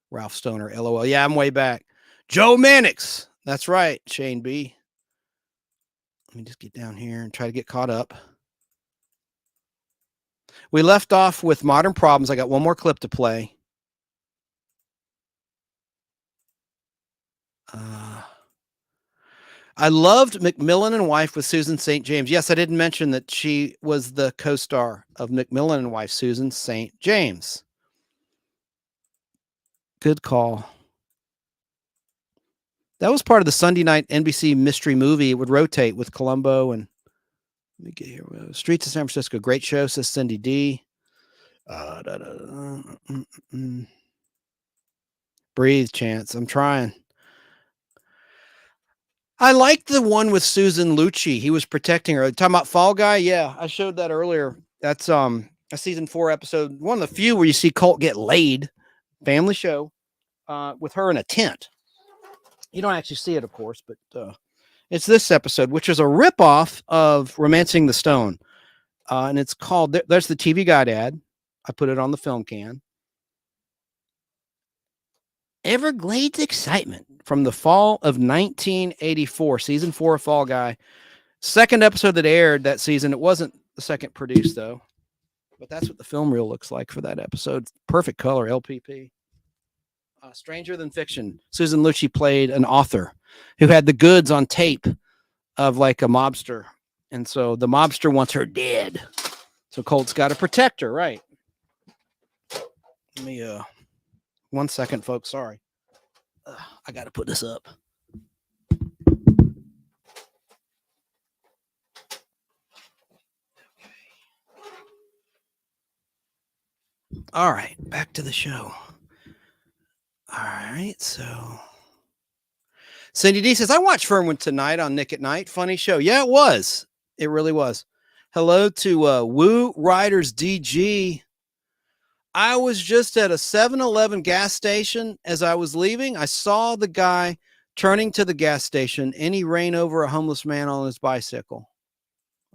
Ralph Stoner, LOL. Yeah, I'm way back. Joe Mannix. That's right, Shane B. Let me just get down here and try to get caught up. We left off with Modern Problems. I got one more clip to play. I loved McMillan and Wife with Susan St. James. Yes, I didn't mention that she was the co-star of McMillan and Wife, Susan St. James. Good call. That was part of the Sunday night NBC mystery movie. It would rotate with Columbo and let me get here. Streets of San Francisco. Great show, says Cindy D. Breathe, Chance. I'm trying. I like the one with Susan Lucci. He was protecting her. Talking about Fall Guy? Yeah, I showed that earlier. That's a season 4 episode. One of the few where you see Colt get laid. Family show with her in a tent. You don't actually see it, of course, but it's this episode, which is a ripoff of Romancing the Stone. And it's called, there's the TV Guide ad. I put it on the film can. Everglades Excitement from the fall of 1984, season 4 of Fall Guy. Second episode that aired that season. It wasn't the second produced, though. But that's what the film reel looks like for that episode. Perfect color, LPP. Stranger Than Fiction. Susan Lucci played an author who had the goods on tape of like a mobster. And so the mobster wants her dead. So Colt's got to protect her, right? Let me, 1 second, folks. Sorry. I got to put this up. All right, back to the show. All right, so Cindy D says, I watched Fernwood tonight on Nick at Night. Funny show. Yeah, it was. It really was. Hello to Woo Riders DG. I was just at a 7-Eleven gas station. As I was leaving, I saw the guy turning to the gas station, and he ran over a homeless man on his bicycle.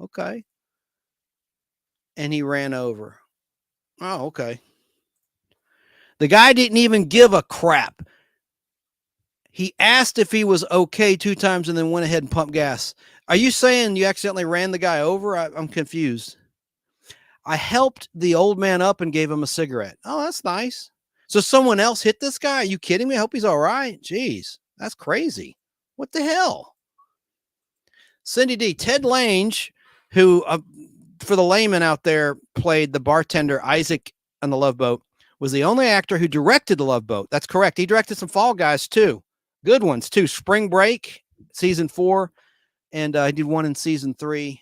Okay. And he ran over. Oh, okay. The guy didn't even give a crap. He asked if he was okay 2 times and then went ahead and pumped gas. Are you saying you accidentally ran the guy over? I'm confused. I helped the old man up and gave him a cigarette. Oh, that's nice. So someone else hit this guy? Are you kidding me? I hope he's all right. Jeez, that's crazy. What the hell? Cindy D. Ted Lange, who, for the layman out there, played the bartender Isaac on The Love Boat, was the only actor who directed The Love Boat. That's correct. He directed some Fall Guys, too. Good ones, too. Spring Break, season 4, and I did one in season 3.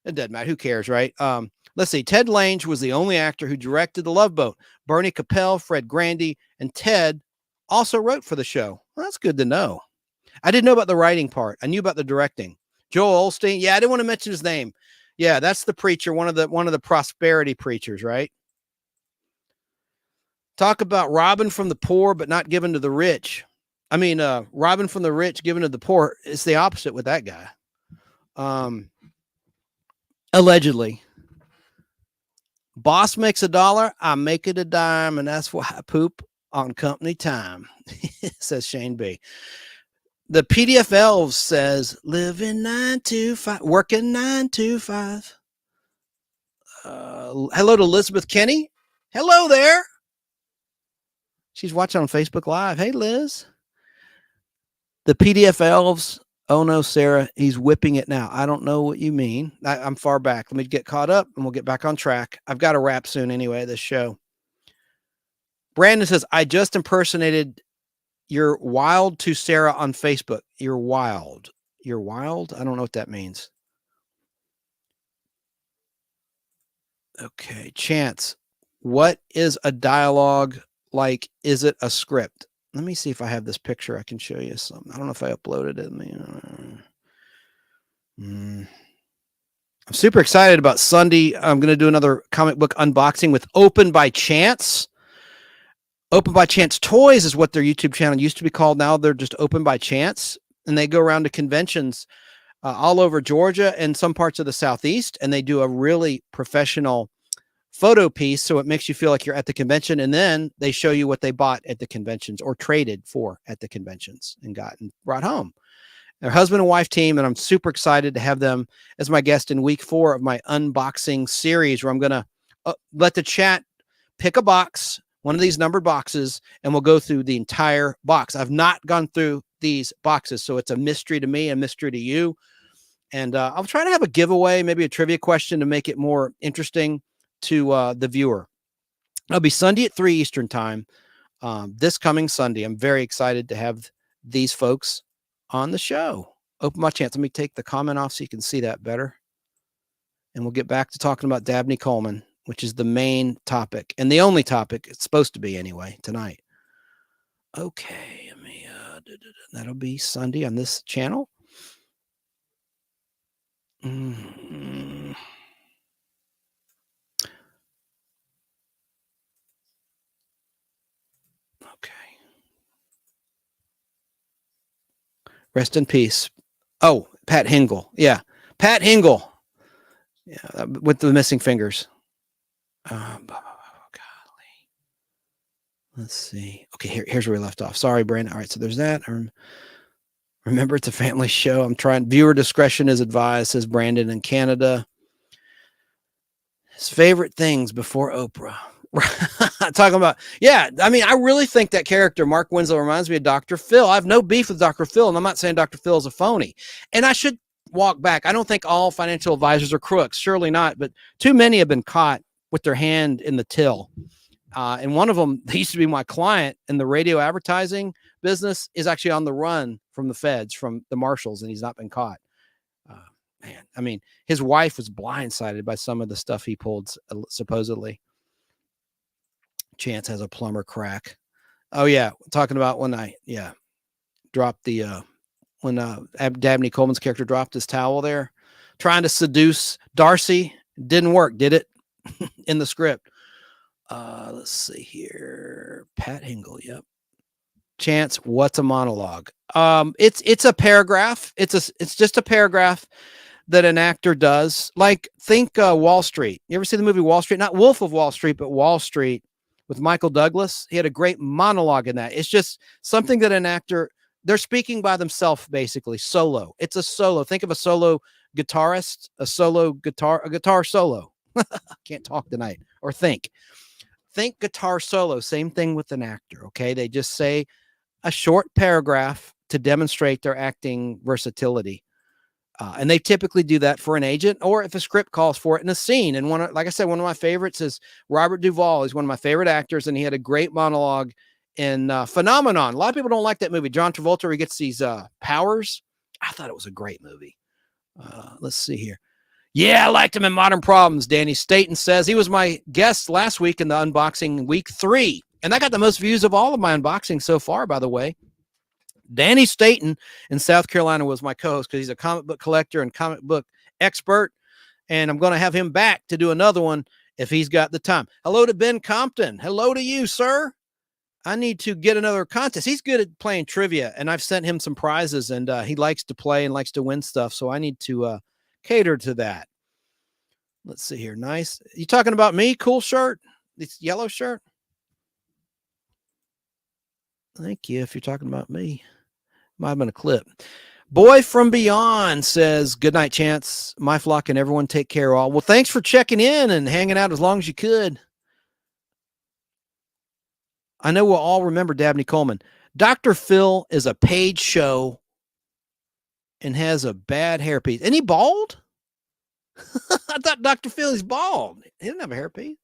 It doesn't matter. Who cares, right? Let's see. Ted Lange was the only actor who directed The Love Boat. Bernie Capel, Fred Grandy, and Ted also wrote for the show. Well, that's good to know. I didn't know about the writing part. I knew about the directing. Joel Osteen. Yeah, I didn't want to mention his name. Yeah, that's the preacher, one of the prosperity preachers, right? Talk about robbing from the poor, but not given to the rich. I mean, robbing from the rich, given to the poor. It's the opposite with that guy. Allegedly. Boss makes $1, I make it a dime, and that's why I poop on company time, says Shane B. The PDF Elves says, living 9 to 5, working 9 to 5. Hello to Elizabeth Kenny. Hello there. She's watching on Facebook Live. Hey, Liz. The PDF Elves. Oh, no, Sarah. He's whipping it now. I don't know what you mean. I'm far back. Let me get caught up, and we'll get back on track. I've got to wrap soon anyway, this show. Brandon says, I just impersonated your wild to Sarah on Facebook. You're wild. You're wild? I don't know what that means. Okay. Chance. What is a dialogue like? Is it a script? Let me see if I have this picture. I can show you something. I don't know if I uploaded it. I'm super excited about Sunday. I'm going to do another comic book unboxing with Open by Chance. Open by Chance Toys is what their YouTube channel used to be called. Now they're just Open by Chance. And they go around to conventions all over Georgia and some parts of the Southeast. And they do a really professional photo piece, so it makes you feel like you're at the convention, and then they show you what they bought at the conventions or traded for at the conventions and brought home. Their husband and wife team, and I'm super excited to have them as my guest in week 4 of my unboxing series, where I'm going to let the chat pick a box, one of these numbered boxes, and we'll go through the entire box. I've not gone through these boxes, so it's a mystery to me, a mystery to you, and I'll try to have a giveaway, maybe a trivia question to make it more interesting to the viewer. It'll be Sunday at 3 Eastern time. This coming Sunday. I'm very excited to have these folks on the show. Open my Chance. Let me take the comment off so you can see that better. And we'll get back to talking about Dabney Coleman, which is the main topic and the only topic it's supposed to be anyway tonight. Okay. Let me, that'll be Sunday on this channel. Rest in peace. Oh, Pat Hingle. Yeah. Pat Hingle. Yeah. With the missing fingers. Golly. Let's see. Okay. Here's where we left off. Sorry, Brandon. All right. So there's that. Remember, it's a family show. I'm trying. Viewer discretion is advised, says Brandon in Canada. His favorite things before Oprah. Talking about, yeah, I mean, I really think that character, Mark Winslow, reminds me of Dr. Phil. I have no beef with Dr. Phil, and I'm not saying Dr. Phil is a phony. And I should walk back. I don't think all financial advisors are crooks. Surely not. But too many have been caught with their hand in the till. And one of them, they used to be my client in the radio advertising business, is actually on the run from the feds, from the marshals, and he's not been caught. Man, I mean, his wife was blindsided by some of the stuff he pulled, supposedly. Chance has a plumber crack. Oh yeah, talking about when I dropped the when Dabney Coleman's character dropped his towel there, trying to seduce Darcy. Didn't work, did it? In the script. Let's see here. Pat Hingle. Yep. Chance, what's a monologue? It's a paragraph. It's just a paragraph that an actor does. Like, think Wall Street. You ever see the movie Wall Street? Not Wolf of Wall Street, but Wall Street with Michael Douglas. He had a great monologue in that. It's just something that an actor, they're speaking by themselves, basically, solo. It's a solo. Think of a solo guitarist, a guitar solo. Can't talk tonight. Or think guitar solo. Same thing with an actor, okay? They just say a short paragraph to demonstrate their acting versatility. And they typically do that for an agent, or if a script calls for it in a scene. And like I said, one of my favorites is Robert Duvall. He's one of my favorite actors, and he had a great monologue in Phenomenon. A lot of people don't like that movie. John Travolta, where he gets these powers. I thought it was a great movie. Let's see here. Yeah, I liked him in Modern Problems. Danny Staten says he was my guest last week in the unboxing week 3. And I got the most views of all of my unboxings so far, by the way. Danny Staten in South Carolina was my co-host because he's a comic book collector and comic book expert. And I'm going to have him back to do another one if he's got the time. Hello to Ben Compton. Hello to you, sir. I need to get another contest. He's good at playing trivia, and I've sent him some prizes, and he likes to play and likes to win stuff. So I need to cater to that. Let's see here. Nice. You talking about me? Cool shirt. This yellow shirt. Thank you. If you're talking about me, might have been a clip. Boy from Beyond says, good night, Chance. My flock and everyone take care all. Well, thanks for checking in and hanging out as long as you could. I know we'll all remember Dabney Coleman. Dr. Phil is a paid show and has a bad hairpiece. Isn't he bald? I thought Dr. Phil is bald. He didn't have a hairpiece.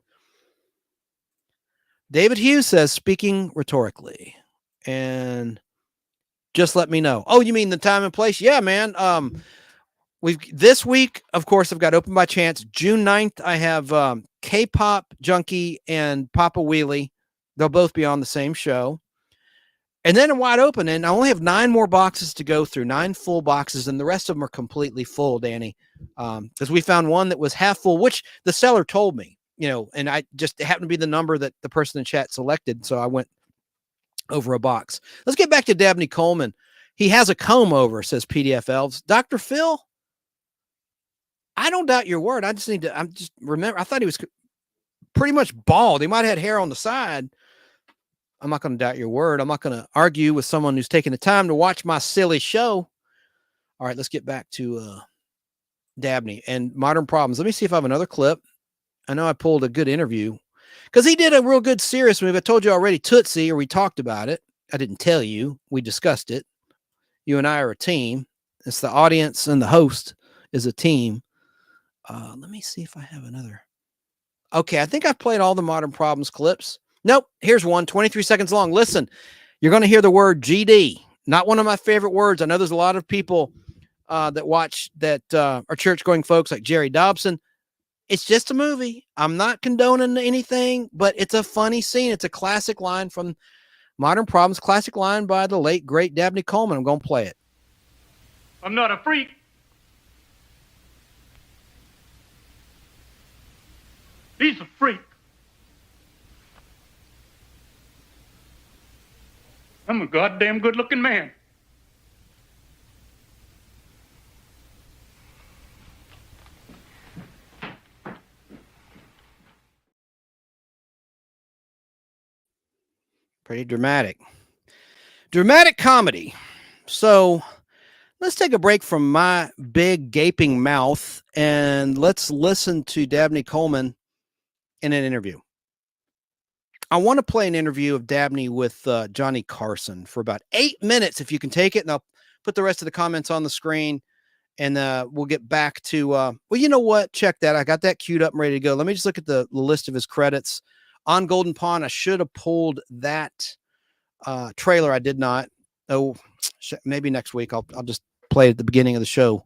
David Hughes says, speaking rhetorically. And just let me know. Oh, you mean the time and place? Yeah, man. This week, of course, I've got Open by Chance. June 9th, I have K-Pop Junkie and Papa Wheelie. They'll both be on the same show. And then I'm wide open, and I only have 9 more boxes to go through, 9 full boxes, and the rest of them are completely full, Danny. Because we found one that was half full, which the seller told me, and it happened to be the number that the person in chat selected, so I went over a box. Let's get back to Dabney Coleman. He has a comb over, says PDF Elves. Dr. Phil, I don't doubt your word. I thought he was pretty much bald. He might have had hair on the side. I'm not going to doubt your word. I'm not going to argue with someone who's taking the time to watch my silly show. All right, let's get back to Dabney and Modern Problems. Let me see if I have another clip. I know I pulled a good interview because he did a real good serious movie. I told you already, Tootsie, or we talked about it. I didn't tell you. We discussed it. You and I are a team. It's the audience and the host is a team. Let me see if I have another. Okay, I think I've played all the Modern Problems clips. Nope. Here's one, 23 seconds long. Listen, you're going to hear the word GD. Not one of my favorite words. I know there's a lot of people that watch that are church-going folks like Jerry Dobson. It's just a movie. I'm not condoning anything, but it's a funny scene. It's a classic line from Modern Problems, classic line by the late, great Dabney Coleman. I'm going to play it. I'm not a freak. He's a freak. I'm a goddamn good-looking man. Pretty dramatic. Dramatic comedy. So let's take a break from my big gaping mouth and let's listen to Dabney Coleman in an interview. I want to play an interview of Dabney with Johnny Carson for about 8 minutes, if you can take it, and I'll put the rest of the comments on the screen, and we'll get back to, well, you know what? Check that. I got that queued up and ready to go. Let me just look at the list of his credits. On Golden Pond, I should have pulled that trailer. I did not. Oh, maybe next week. I'll just play it at the beginning of the show.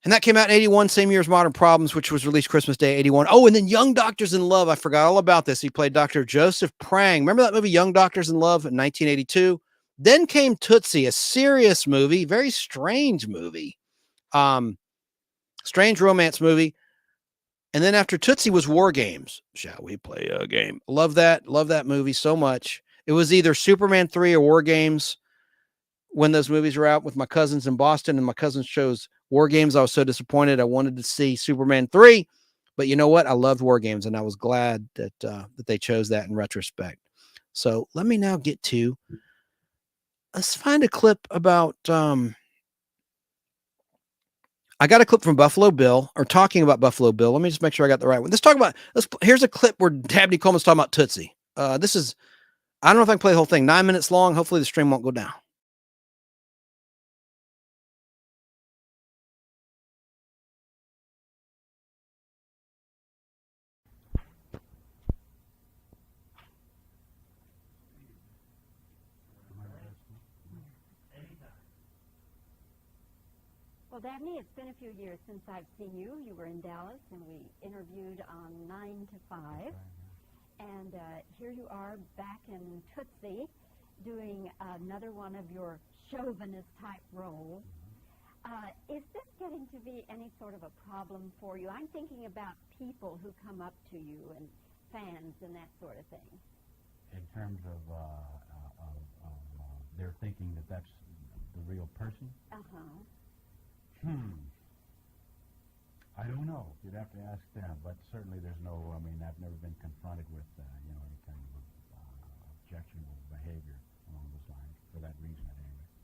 And that came out in 81, same year as Modern Problems, which was released Christmas Day, 81. Oh, and then Young Doctors in Love. I forgot all about this. He played Dr. Joseph Prang. Remember that movie, Young Doctors in Love, in 1982? Then came Tootsie, a serious movie, very strange movie. Strange romance movie. And then after Tootsie was War Games. Shall we play a game? Love that movie so much. It was either Superman 3 or War Games when those movies were out with my cousins in Boston, and my cousins chose War Games. I was so disappointed. I wanted to see Superman 3, but you know what? I loved War Games, and I was glad that that they chose that in retrospect. So let me now get to, let's find a clip about, I got a clip from Buffalo Bill, or talking about Buffalo Bill. Let me just make sure I got the right one. Here's a clip where Dabney Coleman's talking about Tootsie. This is, I don't know if I can play the whole thing, 9 minutes long. Hopefully the stream won't go down. Well, Dabney, it's been a few years since I've seen you. You were in Dallas, and we interviewed on 9 to 5. And here you are back in Tootsie, doing another one of your chauvinist-type roles. Is this getting to be any sort of a problem for you? I'm thinking about people who come up to you and fans and that sort of thing. In terms of they're thinking that that's the real person? I don't know. You'd have to ask them, but certainly there's no, I mean, I've never been confronted with, any kind of objectionable behavior along those lines, for that reason at any rate.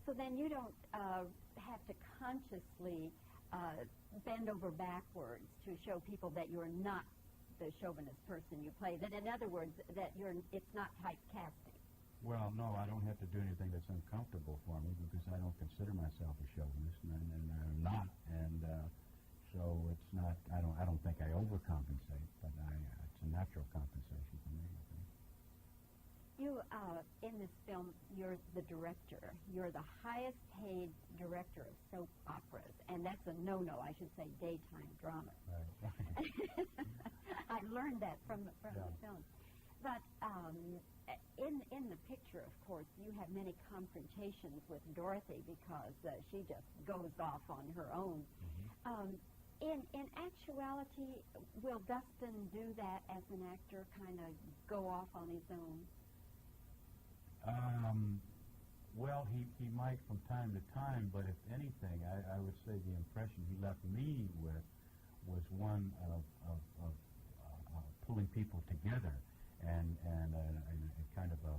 So then you don't have to consciously bend over backwards to show people that you're not the chauvinist person you play. That, in other words, that it's not typecasting. Well, no, I don't have to do anything that's uncomfortable for me because I don't consider myself a chauvinist, and I'm not. And so it's not. I don't think I overcompensate, but it's a natural compensation for me, I think. You, in this film, you're the director. You're the highest paid director of soap operas, and that's a no-no. I should say daytime drama. Right. I learned that from the film. But in the picture, of course, you have many confrontations with Dorothy because she just goes off on her own. In actuality, will Dustin do that as an actor, kind of go off on his own? Well, he might from time to time, but if anything, I would say the impression he left me with was one of pulling people together. And a kind of a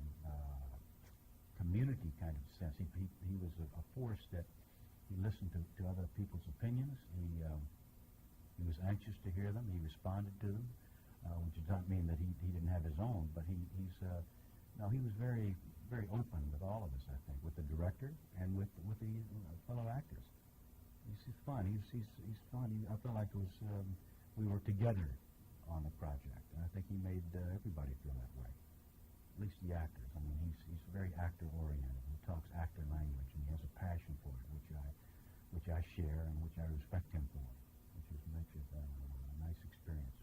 community kind of sense. He was a force that he listened to other people's opinions. He was anxious to hear them. He responded to them, which does not mean that he didn't have his own, but he was very, very open with all of us, I think, with the director and with the fellow actors. He's fun. He's fun. I felt like it was we were together on the project, and I think he made everybody feel that way. At least the actors. I mean, he's very actor-oriented. He talks actor language, and he has a passion for it, which I share and which I respect him for, which makes it a nice experience.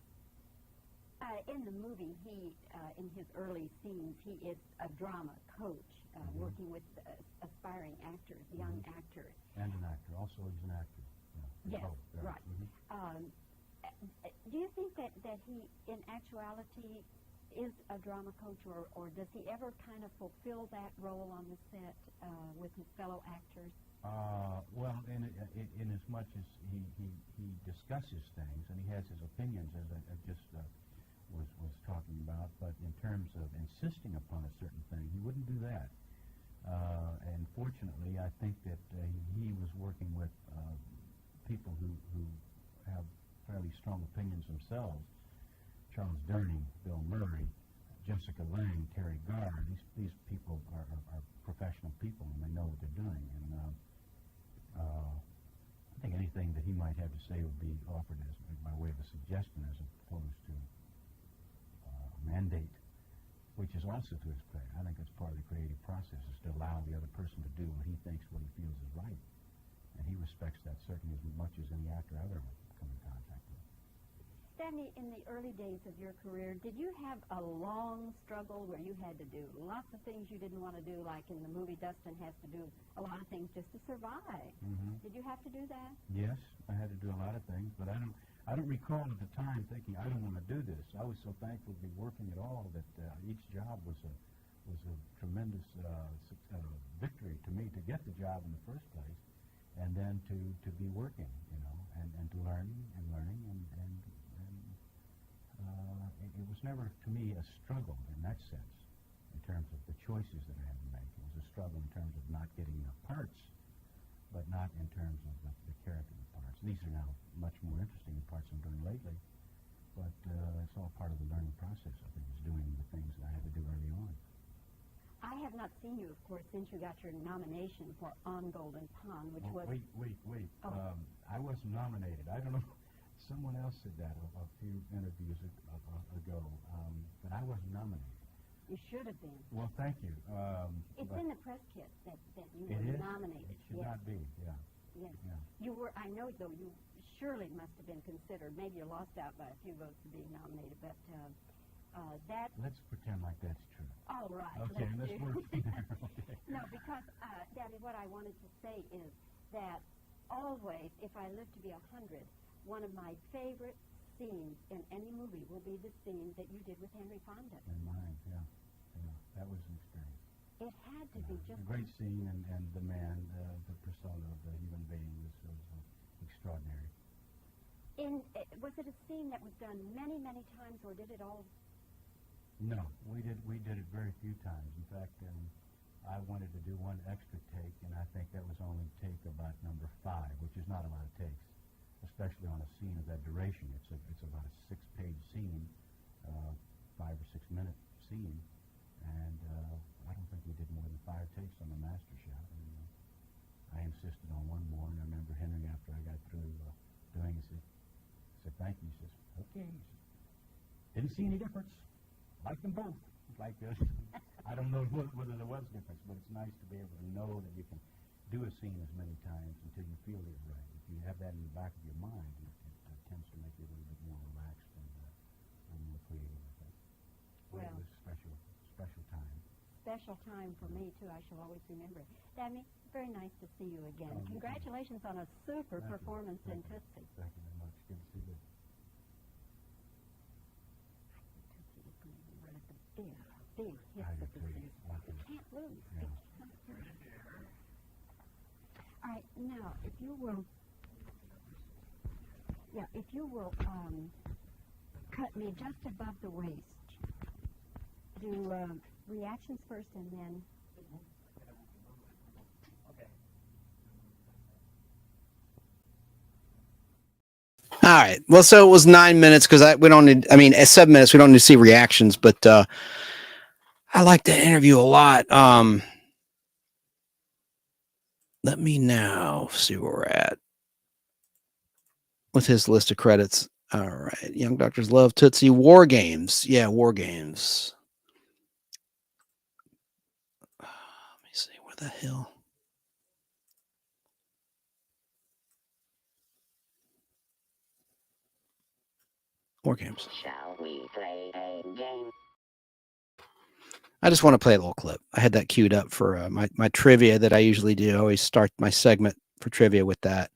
In the movie, he, in his early scenes, he is a drama coach, working with aspiring actors, young actors. And an actor. Also, he's an actor. Yes, both, right. Do you think that he, in actuality, is a drama coach, or does he ever kind of fulfill that role on the set with his fellow actors? Well, in as much as he discusses things, and he has his opinions, as I just was talking about, but in terms of insisting upon a certain thing, he wouldn't do that. And fortunately, I think that he was working with people who have fairly strong opinions themselves. Charles Durning, Bill Murray, Jessica Lange, Terry Garr. These people are professional people, and they know what they're doing. And I think anything that he might have to say would be offered as by way of a suggestion, as opposed to a mandate, which is also to his credit. I think that's part of the creative process, is to allow the other person to do what he thinks, what he feels is right. And he respects that certainly as much as any actor I've ever come in contact with. Dabney, in the early days of your career, did you have a long struggle where you had to do lots of things you didn't want to do, like in the movie Dustin has to do a lot of things just to survive? Mm-hmm. Did you have to do that? Yes, I had to do a lot of things, but I don't recall at the time thinking I don't want to do this. I was so thankful to be working at all that each job was a tremendous victory to me to get the job in the first place, and then to be working, and to learning and it was never to me a struggle in that sense, in terms of the choices that I had to make. It was a struggle in terms of not getting enough parts, but not in terms of the character of the parts. These are now much more interesting the parts I'm doing lately, but it's all part of the learning process, I think, is doing the things that I had to do early on. I have not seen you, of course, since you got your nomination for On Golden Pond, which was... Wait. Oh. I wasn't nominated. I don't know. Someone else said that a few interviews ago, but I wasn't nominated. You should have been. Well, thank you. It's in the press kit that you it were is? nominated. It should not be, yeah. Yes. Yeah. You were, I know, though, you surely must have been considered. Maybe you lost out by a few votes to being nominated, but that... Let's pretend like that's true. Oh, right. Okay, let's work from there. Okay. No, because, Daddy, what I wanted to say is that always, if I live to be 100, one of my favorite scenes in any movie will be the scene that you did with Henry Fonda. And mine, yeah. That was an experience. It had to be just... A great scene, and the man, the persona of the human being was extraordinary. Was it a scene that was done many, many times, or did it all... No, we did it very few times. In fact, I wanted to do one extra take, and I think that was only take about number 5, which is not a lot of takes, especially on a scene of that duration. It's about a 6-page scene, 5 or 6 minute scene, and I don't think we did more than 5 takes on the master shot. And, I insisted on one more, and I remember Henry, after I got through doing it, said thank you. He says, okay. He says, didn't see any difference. Like them both. Like this. I don't know whether there was a difference, but it's nice to be able to know that you can do a scene as many times until you feel it's right. If you have that in the back of your mind, it tends to make you a little bit more relaxed and more creative, I think. Well, it was special time. Special time for me, too. I shall always remember it. Dabney, very nice to see you again. Congratulations on a super performance in Tootsie. Thank you very much. Good to see you. Big hits of the season. You can't lose. Yeah. All right, now, if you will cut me just above the waist. Do reactions first and then... All right. Well, so it was 9 minutes because at 7 minutes, we don't need to see reactions, but I like that interview a lot. Let me now see where we're at with his list of credits. All right. Young Doctors Love, Tootsie, War Games. Yeah, War Games. Let me see. Where the hell? War Games. Shall we play a game? I just want to play a little clip. I had that queued up for my trivia that I usually do. I always start my segment for trivia with that.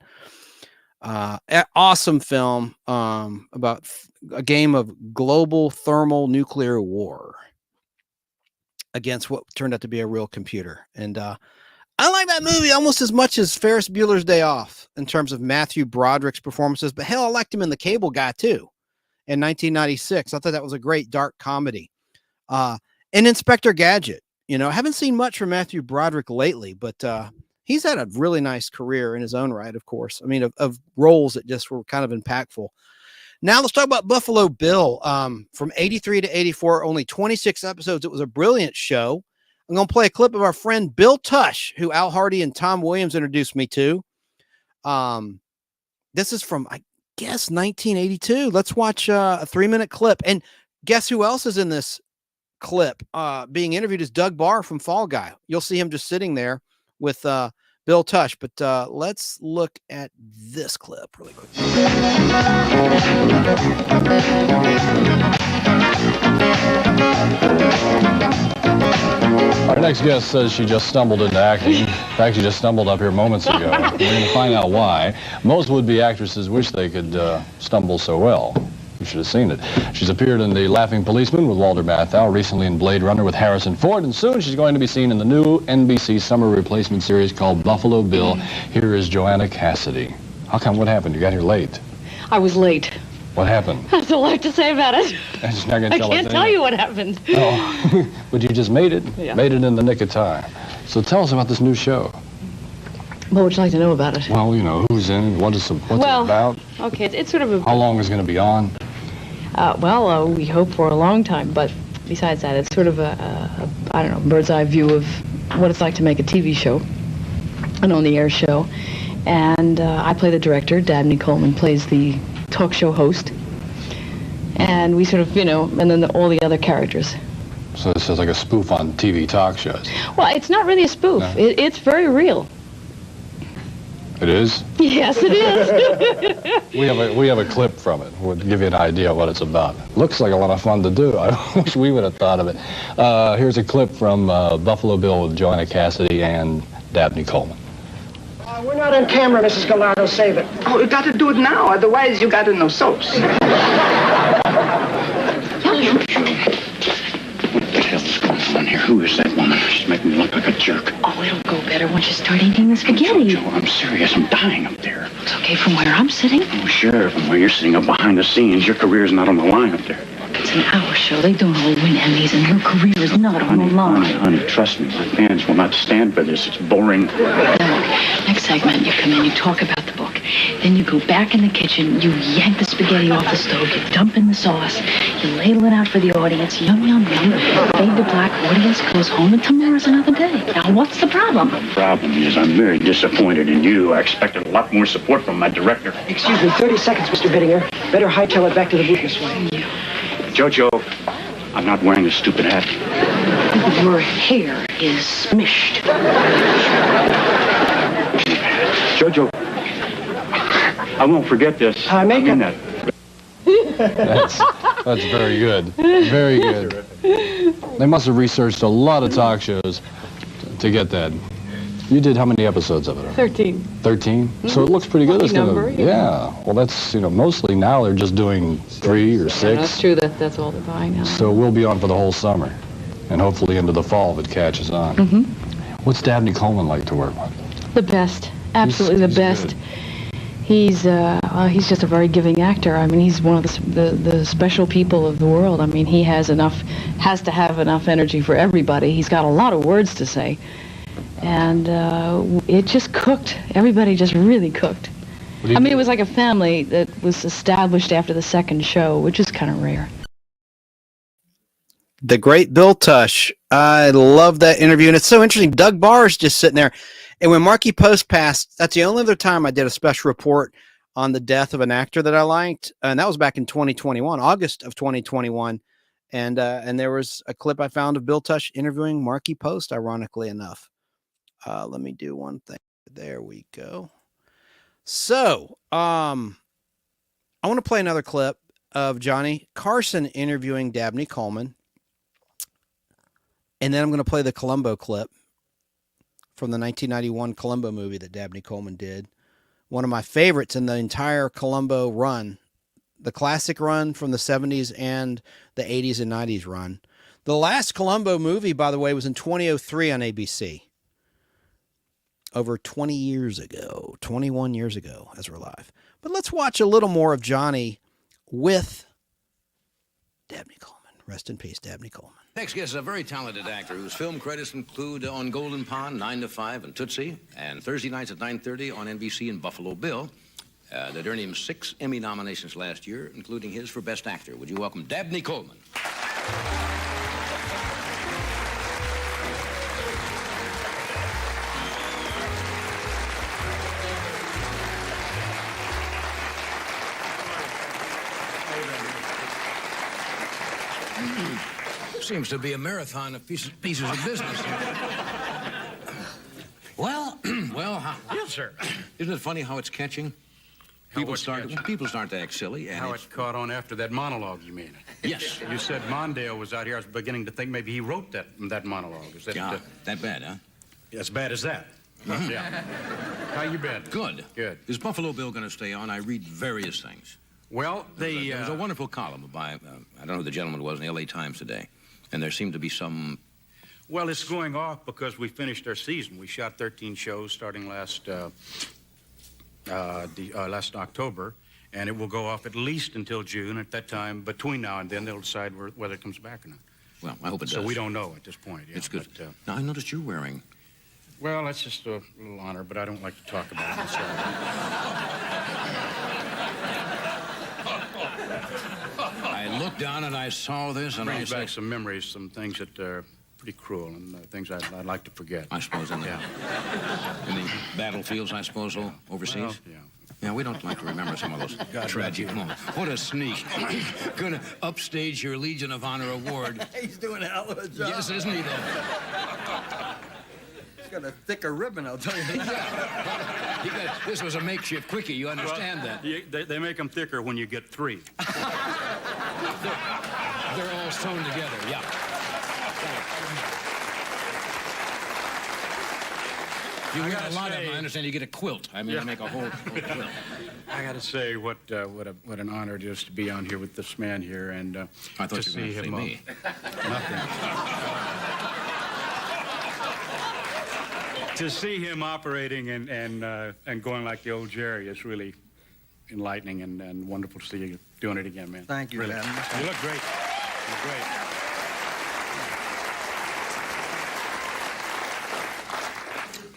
Awesome film about a game of global thermal nuclear war against what turned out to be a real computer. And I like that movie almost as much as Ferris Bueller's Day Off in terms of Matthew Broderick's performances. But hell, I liked him in The Cable Guy too in 1996. I thought that was a great dark comedy. And Inspector Gadget, I haven't seen much from Matthew Broderick lately, but he's had a really nice career in his own right, of course. I mean, of roles that just were kind of impactful. Now let's talk about Buffalo Bill. From 83 to 84, only 26 episodes. It was a brilliant show. I'm going to play a clip of our friend Bill Tush, who Al Hardy and Tom Williams introduced me to. This is from, I guess, 1982. Let's watch a 3-minute clip. And guess who else is in this clip being interviewed is Doug Barr from Fall Guy. You'll see him just sitting there with Bill Tush. But let's look at this clip really quick. Our next guest says she just stumbled into acting. In fact, she just stumbled up here moments ago. We're going to find out why. Most would-be actresses wish they could stumble so well. You should have seen it. She's appeared in The Laughing Policeman with Walter Matthau, recently in Blade Runner with Harrison Ford, and soon she's going to be seen in the new NBC summer replacement series called Buffalo Bill. Here is Joanna Cassidy. How come? What happened? You got here late. I was late. What happened? That's all I have to say about it. I can't tell you what happened. Oh, but you just made it. Yeah. Made it in the nick of time. So tell us about this new show. What would you like to know about it? Well, you know, who's in, what's it about? Okay, it's sort of a... How long is it going to be on? We hope for a long time, but besides that, it's sort of I don't know, bird's eye view of what it's like to make a TV show, an on-the-air show. And I play the director. Dabney Coleman plays the talk show host. And we sort of, and then all the other characters. So this is like a spoof on TV talk shows. Well, it's not really a spoof. No. It's very real. It is? Yes, it is. we have a clip from it. We'll give you an idea of what it's about. Looks like a lot of fun to do. I wish we would have thought of it. Here's a clip from Buffalo Bill with Joanna Cassidy and Dabney Coleman. We're not on camera, Mrs. Gallardo. Save it. Oh, you got to do it now. Otherwise, you got no soaps. What the hell is going on here? Who is that woman? She's making me look like a jerk. Oh, it'll go better once you start eating the spaghetti. Joe, I'm serious. I'm dying up there. It's okay from where I'm sitting. Oh, sure. From where you're sitting up behind the scenes, your career's not on the line up there. It's an hour show. They don't all win Emmys, and your career is not on the line. Honey, trust me. My fans will not stand for this. It's boring. Now, next segment, you come in, you talk about the book. Then you go back in the kitchen, you yank the spaghetti off the stove, you dump in the sauce, you ladle it out for the audience, yum, yum, yum. Fade to black, audience goes home, and tomorrow's another day. Now, what's the problem? The problem is I'm very disappointed in you. I expected a lot more support from my director. Excuse me, 30 seconds, Mr. Bittinger. Better hightail it back to the booth this way. Jojo, I'm not wearing this stupid hat. Your hair is smished. Jojo, I won't forget this. Makeup. That's very good. Very good. They must have researched a lot of talk shows to get that. You did how many episodes of it? 13. 13? Mm-hmm. So it looks pretty good. Lucky number, yeah. Well, that's, mostly now they're just doing 3 or 6. Yeah, that's true. That's all they're buying now. So we'll be on for the whole summer. And hopefully into the fall if it catches on. Mm-hmm. What's Dabney Coleman like to work with? The best. Absolutely the best. Good. He's just a very giving actor. I mean, he's one of the special people of the world. I mean, he has to have enough energy for everybody. He's got a lot of words to say. And it just cooked. Everybody just really cooked. I mean, it was like a family that was established after the second show, which is kind of rare. The great Bill Tush. I love that interview. And it's so interesting. Doug Barr's just sitting there. And when Marky Post passed, that's the only other time I did a special report on the death of an actor that I liked. And that was back in 2021, August of 2021. And there was a clip I found of Bill Tush interviewing Marky Post, ironically enough. Let me do one thing. There we go. So, I want to play another clip of Johnny Carson interviewing Dabney Coleman. And then I'm going to play the Columbo clip from the 1991 Columbo movie that Dabney Coleman did. One of my favorites in the entire Columbo run. The classic run from the 70s and the 80s and 90s run. The last Columbo movie, by the way, was in 2003 on ABC. Over 20 years ago, 21 years ago, as we're live. But let's watch a little more of Johnny with Dabney Coleman. Rest in peace, Dabney Coleman. Next guest is a very talented actor whose film credits include On Golden Pond, 9 to 5, and Tootsie, and Thursday nights at 9:30 on NBC and Buffalo Bill. That earned him 6 Emmy nominations last year, including his for Best Actor. Would you welcome Dabney Coleman? Seems to be a marathon of pieces of business. Well, sir. Isn't it funny how it's catching? People start to act silly, and How it caught on after that monologue, you mean? Yes. You said Mondale was out here. I was beginning to think maybe he wrote that monologue. Is that that bad, huh? As bad as that? Mhm. Yeah. How you been? Good. Good. Is Buffalo Bill going to stay on? I read various things. Well, there was a wonderful column by, I don't know who the gentleman was, in the L.A. Times today, and there seemed to be some... Well, it's going off because we finished our season. We shot 13 shows starting last October, and it will go off at least until June. At that time, between now and then, they'll decide whether it comes back or not. Well, I hope it does. So we don't know at this point. Yeah, it's good. But, now, I noticed you're wearing... Well, that's just a little honor, but I don't like to talk about it myself. I looked down and I saw this, and brings back some memories, some things that are pretty cruel, and things I'd like to forget. I suppose in the battlefields, I suppose, overseas? Well, yeah. Yeah, we don't like to remember some of those tragic moments. What a sneak. Gonna upstage your Legion of Honor award. He's doing a hell of a job. Yes, isn't he, though? He's got a thicker ribbon, I'll tell you that. This was a makeshift quickie, you understand that? They make them thicker when you get 3. They're all sewn together, yeah. You get a lot of them. I understand you get a quilt. I mean, you make a whole quilt. I got to say, what an honor it is to be on here with this man here, and I thought to you were see going to him. say me. Nothing. To see him operating and going like the old Jerry is really enlightening and wonderful to see you doing it again, man. Thank you, really. man. You look great. You look great.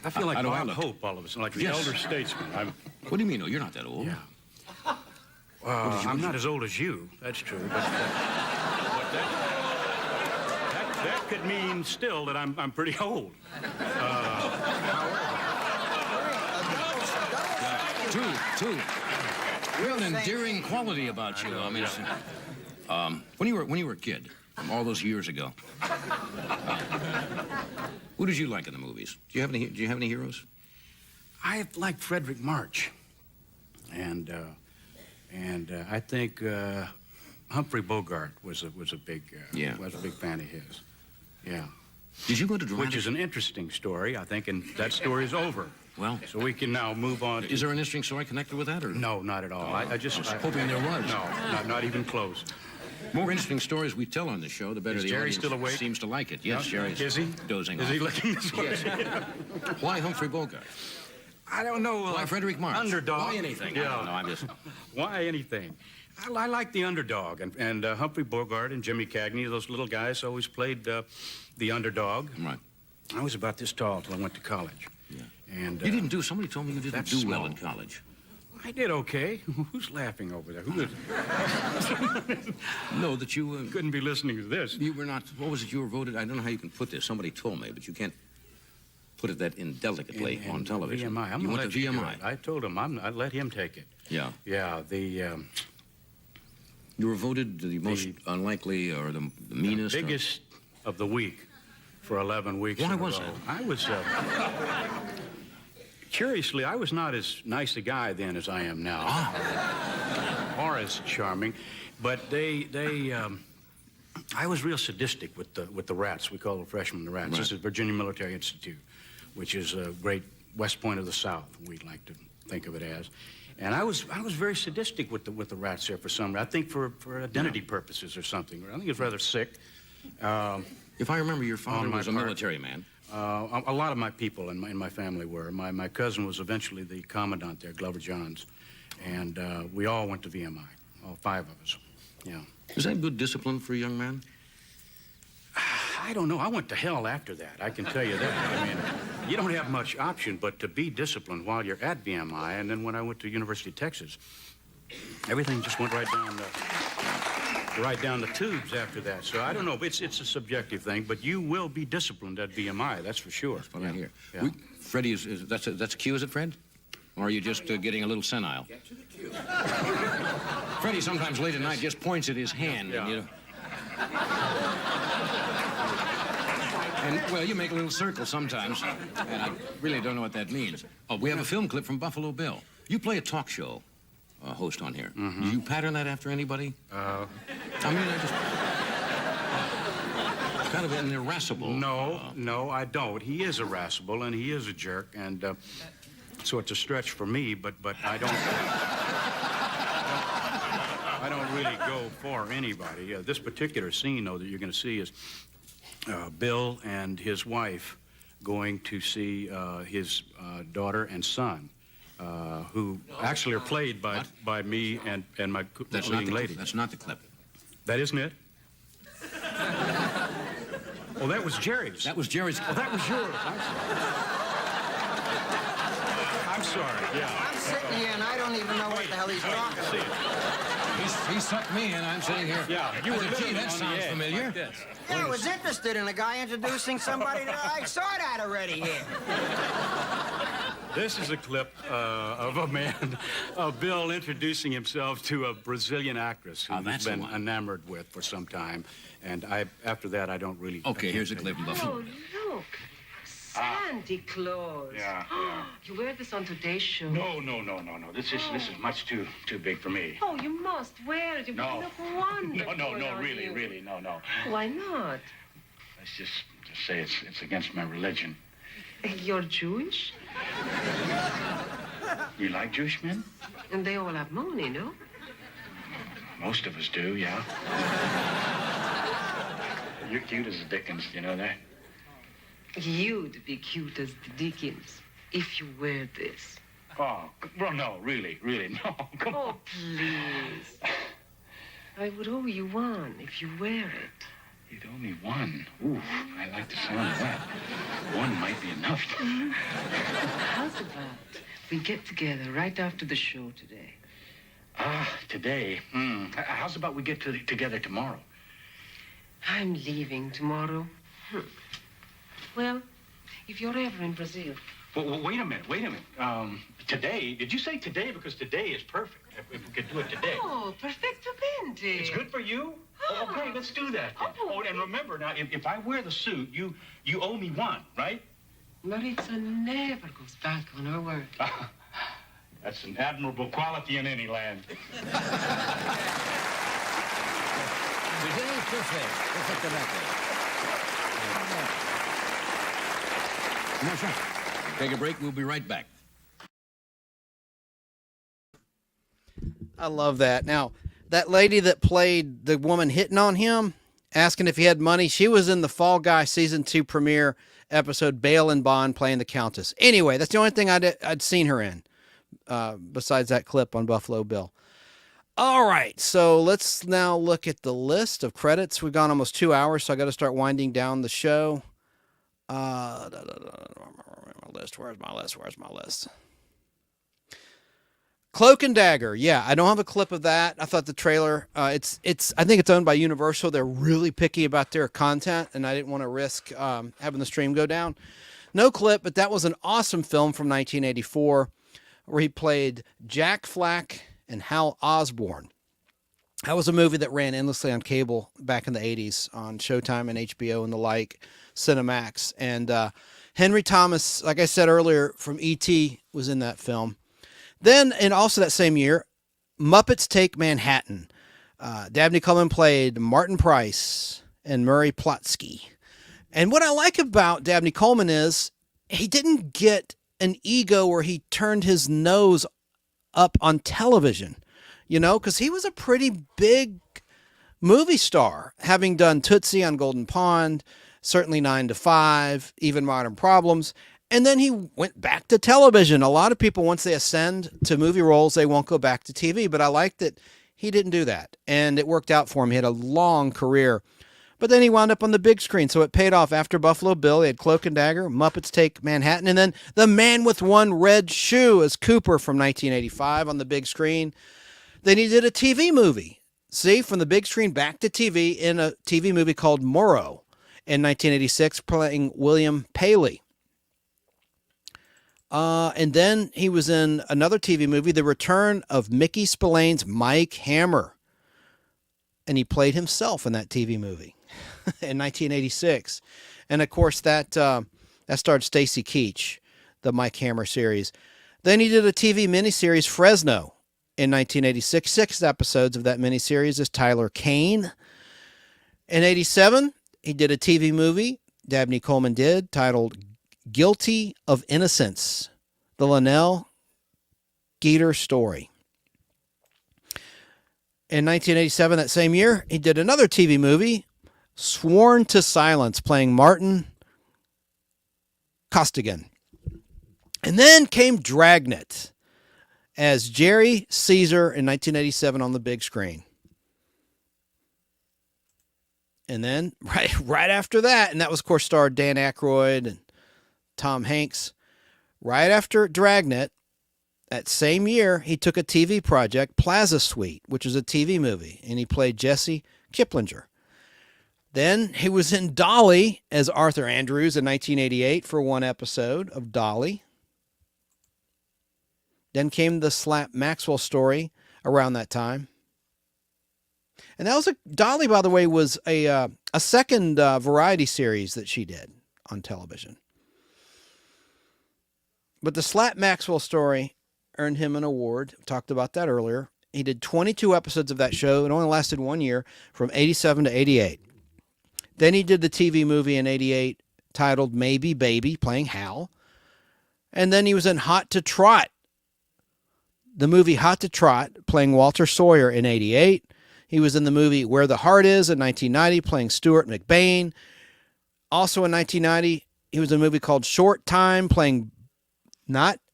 I feel like Bob Hope all of a sudden, like the elder statesman. What do you mean? No, you're not that old. Yeah. I'm not as old as you, that's true. But that could mean still that I'm pretty old. Two. Real endearing quality about you. I mean, when you were a kid, all those years ago, who did you like in the movies? Do you have any heroes? I liked Frederick March, and I think Humphrey Bogart was a big fan of his. Yeah. Did you go to dramatic? Which is an interesting story, I think, and that story is over. Well, so we can now move on. Is there an interesting story connected with that, or no? Not at all. I was hoping there was. No, not even close. More interesting stories we tell on the show, the better the Jerry audience still awake? Seems to like it. Yes, No? Jerry's Is he? Dozing Is off. he looking this way? Yes. Why Humphrey Bogart? I don't know. Why Frederick March? Underdog. Why anything? Yeah. I don't know. I'm just... Why anything? I like the underdog, and Humphrey Bogart and Jimmy Cagney, those little guys, always played the underdog. Right. I was about this tall till I went to college. Yeah. And you didn't do. Somebody told me you didn't do well in college. I did okay. Who's laughing over there? Who is? No, that you couldn't be listening to this. You were not. What was it? You were voted. I don't know how you can put this. Somebody told me, but you can't put it that indelicately on television. VMI. You went to VMI. I told him I'd let him take it. Yeah. Yeah. You were voted the most unlikely or the meanest. The biggest of the week for 11 weeks. Why was that? I was. Curiously, I was not as nice a guy then as I am now, or as charming. But I was real sadistic with the rats. We call the freshmen the rats. Right. This is Virginia Military Institute, which is a great West Point of the South. We'd like to think of it as. And I was very sadistic with the rats there for some reason. I think for identity purposes or something. I think it was rather sick. If I remember, your father was a military man. A lot of my people in my family were. My cousin was eventually the commandant there, Glover Johns, and we all went to VMI, all 5 of us. Yeah. Is that good discipline for a young man? I don't know. I went to hell after that. I can tell you that. I mean, you don't have much option but to be disciplined while you're at VMI. And then when I went to University of Texas, everything just went right down the tubes after that. So I don't know. It's a subjective thing, but you will be disciplined at VMI. That's for sure. That's what I hear. Yeah. Freddie, that's a cue, is it, Fred? Or are you just getting a little senile? Get to the cue. Freddie sometimes late at night just points at his hand. Yeah. And, And, well, you make a little circle sometimes, and I really don't know what that means. Oh, we have a film clip from Buffalo Bill. You play a talk show host on here. Mm-hmm. Do you pattern that after anybody? I mean, I just... kind of an irascible... No, I don't. He is irascible, and he is a jerk, and so it's a stretch for me, but I don't... I don't really go for anybody. This particular scene, though, that you're going to see is Bill and his wife going to see his daughter and son, who actually are played by me and my leading lady. That's not the clip. That isn't it? Oh, that was Jerry's. That was Jerry's. Oh, that was yours. I'm sorry. Yeah. I'm sitting here and I don't even know what the hell he's talking about. He sucked me in. I'm sitting here. Yeah, you were gee, that sounds familiar. like this. Yeah, I was interested in a guy introducing somebody that I saw that already here. This is a clip of a man, Bill, introducing himself to a Brazilian actress who he's been enamored with for some time. And after that, I don't really... Okay, here's a clip from Buffalo. Oh, look. Santa Claus. Yeah. You wear this on today's show? No. This is much too big for me. Oh, you must wear it. You No. look wonderful. No, on you. really, no. Why not? Let's just say it's against my religion. You're Jewish? You like Jewish men? And they all have money, no? Most of us do, yeah. You're cute as the Dickens, you know that? You'd be cute as the Dickens if you wear this. Oh, well, no, really, no. Come on. Oh, please. I would owe you one if you wear it. You'd owe me one. Ooh, I like the sound of that. One might be enough. How's about we get together right after the show today? Today? How's about we get together tomorrow? I'm leaving tomorrow. Well, if you're ever in Brazil... Well, wait a minute. Today? Did you say today? Because today is perfect. If we could do it today. Oh, perfectamente. It's good for you? Oh, okay, let's do that then. Oh, and remember, now, if I wear the suit, you owe me one, right? Maritza never goes back on her word. That's an admirable quality in any land. Take a break. We'll be right back. I love that. Now, that lady that played the woman hitting on him, asking if he had money, she was in the Fall Guy Season 2 premiere episode, Bail and Bond, playing the Countess. Anyway, that's the only thing I'd seen her in, besides that clip on Buffalo Bill. All right, so let's now look at the list of credits. We've gone almost 2 hours, so I got to start winding down the show. My list. Where's my list? Cloak and Dagger. Yeah, I don't have a clip of that. I thought the trailer, I think it's owned by Universal. They're really picky about their content, and I didn't want to risk having the stream go down. No clip, but that was an awesome film from 1984 where he played Jack Flack and Hal Osborne. That was a movie that ran endlessly on cable back in the 80s on Showtime and HBO and the like, Cinemax. And Henry Thomas, like I said earlier, from E.T. was in that film. Then, and also that same year, Muppets Take Manhattan. Dabney Coleman played Martin Price and Murray Plotsky. And what I like about Dabney Coleman is he didn't get an ego where he turned his nose up on television, because he was a pretty big movie star, having done Tootsie on Golden Pond, certainly 9 to 5, even Modern Problems. And then he went back to television. A lot of people, once they ascend to movie roles, they won't go back to TV. But I like that he didn't do that. And it worked out for him. He had a long career. But then he wound up on the big screen. So it paid off. After Buffalo Bill, he had Cloak and Dagger, Muppets Take Manhattan, and then The Man with One Red Shoe as Cooper from 1985 on the big screen. Then he did a TV movie. See, from the big screen back to TV in a TV movie called Morrow in 1986, playing William Paley. And then he was in another TV movie, The Return of Mickey Spillane's Mike Hammer. And he played himself in that TV movie. in 1986. And of course, that starred Stacy Keach, the Mike Hammer series. Then he did a TV miniseries, Fresno, in 1986. 6 episodes of that miniseries as Tyler Kane. In 87, he did a TV movie, Dabney Coleman did, titled Guilty of Innocence, the Linnell Geter story. In 1987, that same year, he did another TV movie, Sworn to Silence, playing Martin Costigan. And then came Dragnet as Jerry Caesar in 1987 on the big screen. And then right after that, and that was, of course, starred Dan Aykroyd and Tom Hanks. Right after Dragnet, that same year, he took a TV project, Plaza Suite, which is a TV movie, and he played Jesse Kiplinger. Then he was in Dolly as Arthur Andrews in 1988 for one episode of Dolly. Then came the Slap Maxwell story around that time. And that was Dolly, by the way, was a second variety series that she did on television. But the Slap Maxwell story earned him an award. Talked about that earlier. He did 22 episodes of that show. It only lasted 1 year, from 87 to 88. Then he did the TV movie in 88 titled Maybe Baby, playing Hal. And then he was in Hot to Trot, the movie Hot to Trot, playing Walter Sawyer in 88. He was in the movie Where the Heart Is in 1990, playing Stuart McBain. Also in 1990, he was in a movie called Short Time, playing,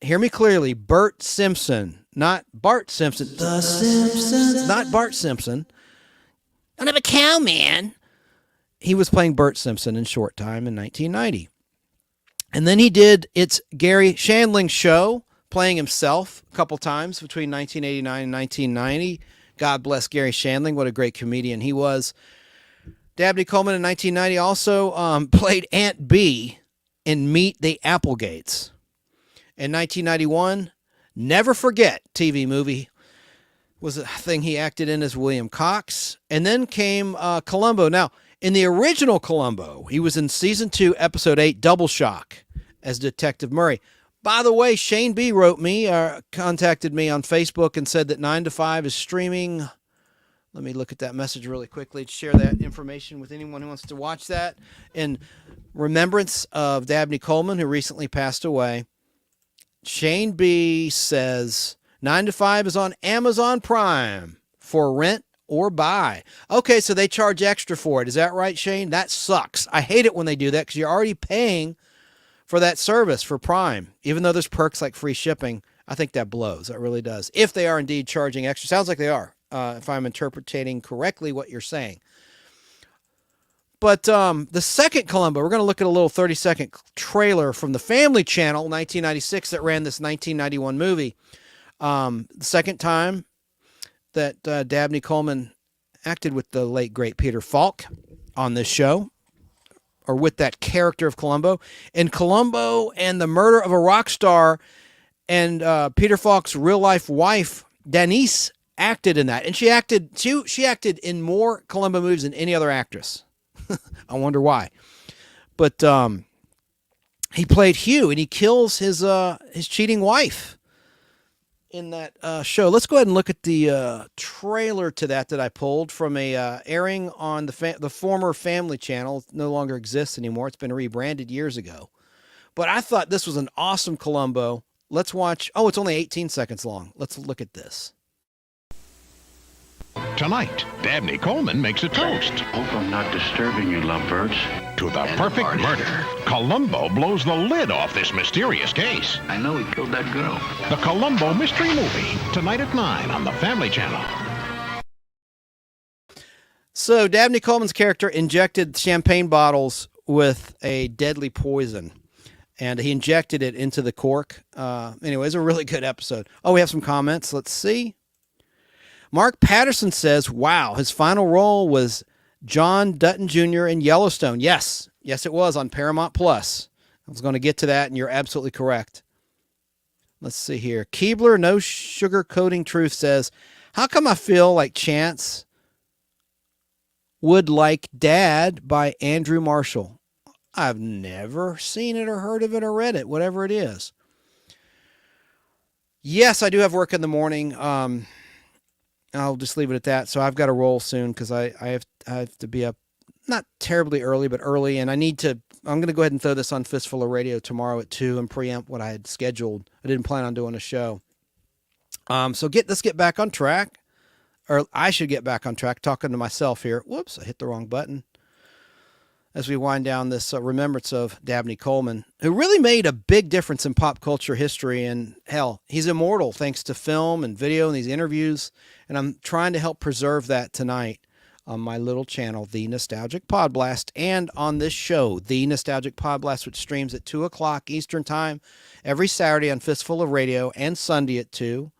hear me clearly, Bert Simpson. Not Bart Simpson. The Simpsons. Not Bart Simpson. Don't have a cow, man. He was playing Bert Simpson in Short Time in 1990. And then he did It's Gary Shandling's Show, playing himself a couple times between 1989 and 1990. God bless Gary Shandling. What a great comedian he was. Dabney Coleman in 1990 also played Aunt Bee in Meet the Applegates. In 1991, Never Forget TV movie was a thing he acted in as William Cox. And then came Columbo. Now, in the original Columbo, he was in Season 2, Episode 8, Double Shock, as Detective Murray. By the way, Shane B. wrote me, contacted me on Facebook and said that 9 to 5 is streaming. Let me look at that message really quickly to share that information with anyone who wants to watch that. In remembrance of Dabney Coleman, who recently passed away, Shane B. says 9 to 5 is on Amazon Prime for rent or buy. Okay, so they charge extra for it. Is that right, Shane? That sucks. I hate it when they do that because you're already paying for that service for Prime. Even though there's perks like free shipping, I think that blows. It really does. If they are indeed charging extra. Sounds like they are, if I'm interpreting correctly what you're saying. But the second Columbo, we're going to look at a little 30-second trailer from the Family Channel, 1996, that ran this 1991 movie. The second time that Dabney Coleman acted with the late, great Peter Falk on this show, or with that character of Columbo. In Columbo and the Murder of a Rock Star, and Peter Falk's real-life wife, Denise, acted in that. And she acted in more Columbo movies than any other actress. I wonder why. But he played Hugh, and he kills his cheating wife in that show. Let's go ahead and look at the trailer to that I pulled from a airing on the former Family Channel. It no longer exists anymore. It's been rebranded years ago. But I thought this was an awesome Columbo. Let's watch. Oh, it's only 18 seconds long. Let's look at this. Tonight, Dabney Coleman makes a toast. Hope I'm not disturbing you, lovebirds. To the perfect murder. Columbo blows the lid off this mysterious case. I know he killed that girl. The Columbo Mystery Movie, tonight at 9 on the Family Channel. So, Dabney Coleman's character injected champagne bottles with a deadly poison, and he injected it into the cork. Anyway, it's a really good episode. Oh, we have some comments. Let's see. Mark Patterson says, wow, his final role was John Dutton Jr. in Yellowstone. Yes, it was on Paramount Plus. I was going to get to that, and you're absolutely correct. Let's see here. Keebler, no sugarcoating truth, says, how come I feel like Chance Would Like Dad by Andrew Marshall. I've never seen it or heard of it or read it, whatever it is. Yes, I do have work in the morning. I'll just leave it at that. So I've got to roll soon because I have to be up not terribly early, but early. And I'm going to go ahead and throw this on Fistful of Radio tomorrow at 2 and preempt what I had scheduled. I didn't plan on doing a show. So let's get back on track. Or I should get back on track talking to myself here. Whoops, I hit the wrong button. As we wind down this remembrance of Dabney Coleman, who really made a big difference in pop culture history. And hell, he's immortal thanks to film and video and these interviews. And I'm trying to help preserve that tonight on my little channel, The Nostalgic PodBlast, and on this show, The Nostalgic PodBlast, which streams at 2 o'clock Eastern Time every Saturday on Fistful of Radio and Sunday at 2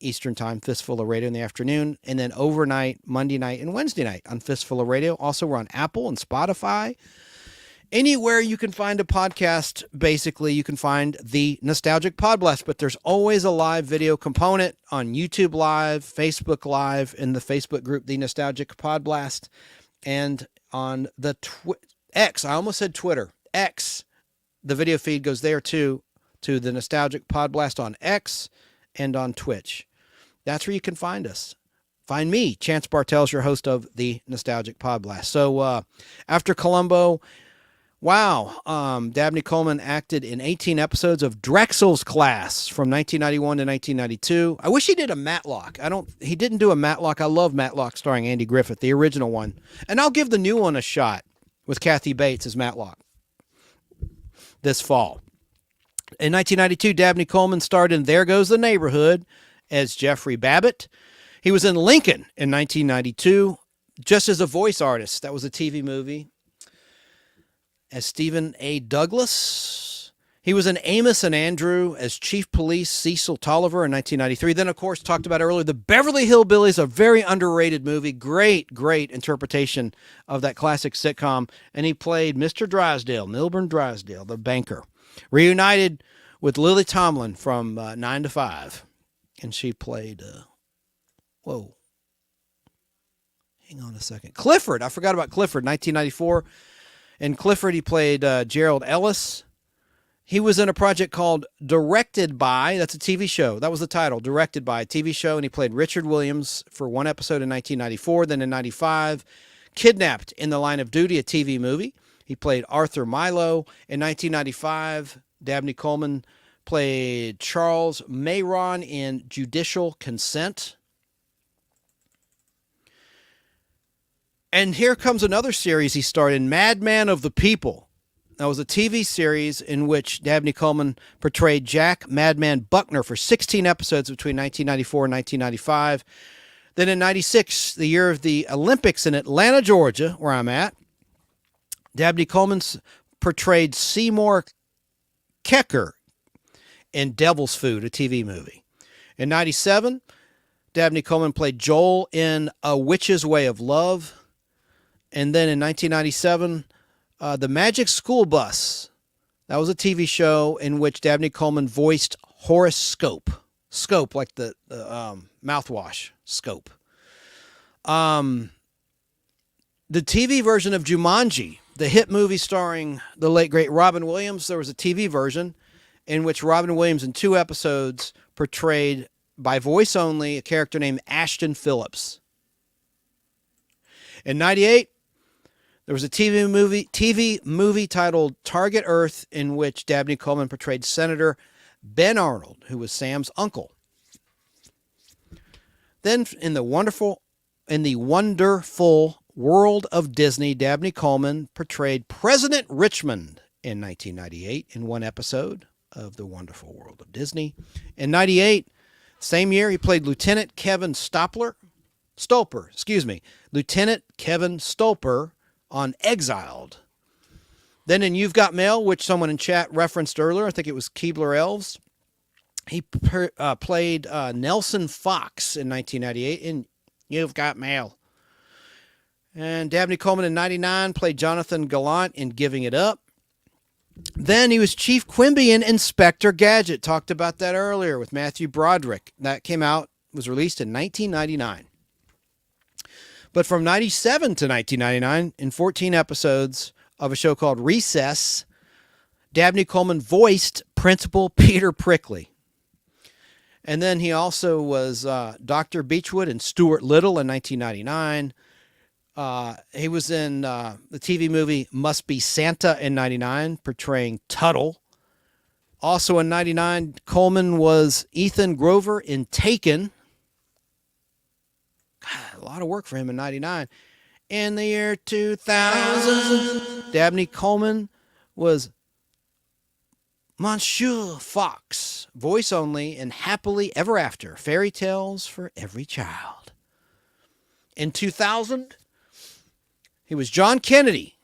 Eastern Time, Fistful of Radio in the afternoon, and then overnight, Monday night and Wednesday night on Fistful of Radio. Also, we're on Apple and Spotify. Anywhere you can find a podcast, basically, you can find The Nostalgic PodBlast, but there's always a live video component on YouTube Live, Facebook Live, in the Facebook group, The Nostalgic PodBlast, and on the X. I almost said Twitter. X. The video feed goes there, too, to The Nostalgic PodBlast on X and on Twitch. That's where you can find us. Find me, Chance Bartels, your host of The Nostalgic PodBlast. So after Columbo, wow, Dabney Coleman acted in 18 episodes of Drexel's Class from 1991 to 1992. I wish he did a Matlock. He didn't do a Matlock. I love Matlock starring Andy Griffith, the original one. And I'll give the new one a shot with Kathy Bates as Matlock this fall. In 1992, Dabney Coleman starred in There Goes the Neighborhood as Jeffrey Babbitt. He was in Lincoln in 1992, just as a voice artist. That was a TV movie. As Stephen A. Douglas. He was in Amos and Andrew as Chief Police Cecil Tolliver in 1993. Then, of course, talked about earlier, The Beverly Hillbillies, a very underrated movie. Great, great interpretation of that classic sitcom. And he played Mr. Drysdale, Milburn Drysdale, the banker. Reunited with Lily Tomlin from 9 to 5. And she played, hang on a second. Clifford. I forgot about Clifford, 1994. In Clifford, he played Gerald Ellis. He was in a project called Directed By. That's a TV show. That was the title, Directed By, a TV show. And he played Richard Williams for one episode in 1994. Then in 95, Kidnapped in the Line of Duty, a TV movie. He played Arthur Milo. In 1995, Dabney Coleman played Charles Mayron in Judicial Consent. And here comes another series he starred in, Madman of the People. That was a TV series in which Dabney Coleman portrayed Jack Madman Buckner for 16 episodes between 1994 and 1995. Then in 96, the year of the Olympics in Atlanta, Georgia, where I'm at, Dabney Coleman portrayed Seymour Kecker in Devil's Food, a TV movie. In 97, Dabney Coleman played Joel in A Witch's Way of Love. And then in 1997, The Magic School Bus. That was a TV show in which Dabney Coleman voiced Horace Scope. Scope, like the mouthwash, Scope. The TV version of Jumanji, the hit movie starring the late, great Robin Williams, there was a TV version in which Robin Williams in 2 episodes portrayed, by voice only, a character named Ashton Phillips. In 98, there was a TV movie titled Target Earth in which Dabney Coleman portrayed Senator Ben Arnold, who was Sam's uncle. Then in the wonderful world of Disney, Dabney Coleman portrayed President Richmond in 1998 in one episode of The Wonderful World of Disney. In 98, same year, he played Lieutenant Kevin Stolper, Lieutenant Kevin Stolper on Exiled. Then in You've Got Mail, which someone in chat referenced earlier, I think it was Keebler Elves, he played Nelson Fox in 1998 in You've Got Mail. And Dabney Coleman in 99 played Jonathan Gallant in Giving It Up. Then he was Chief Quimby in Inspector Gadget. Talked about that earlier with Matthew Broderick. That was released in 1999. But from 97 to 1999, in 14 episodes of a show called Recess, Dabney Coleman voiced Principal Peter Prickly. And then he also was Dr. Beechwood and Stuart Little in 1999. He was in the TV movie Must Be Santa in 99, portraying Tuttle. Also in 99, Coleman was Ethan Grover in Taken. God, a lot of work for him in 99. In the year 2000, Dabney Coleman was Monsieur Fox, voice only in Happily Ever After, Fairy Tales for Every Child. In 2000, he was John Kennedy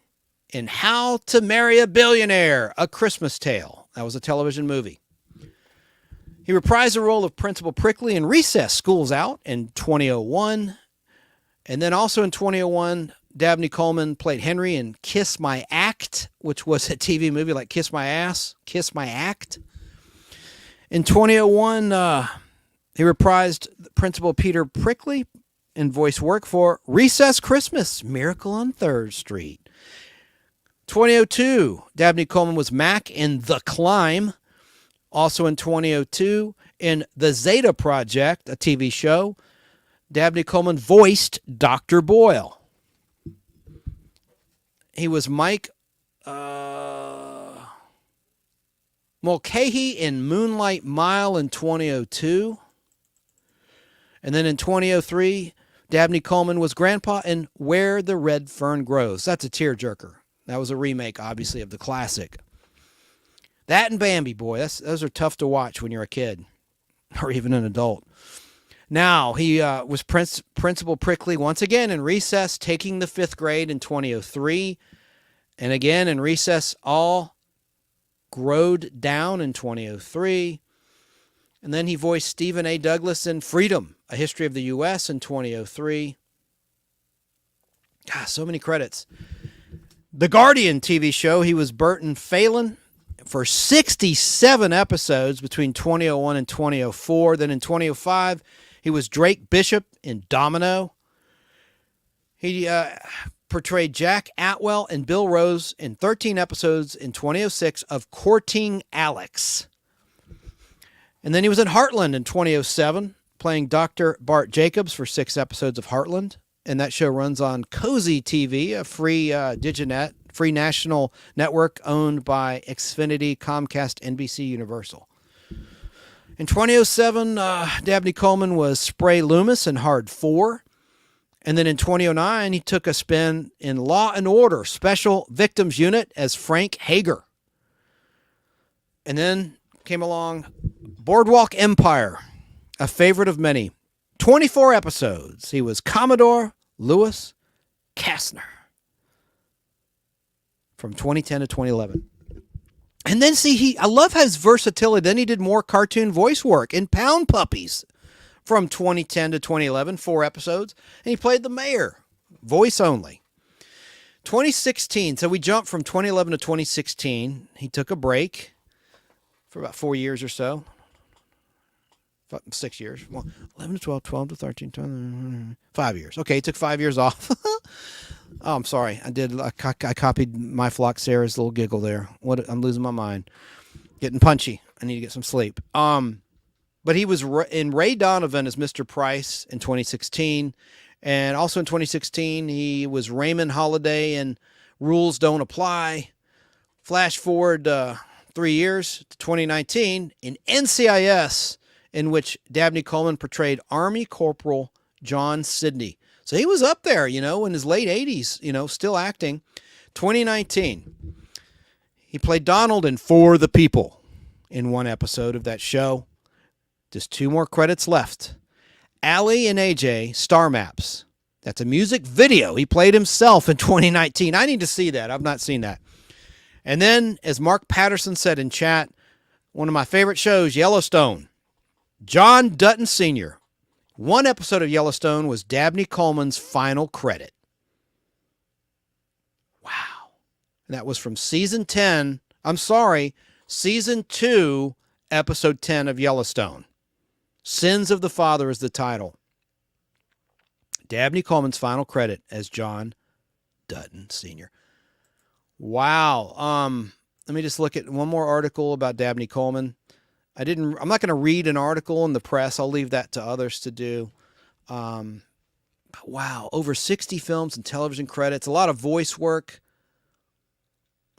in How to Marry a Billionaire, A Christmas Tale. That was a television movie. He reprised the role of Principal Prickly in Recess, School's Out in 2001. And then also in 2001, Dabney Coleman played Henry in Kiss My Act, which was a TV movie like Kiss My Ass, Kiss My Act. In 2001, he reprised Principal Peter Prickly in voice work for Recess Christmas, Miracle on 3rd Street. 2002, Dabney Coleman was Mac in The Climb. Also in 2002, in The Zeta Project, a TV show, Dabney Coleman voiced Dr. Boyle. He was Mike Mulcahy in Moonlight Mile in 2002. And then in 2003, Dabney Coleman was Grandpa in Where the Red Fern Grows. That's a tearjerker. That was a remake, obviously, of the classic. That and Bambi, boy, those are tough to watch when you're a kid or even an adult. Now, he was Principal Prickly once again in Recess, taking the 5th grade in 2003. And again in Recess, All Growed Down in 2003. And then he voiced Stephen A. Douglas in Freedom, A History of the U.S. in 2003. God, so many credits. The Guardian TV show, he was Burton Phelan for 67 episodes between 2001 and 2004. Then in 2005, he was Drake Bishop in Domino. He portrayed Jack Atwell and Bill Rose in 13 episodes in 2006 of Courting Alex. And then he was in Heartland in 2007, playing Dr. Bart Jacobs for 6 episodes of Heartland. And that show runs on Cozy TV, a free Diginet, free national network owned by Xfinity, Comcast, NBC, Universal. In 2007, Dabney Coleman was Spray Loomis in Hard 4. And then in 2009, he took a spin in Law and Order Special Victims Unit as Frank Hager. And then came along Boardwalk Empire, a favorite of many. 24 episodes. He was Commodore Lewis Kastner from 2010 to 2011. And then I love his versatility. Then he did more cartoon voice work in Pound Puppies from 2010 to 2011, 4 episodes. And he played the mayor, voice only. 2016, so we jumped from 2011 to 2016. He took a break for about 4 years or so. 6 years. Well, 11 to 12, 12 to 13, 5 years. Okay, he took 5 years off. Oh, I'm sorry. I copied my flock Sarah's little giggle there. I'm losing my mind. Getting punchy. I need to get some sleep. But he was in Ray Donovan as Mr. Price in 2016. And also in 2016, he was Raymond Holiday in Rules Don't Apply. Flash forward 3 years to 2019 in NCIS, in which Dabney Coleman portrayed Army Corporal John Sidney. So he was up there, in his late 80s, still acting. 2019, he played Donald in For the People in one episode of that show. Just 2 more credits left. Allie and AJ, Star Maps. That's a music video. He played himself in 2019. I need to see that. I've not seen that. And then, as Mark Patterson said in chat, one of my favorite shows, Yellowstone. John Dutton Sr. One episode of Yellowstone was Dabney Coleman's final credit. Wow. And that was from season 10. Season 2, episode 10 of Yellowstone. Sins of the Father is the title. Dabney Coleman's final credit as John Dutton Sr. Wow. Let me just look at one more article about Dabney Coleman. I'm not going to read an article in the press. I'll leave that to others to do. Wow. Over 60 films and television credits. A lot of voice work.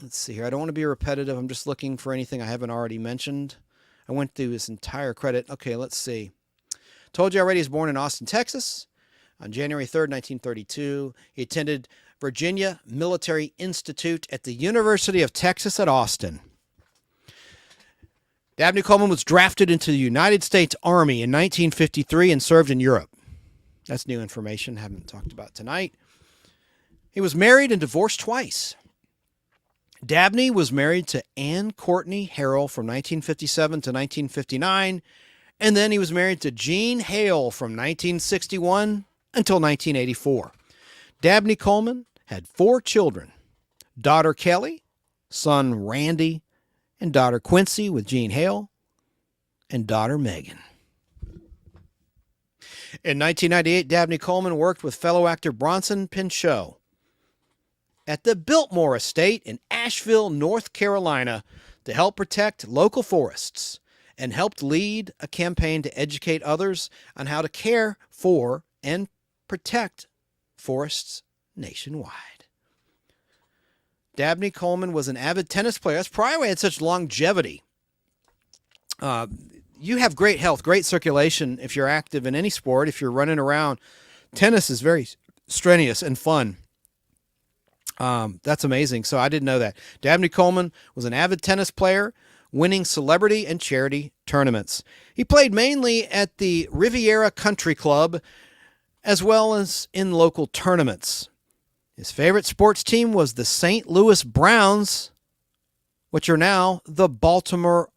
Let's see here. I don't want to be repetitive. I'm just looking for anything I haven't already mentioned. I went through his entire credit. Okay, let's see. Told you already, he was born in Austin, Texas on January 3rd, 1932. He attended Virginia Military Institute at the University of Texas at Austin. Dabney Coleman was drafted into the United States Army in 1953 and served in Europe. That's new information. Haven't talked about tonight. He was married and divorced twice. Dabney was married to Anne Courtney Harrell from 1957 to 1959, and then he was married to Jean Hale from 1961 until 1984. Dabney Coleman had 4 children, daughter Kelly, son Randy, and daughter Quincy with Jean Hale, and daughter Megan. In 1998, Dabney Coleman worked with fellow actor Bronson Pinchot at the Biltmore Estate in Asheville, North Carolina, to help protect local forests, and helped lead a campaign to educate others on how to care for and protect forests nationwide. Dabney Coleman was an avid tennis player. That's probably why he had such longevity. You have great health, great circulation if you're active in any sport. If you're running around, tennis is very strenuous and fun. That's amazing. So I didn't know that. Dabney Coleman was an avid tennis player, winning celebrity and charity tournaments. He played mainly at the Riviera Country Club, as well as in local tournaments. His favorite sports team was the St. Louis Browns, which are now the Baltimore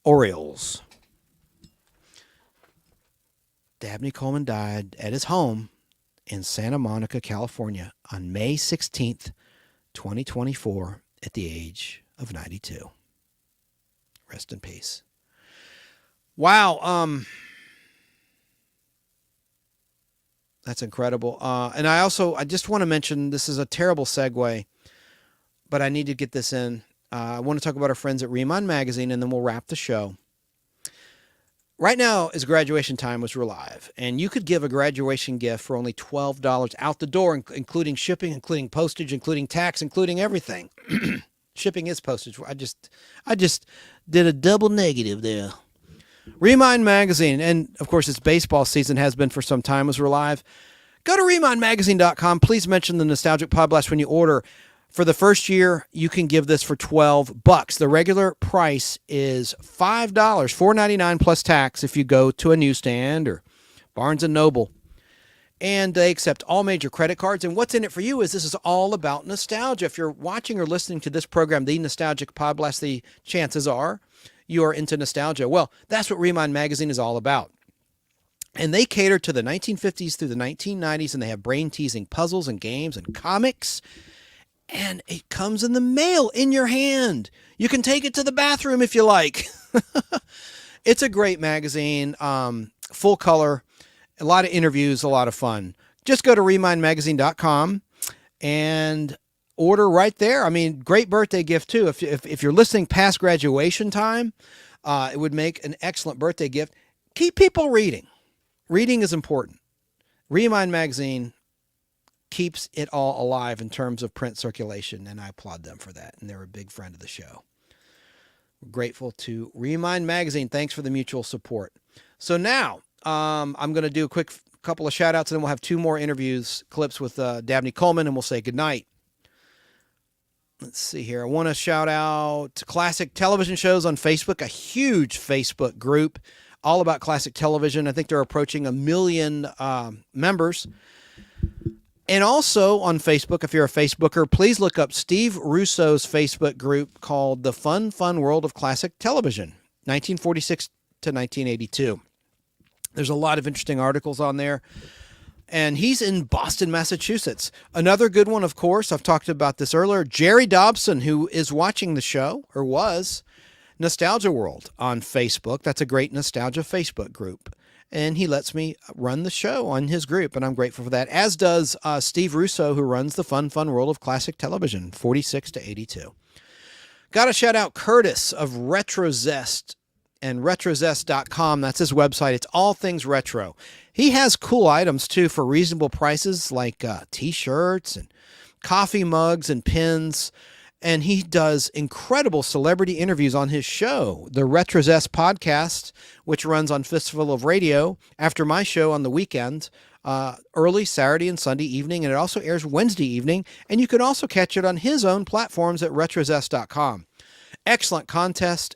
Orioles. Dabney Coleman died at his home in Santa Monica, California on May 16th, 2024 at the age of 92. Rest in peace. Wow. That's incredible. And I just want to mention, this is a terrible segue, but I need to get this in. I want to talk about our friends at Remind Magazine, and then we'll wrap the show. Right now is graduation time, which we're live, and you could give a graduation gift for only $12 out the door, including shipping, including postage, including tax, including everything. Shipping is postage. I just did a double negative there. Remind Magazine, and of course it's baseball season, has been for some time as we're live. Go to remindmagazine.com. Please mention the Nostalgic PodBlast when you order. For the first year, you can give this for $12. The regular price is $5, $4.99 plus tax if you go to a newsstand or Barnes & Noble. And they accept all major credit cards. And what's in it for you is this is all about nostalgia. If you're watching or listening to this program, the Nostalgic PodBlast, the chances are you are into nostalgia. Well, that's what Remind Magazine is all about. And they cater to the 1950s through the 1990s, and they have brain-teasing puzzles and games and comics. And it comes in the mail in your hand. You can take it to the bathroom if you like. It's a great magazine, full color, a lot of interviews, a lot of fun. Just go to remindmagazine.com and order right there. I mean, great birthday gift too. If you're listening past graduation time, it would make an excellent birthday gift. Keep people reading. Reading is important. Remind Magazine keeps it all alive in terms of print circulation, and I applaud them for that. And they're a big friend of the show. We're grateful to Remind Magazine. Thanks for the mutual support. So now I'm going to do a quick couple of shout outs, and then we'll have 2 more interviews, clips with Dabney Coleman, and we'll say goodnight. Let's see here. I want to shout out classic television shows on Facebook, a huge Facebook group all about classic television. I think they're approaching 1 million members. And also on Facebook, if you're a Facebooker, please look up Steve Russo's Facebook group called The Fun World of Classic Television, 1946 to 1982. There's a lot of interesting articles on there. And he's in Boston, Massachusetts. Another good one, of course, I've talked about this earlier, Jerry Dobson, who is watching the show, or was. Nostalgia World on Facebook. That's a great nostalgia Facebook group. And he lets me run the show on his group, and I'm grateful for that, as does Steve Russo, who runs the Fun World of Classic Television, 46 to 82. Got to shout out Curtis of RetroZest and RetroZest.com. That's his website. It's all things retro. He has cool items, too, for reasonable prices, like T-shirts and coffee mugs and pins. And he does incredible celebrity interviews on his show, the RetroZest podcast, which runs on Fistful of Radio after my show on the weekend, early Saturday and Sunday evening, and it also airs Wednesday evening. And you can also catch it on his own platforms at RetroZest.com. Excellent content,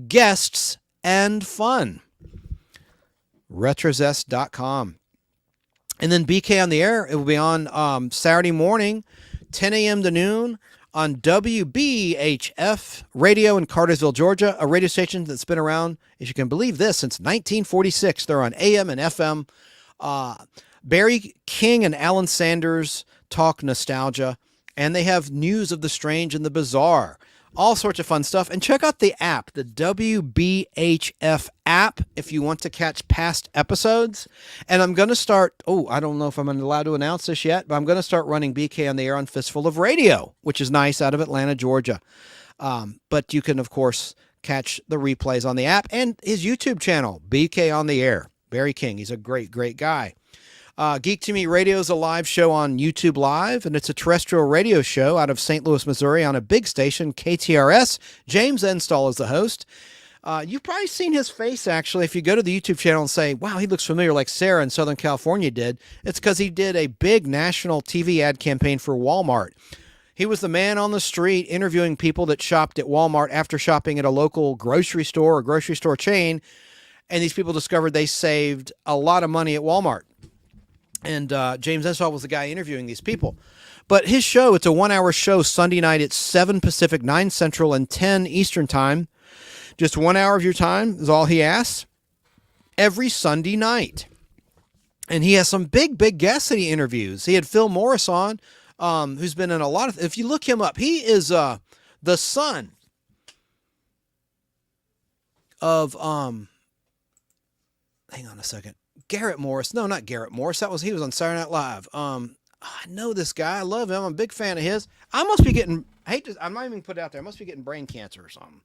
guests, and fun. RetroZest.com. And then BK on the Air, it will be on Saturday morning, 10 a.m. to noon on WBHF Radio in Cartersville, Georgia, a radio station that's been around, if you can believe this, since 1946. They're on AM and FM. Barry King and Alan Sanders talk nostalgia, and they have news of the strange and the bizarre. All sorts of fun stuff. And check out the app, the WBHF app, if you want to catch past episodes. And I'm going to start, I don't know if I'm allowed to announce this yet, but I'm going to start running BK on the Air on Fistful of Radio, which is nice, out of Atlanta, Georgia. But you can, of course, catch the replays on the app and his YouTube channel, BK on the Air. Barry King, he's a great, great guy. Geek to Me Radio is a live show on YouTube Live, and it's a terrestrial radio show out of St. Louis, Missouri on a big station, KTRS. James Enstall is the host. You've probably seen his face, actually. If you go to the YouTube channel and say, wow, he looks familiar like Sarah in Southern California did, it's because he did a big national TV ad campaign for Walmart. He was the man on the street interviewing people that shopped at Walmart after shopping at a local grocery store or grocery store chain, and these people discovered they saved a lot of money at Walmart. And James Enstall was the guy interviewing these people. But his show, it's a 1-hour show Sunday night at 7 Pacific, 9 Central, and 10 Eastern Time. Just 1 hour of your time is all he asks. Every Sunday night. And he has some big, big guests that he interviews. He had Phil Morris on, who's been in a lot of... If you look him up, he is the son of... hang on a second. Garrett Morris. No, not Garrett Morris. He was on Saturday Night Live. I know this guy. I love him. I'm a big fan of his. I must be getting, I'm not even put it out there. I must be getting brain cancer or something.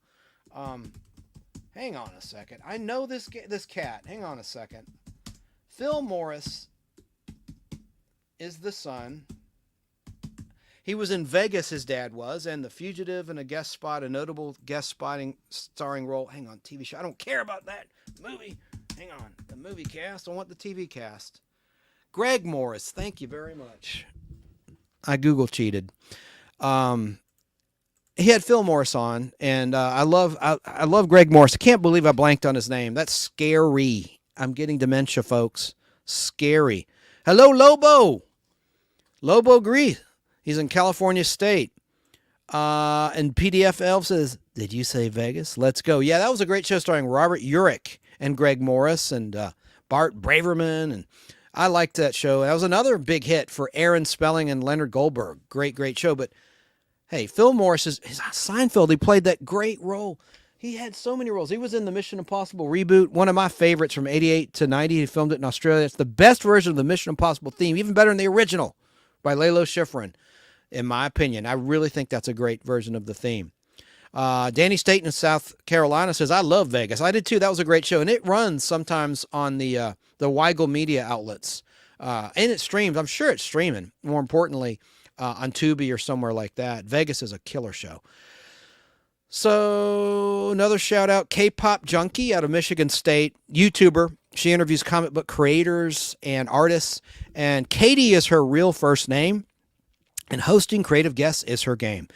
Hang on a second. I know this cat. Hang on a second. Phil Morris is the son. He was in Vegas, his dad was, and The Fugitive, and a notable guest starring role. Hang on, TV show. I don't care about that movie. Hang on. The movie cast. I want the TV cast. Greg Morris. Thank you very much. I Google cheated. He had Phil Morris on, and I love Greg Morris. I can't believe I blanked on his name. That's scary. I'm getting dementia, folks. Scary. Hello, Lobo. Lobo Grease. He's in California State. And PDF Elf says, did you say Vegas? Let's go. Yeah, that was a great show starring Robert Urich and Greg Morris and Bart Braverman. And I liked that show. That was another big hit for Aaron Spelling and Leonard Goldberg. Great, great show. But, hey, Phil Morris is Seinfeld. He played that great role. He had so many roles. He was in the Mission Impossible reboot, one of my favorites from 88 to 90. He filmed it in Australia. It's the best version of the Mission Impossible theme, even better than the original by Lalo Schifrin, in my opinion. I really think that's a great version of the theme. Danny Staten in South Carolina says, I love Vegas. I did too. That was a great show. And it runs sometimes on the Weigel media outlets. And it streams. I'm sure it's streaming, more importantly, on Tubi or somewhere like that. Vegas is a killer show. So another shout out, K-Pop Junkie out of Michigan State, YouTuber. She interviews comic book creators and artists. And Katie is her real first name. And hosting creative guests is her game.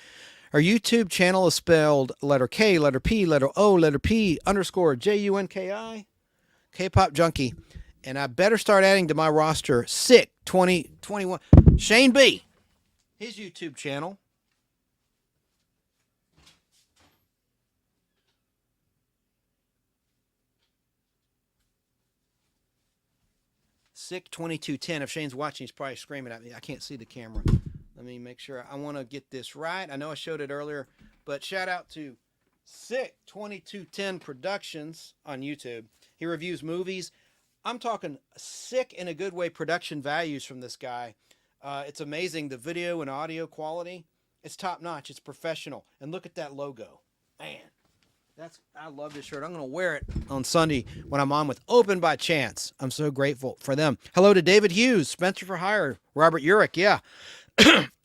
Our YouTube channel is spelled letter K, letter P, letter O, letter P, _ JUNKI, K-Pop Junkie. And I better start adding to my roster Sick 2021. Shane B, his YouTube channel. Sick 2210. If Shane's watching, he's probably screaming at me. I can't see the camera. Let me make sure. I want to get this right. I know I showed it earlier, but shout out to Sick 2210 Productions on YouTube. He reviews movies. I'm talking sick in a good way production values from this guy. It's amazing. The video and audio quality, it's top notch. It's professional. And look at that logo. Man, I love this shirt. I'm going to wear it on Sunday when I'm on with Open by Chance. I'm so grateful for them. Hello to David Hughes, Spencer for Hire, Robert Urich. Yeah.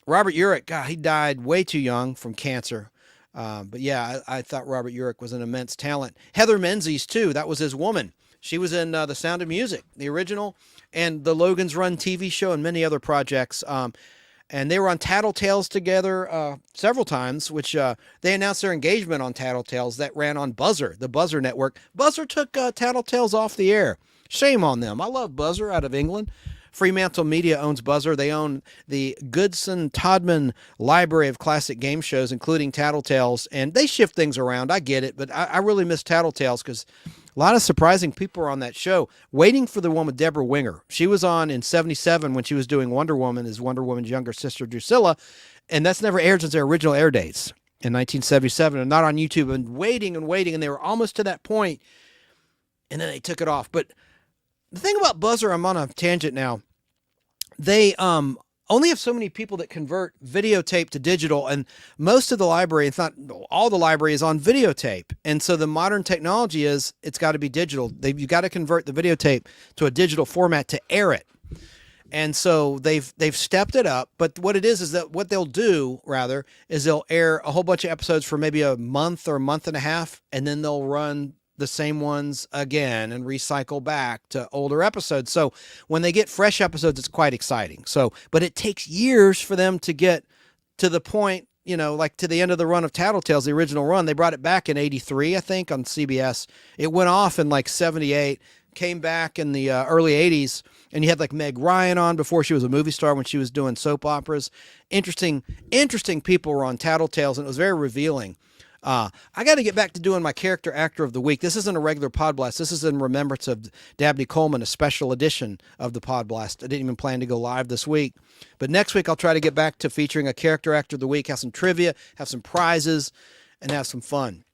Robert Urich, God, he died way too young from cancer. But yeah, I thought Robert Urich was an immense talent. Heather Menzies, too. That was his woman. She was in The Sound of Music, the original, and the Logan's Run TV show and many other projects. And they were on Tattletales together several times, which they announced their engagement on Tattletales that ran on Buzzer, the Buzzer network. Buzzer took Tattletales off the air. Shame on them. I love Buzzer out of England. Fremantle Media owns Buzzer. They own the Goodson-Todman library of classic game shows, including Tattletales, and they shift things around. I get it, but I really miss Tattletales because a lot of surprising people are on that show. Waiting for the one with Deborah Winger. She was on in 77 when she was doing Wonder Woman as Wonder Woman's younger sister, Drusilla, and that's never aired since their original air dates in 1977 and not on YouTube, and waiting, and they were almost to that point, and then they took it off. But the thing about Buzzer, I'm on a tangent now, they only have so many people that convert videotape to digital, and most of the library, if not all the library, is on videotape. And so the modern technology is it's got to be digital. You've got to convert the videotape to a digital format to air it. And so they've stepped it up. But what it is that what they'll do, rather, is they'll air a whole bunch of episodes for maybe a month or a month and a half, and then they'll run the same ones again and recycle back to older episodes. So when they get fresh episodes, it's quite exciting. So, but it takes years for them to get to the point, you know, like to the end of the run of Tattletales, the original run. They brought it back in 83, I think, on CBS. It went off in like 78, came back in the early 80s, and you had like Meg Ryan on before she was a movie star when she was doing soap operas. Interesting people were on Tattletales, and it was very revealing. I got to get back to doing my character actor of the week. This isn't a regular PodBlast. This is in remembrance of Dabney Coleman, a special edition of the PodBlast. I didn't even plan to go live this week, but next week I'll try to get back to featuring a character actor of the week, have some trivia, have some prizes, and have some fun.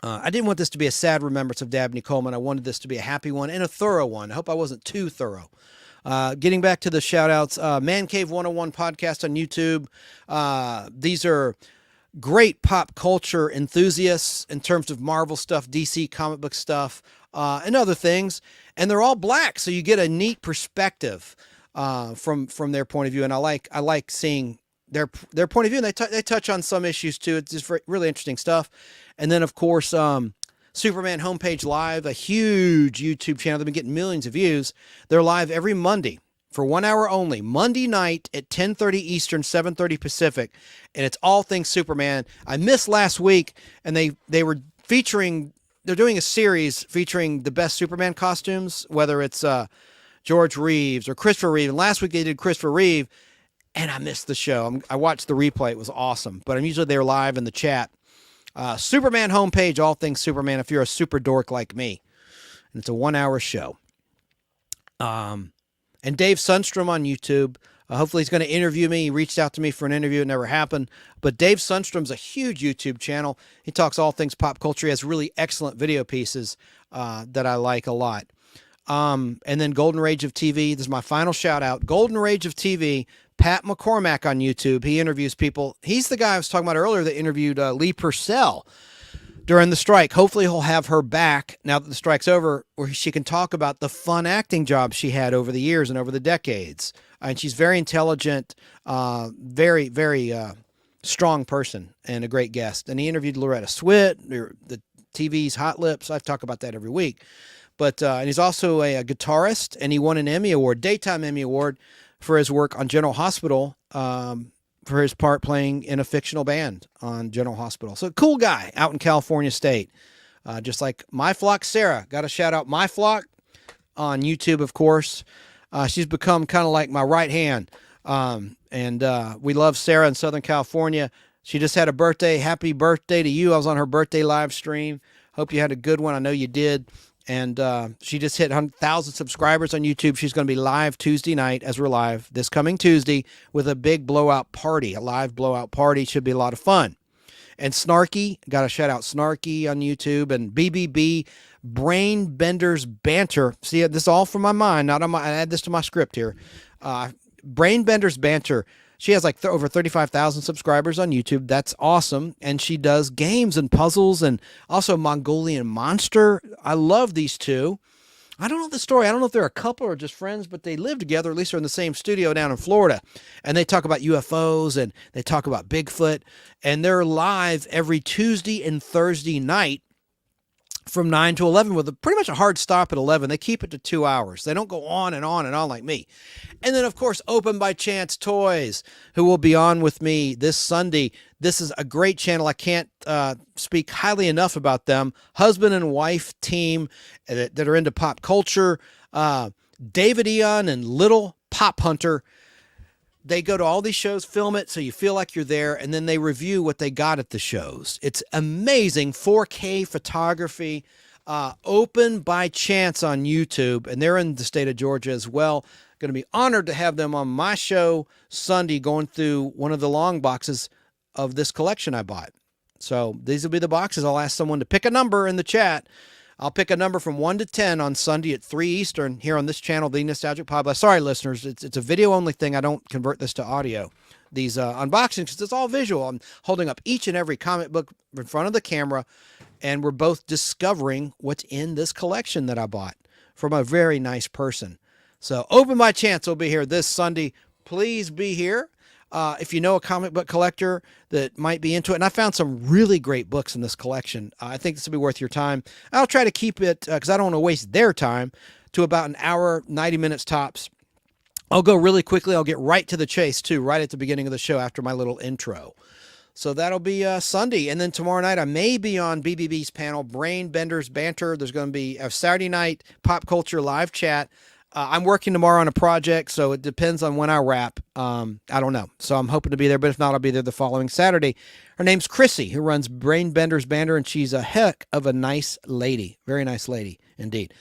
I didn't want this to be a sad remembrance of Dabney Coleman. I wanted this to be a happy one and a thorough one. I hope I wasn't too thorough. Getting back to the shout outs, Man Cave 101 podcast on YouTube. These are great pop culture enthusiasts in terms of Marvel stuff, DC comic book stuff, and other things. And they're all black, so you get a neat perspective from their point of view. And I like seeing their point of view. And they touch on some issues too. It's just really interesting stuff. And then of course, Superman Homepage Live, a huge YouTube channel. They've been getting millions of views. They're live every Monday for 1 hour only, Monday night at 10:30 Eastern, 7:30 Pacific, and it's all things Superman. I missed last week, and they were featuring. They're doing a series featuring the best Superman costumes, whether it's George Reeves or Christopher Reeve. And last week they did Christopher Reeve, and I missed the show. I watched the replay; it was awesome. But I'm usually there live in the chat. Superman Homepage, all things Superman. If you're a super dork like me, and it's a 1 hour show. And Dave Sundstrom on YouTube. Hopefully he's going to interview me. He reached out to me for an interview. It never happened. But Dave Sundstrom's a huge YouTube channel. He talks all things pop culture. He has really excellent video pieces that I like a lot. And then Golden Rage of TV. This is my final shout out. Golden Rage of TV. Pat McCormack on YouTube. He interviews people. He's the guy I was talking about earlier that interviewed Lee Purcell during the strike. Hopefully he'll have her back now that the strike's over, where she can talk about the fun acting jobs she had over the years and over the decades. And she's very intelligent, very, very strong person and a great guest. And he interviewed Loretta Swit, the TV's Hot Lips. I talk about that every week. But and he's also a guitarist, and he won an Emmy Award, Daytime Emmy Award, for his work on General Hospital, for his part playing in a fictional band on General Hospital. So cool guy out in California State. Just like My Flock Sarah. Got to shout out My Flock on YouTube, of course. She's become kind of like my right hand. And we love Sarah in Southern California. She just had a birthday. Happy birthday to you. I was on her birthday live stream. Hope you had a good one. I know you did. And she just hit 100,000 subscribers on YouTube. She's going to be live Tuesday night, as we're live this coming Tuesday, with a big blowout party, a live blowout party. Should be a lot of fun. And Snarky, got to shout out Snarky on YouTube, and BBB, Brain Benders Banter. See, this is all from my mind, not on my, I add this to my script here. Brain Benders Banter. She has like over 35,000 subscribers on YouTube. That's awesome. And she does games and puzzles and also Mongolian Monster. I love these two. I don't know the story. I don't know if they're a couple or just friends, but they live together. At least they're in the same studio down in Florida. And they talk about UFOs and they talk about Bigfoot. And they're live every Tuesday and Thursday night from 9 to 11 with pretty much a hard stop at 11. They keep it to 2 hours. They don't go on and on and on like me. And then, of course, Open by Chance Toys, who will be on with me this Sunday. This is a great channel. I can't speak highly enough about them. Husband and wife team that are into pop culture. David Eon and Little Pop Hunter. They go to all these shows, film it so you feel like you're there, and then they review what they got at the shows. It's amazing 4K photography, Open by Chance on YouTube, and they're in the state of Georgia as well. Going to be honored to have them on my show Sunday going through one of the long boxes of this collection I bought. So these will be the boxes. I'll ask someone to pick a number in the chat. I'll pick a number from 1 to 10 on Sunday at 3 Eastern here on this channel, The Nostalgic PodBlast. Sorry, listeners, it's a video-only thing. I don't convert this to audio. These unboxings, because it's all visual. I'm holding up each and every comic book in front of the camera, and we're both discovering what's in this collection that I bought from a very nice person. So Open by Chance will be here this Sunday. Please be here. If you know a comic book collector that might be into it, and I found some really great books in this collection, I think this will be worth your time. I'll try to keep it, because I don't want to waste their time, to about an hour, 90 minutes tops. I'll go really quickly. I'll get right to the chase, too, right at the beginning of the show after my little intro. So that'll be Sunday. And then tomorrow night, I may be on BBB's panel, Brain Benders Banter. There's going to be a Saturday night pop culture live chat. I'm working tomorrow on a project, so it depends on when I wrap. I don't know. So I'm hoping to be there, but if not, I'll be there the following Saturday. Her name's Chrissy, who runs Brain Benders Banter, and she's a heck of a nice lady. Very nice lady, indeed.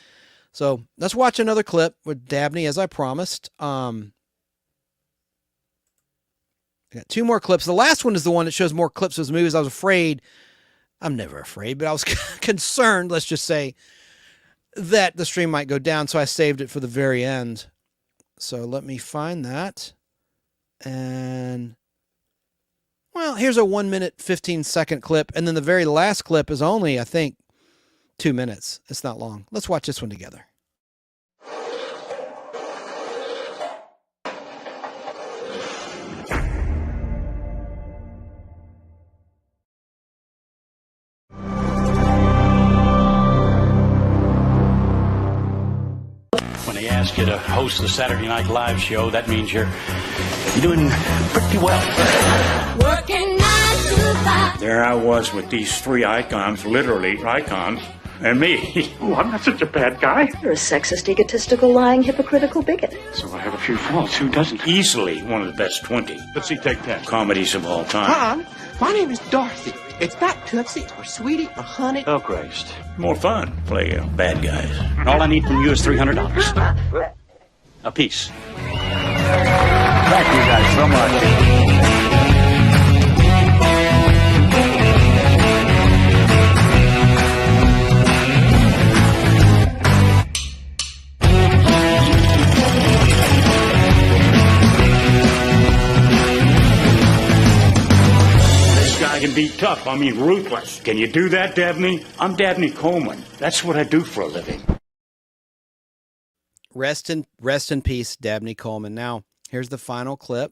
So let's watch another clip with Dabney, as I promised. I got 2 more clips. The last one is the one that shows more clips of his movies. I was afraid. I'm never afraid, but I was concerned, let's just say, that the stream might go down, so I saved it for the very end. So let me find that. And, well, here's a 1 minute, 15-second clip, and then the very last clip is only, I think, 2 minutes. It's not long. Let's watch this one together. Ask you to host the Saturday Night Live show, that means you're doing pretty well. Working 9 to 5. There I was with these 3 icons, literally icons, and me. Oh, I'm not such a bad guy. You're a sexist, egotistical, lying, hypocritical bigot. So I have a few faults. Who doesn't? Easily one of the best 20. Let's see, take 10. Comedies of all time. Hi, my name is Dorothy. It's not Tootsie or Sweetie or Honey. Oh, Christ. More fun, play bad guys. All I need from you is $300. A piece. Thank you guys so much. I can be tough. I mean, ruthless. Can you do that, Dabney? I'm Dabney Coleman. That's what I do for a living. Rest in peace, Dabney Coleman. Now, here's the final clip.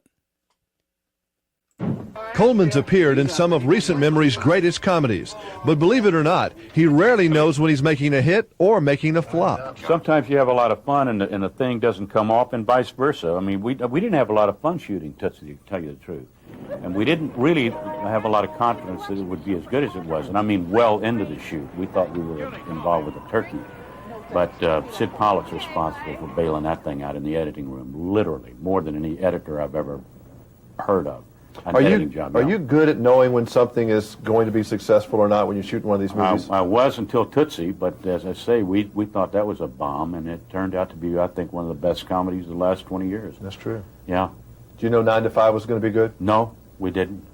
Coleman's appeared in some of recent memory's greatest comedies, but believe it or not, he rarely knows when he's making a hit or making a flop. Sometimes you have a lot of fun and the thing doesn't come off, and vice versa. I mean, we didn't have a lot of fun shooting Tootsie, to tell you the truth. And we didn't really have a lot of confidence that it would be as good as it was. And I mean well into the shoot. We thought we were involved with the turkey. But Sid Pollock's responsible for bailing that thing out in the editing room, literally, more than any editor I've ever heard of. an Are editing job. you good at knowing when something is going to be successful or not when you shoot one of these movies? I was until Tootsie, but as I say, we thought that was a bomb, and it turned out to be, I think, one of the best comedies of the last 20 years. That's true. Yeah. Do you know 9 to 5 was going to be good? No, we didn't.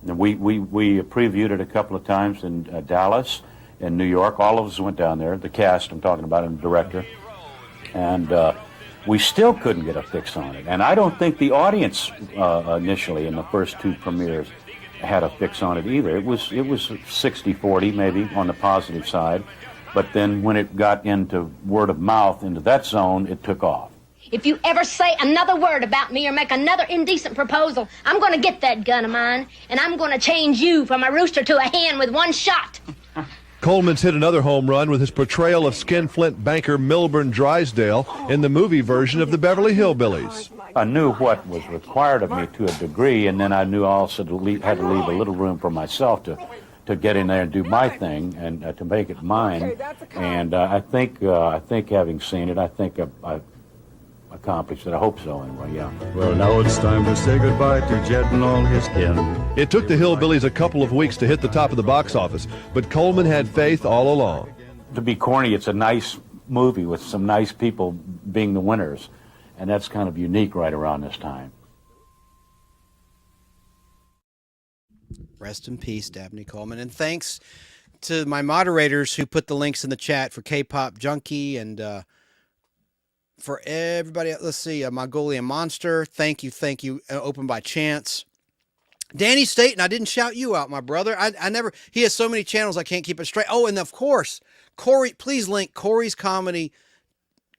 And we previewed it a couple of times in Dallas, in New York. All of us went down there, the cast I'm talking about, and the director. And we still couldn't get a fix on it. And I don't think the audience initially in the first 2 premieres had a fix on it either. It was 60-40 maybe on the positive side. But then when it got into word of mouth, into that zone, it took off. If you ever say another word about me or make another indecent proposal, I'm going to get that gun of mine, and I'm going to change you from a rooster to a hen with one shot. Coleman's hit another home run with his portrayal of skinflint banker Milburn Drysdale in the movie version of the Beverly Hillbillies. I knew what was required of me to a degree, and then I knew I also had to leave a little room for myself to get in there and do my thing and to make it mine. And I think having seen it, I think I accomplished it. I hope so anyway, yeah. Well, now it's time to say goodbye to Jed and all his kin. It took the Hillbillies a couple of weeks to hit the top of the box office, but Coleman had faith all along. To be corny, it's a nice movie with some nice people being the winners, and that's kind of unique right around this time. Rest in peace, Dabney Coleman. And thanks to my moderators who put the links in the chat for K-Pop Junkie and for everybody. Let's see, Mongolian Monster. Thank you. Open by Chance. Danny Staten, I didn't shout you out, my brother. I never, he has so many channels I can't keep it straight. Oh, and of course, Corey, please link Corey's comedy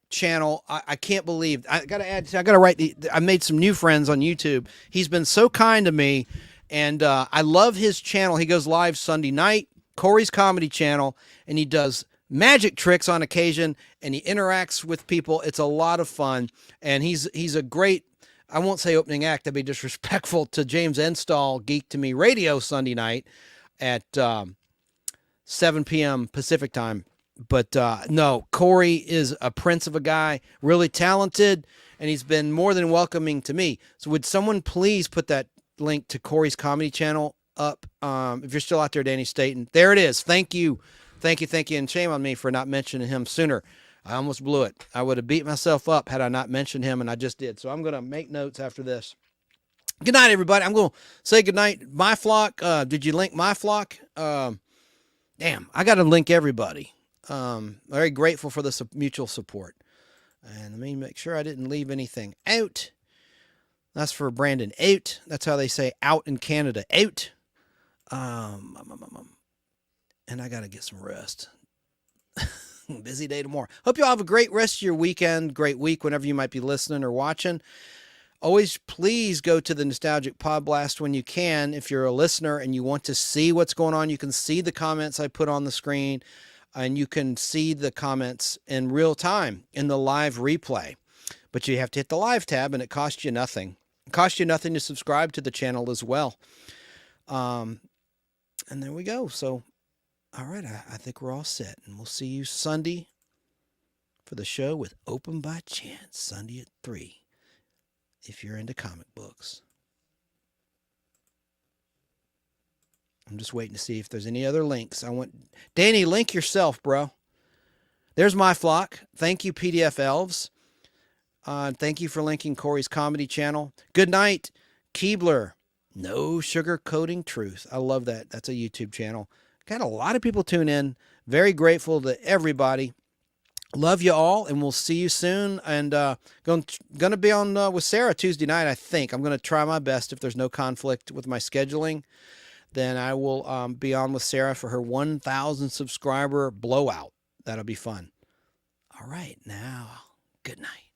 channel. I can't believe, I made some new friends on YouTube. He's been so kind to me, and I love his channel. He goes live Sunday night, Corey's comedy channel, and he does magic tricks on occasion, and he interacts with people. It's a lot of fun, and he's a great, I won't say opening act, that'd be disrespectful to James Enstall, Geek to Me Radio Sunday night at 7 p.m. Pacific time. But no, Corey is a prince of a guy, really talented, and he's been more than welcoming to me. So would someone please put that link to Corey's comedy channel up? If you're still out there, Danny Staten. There it is. Thank you. And shame on me for not mentioning him sooner. I almost blew it. I would have beat myself up had I not mentioned him, and I just did. So I'm going to make notes after this. Good night, everybody. I'm going to say good night. My Flock, did you link My Flock? Damn, I got to link everybody. Very grateful for the mutual support. And let me make sure I didn't leave anything out. That's for Brandon. Out. That's how they say out in Canada. Out. And I got to get some rest. Busy day tomorrow. Hope you all have a great rest of your weekend, great week whenever you might be listening or watching. Always please go to the Nostalgic PodBlast when you can. If you're a listener and you want to see what's going on, you can see the comments I put on the screen, and you can see the comments in real time in the live replay. But you have to hit the live tab, and it costs you nothing. It costs you nothing to subscribe to the channel as well. And there we go. So, all right, I think we're all set, and we'll see you Sunday for the show with Open by Chance, Sunday at 3, if you're into comic books. I'm just waiting to see if there's any other links. Danny, link yourself, bro. There's My Flock. Thank you, PDF Elves. Thank you for linking Corey's comedy channel. Good night, Keebler. No Sugarcoating Truth. I love that. That's a YouTube channel. Got a lot of people tune in. Very grateful to everybody. Love you all, and we'll see you soon. And going to be on with Sarah Tuesday night, I think. I'm going to try my best. If there's no conflict with my scheduling, then I will be on with Sarah for her 1,000 subscriber blowout. That'll be fun. All right, now, good night.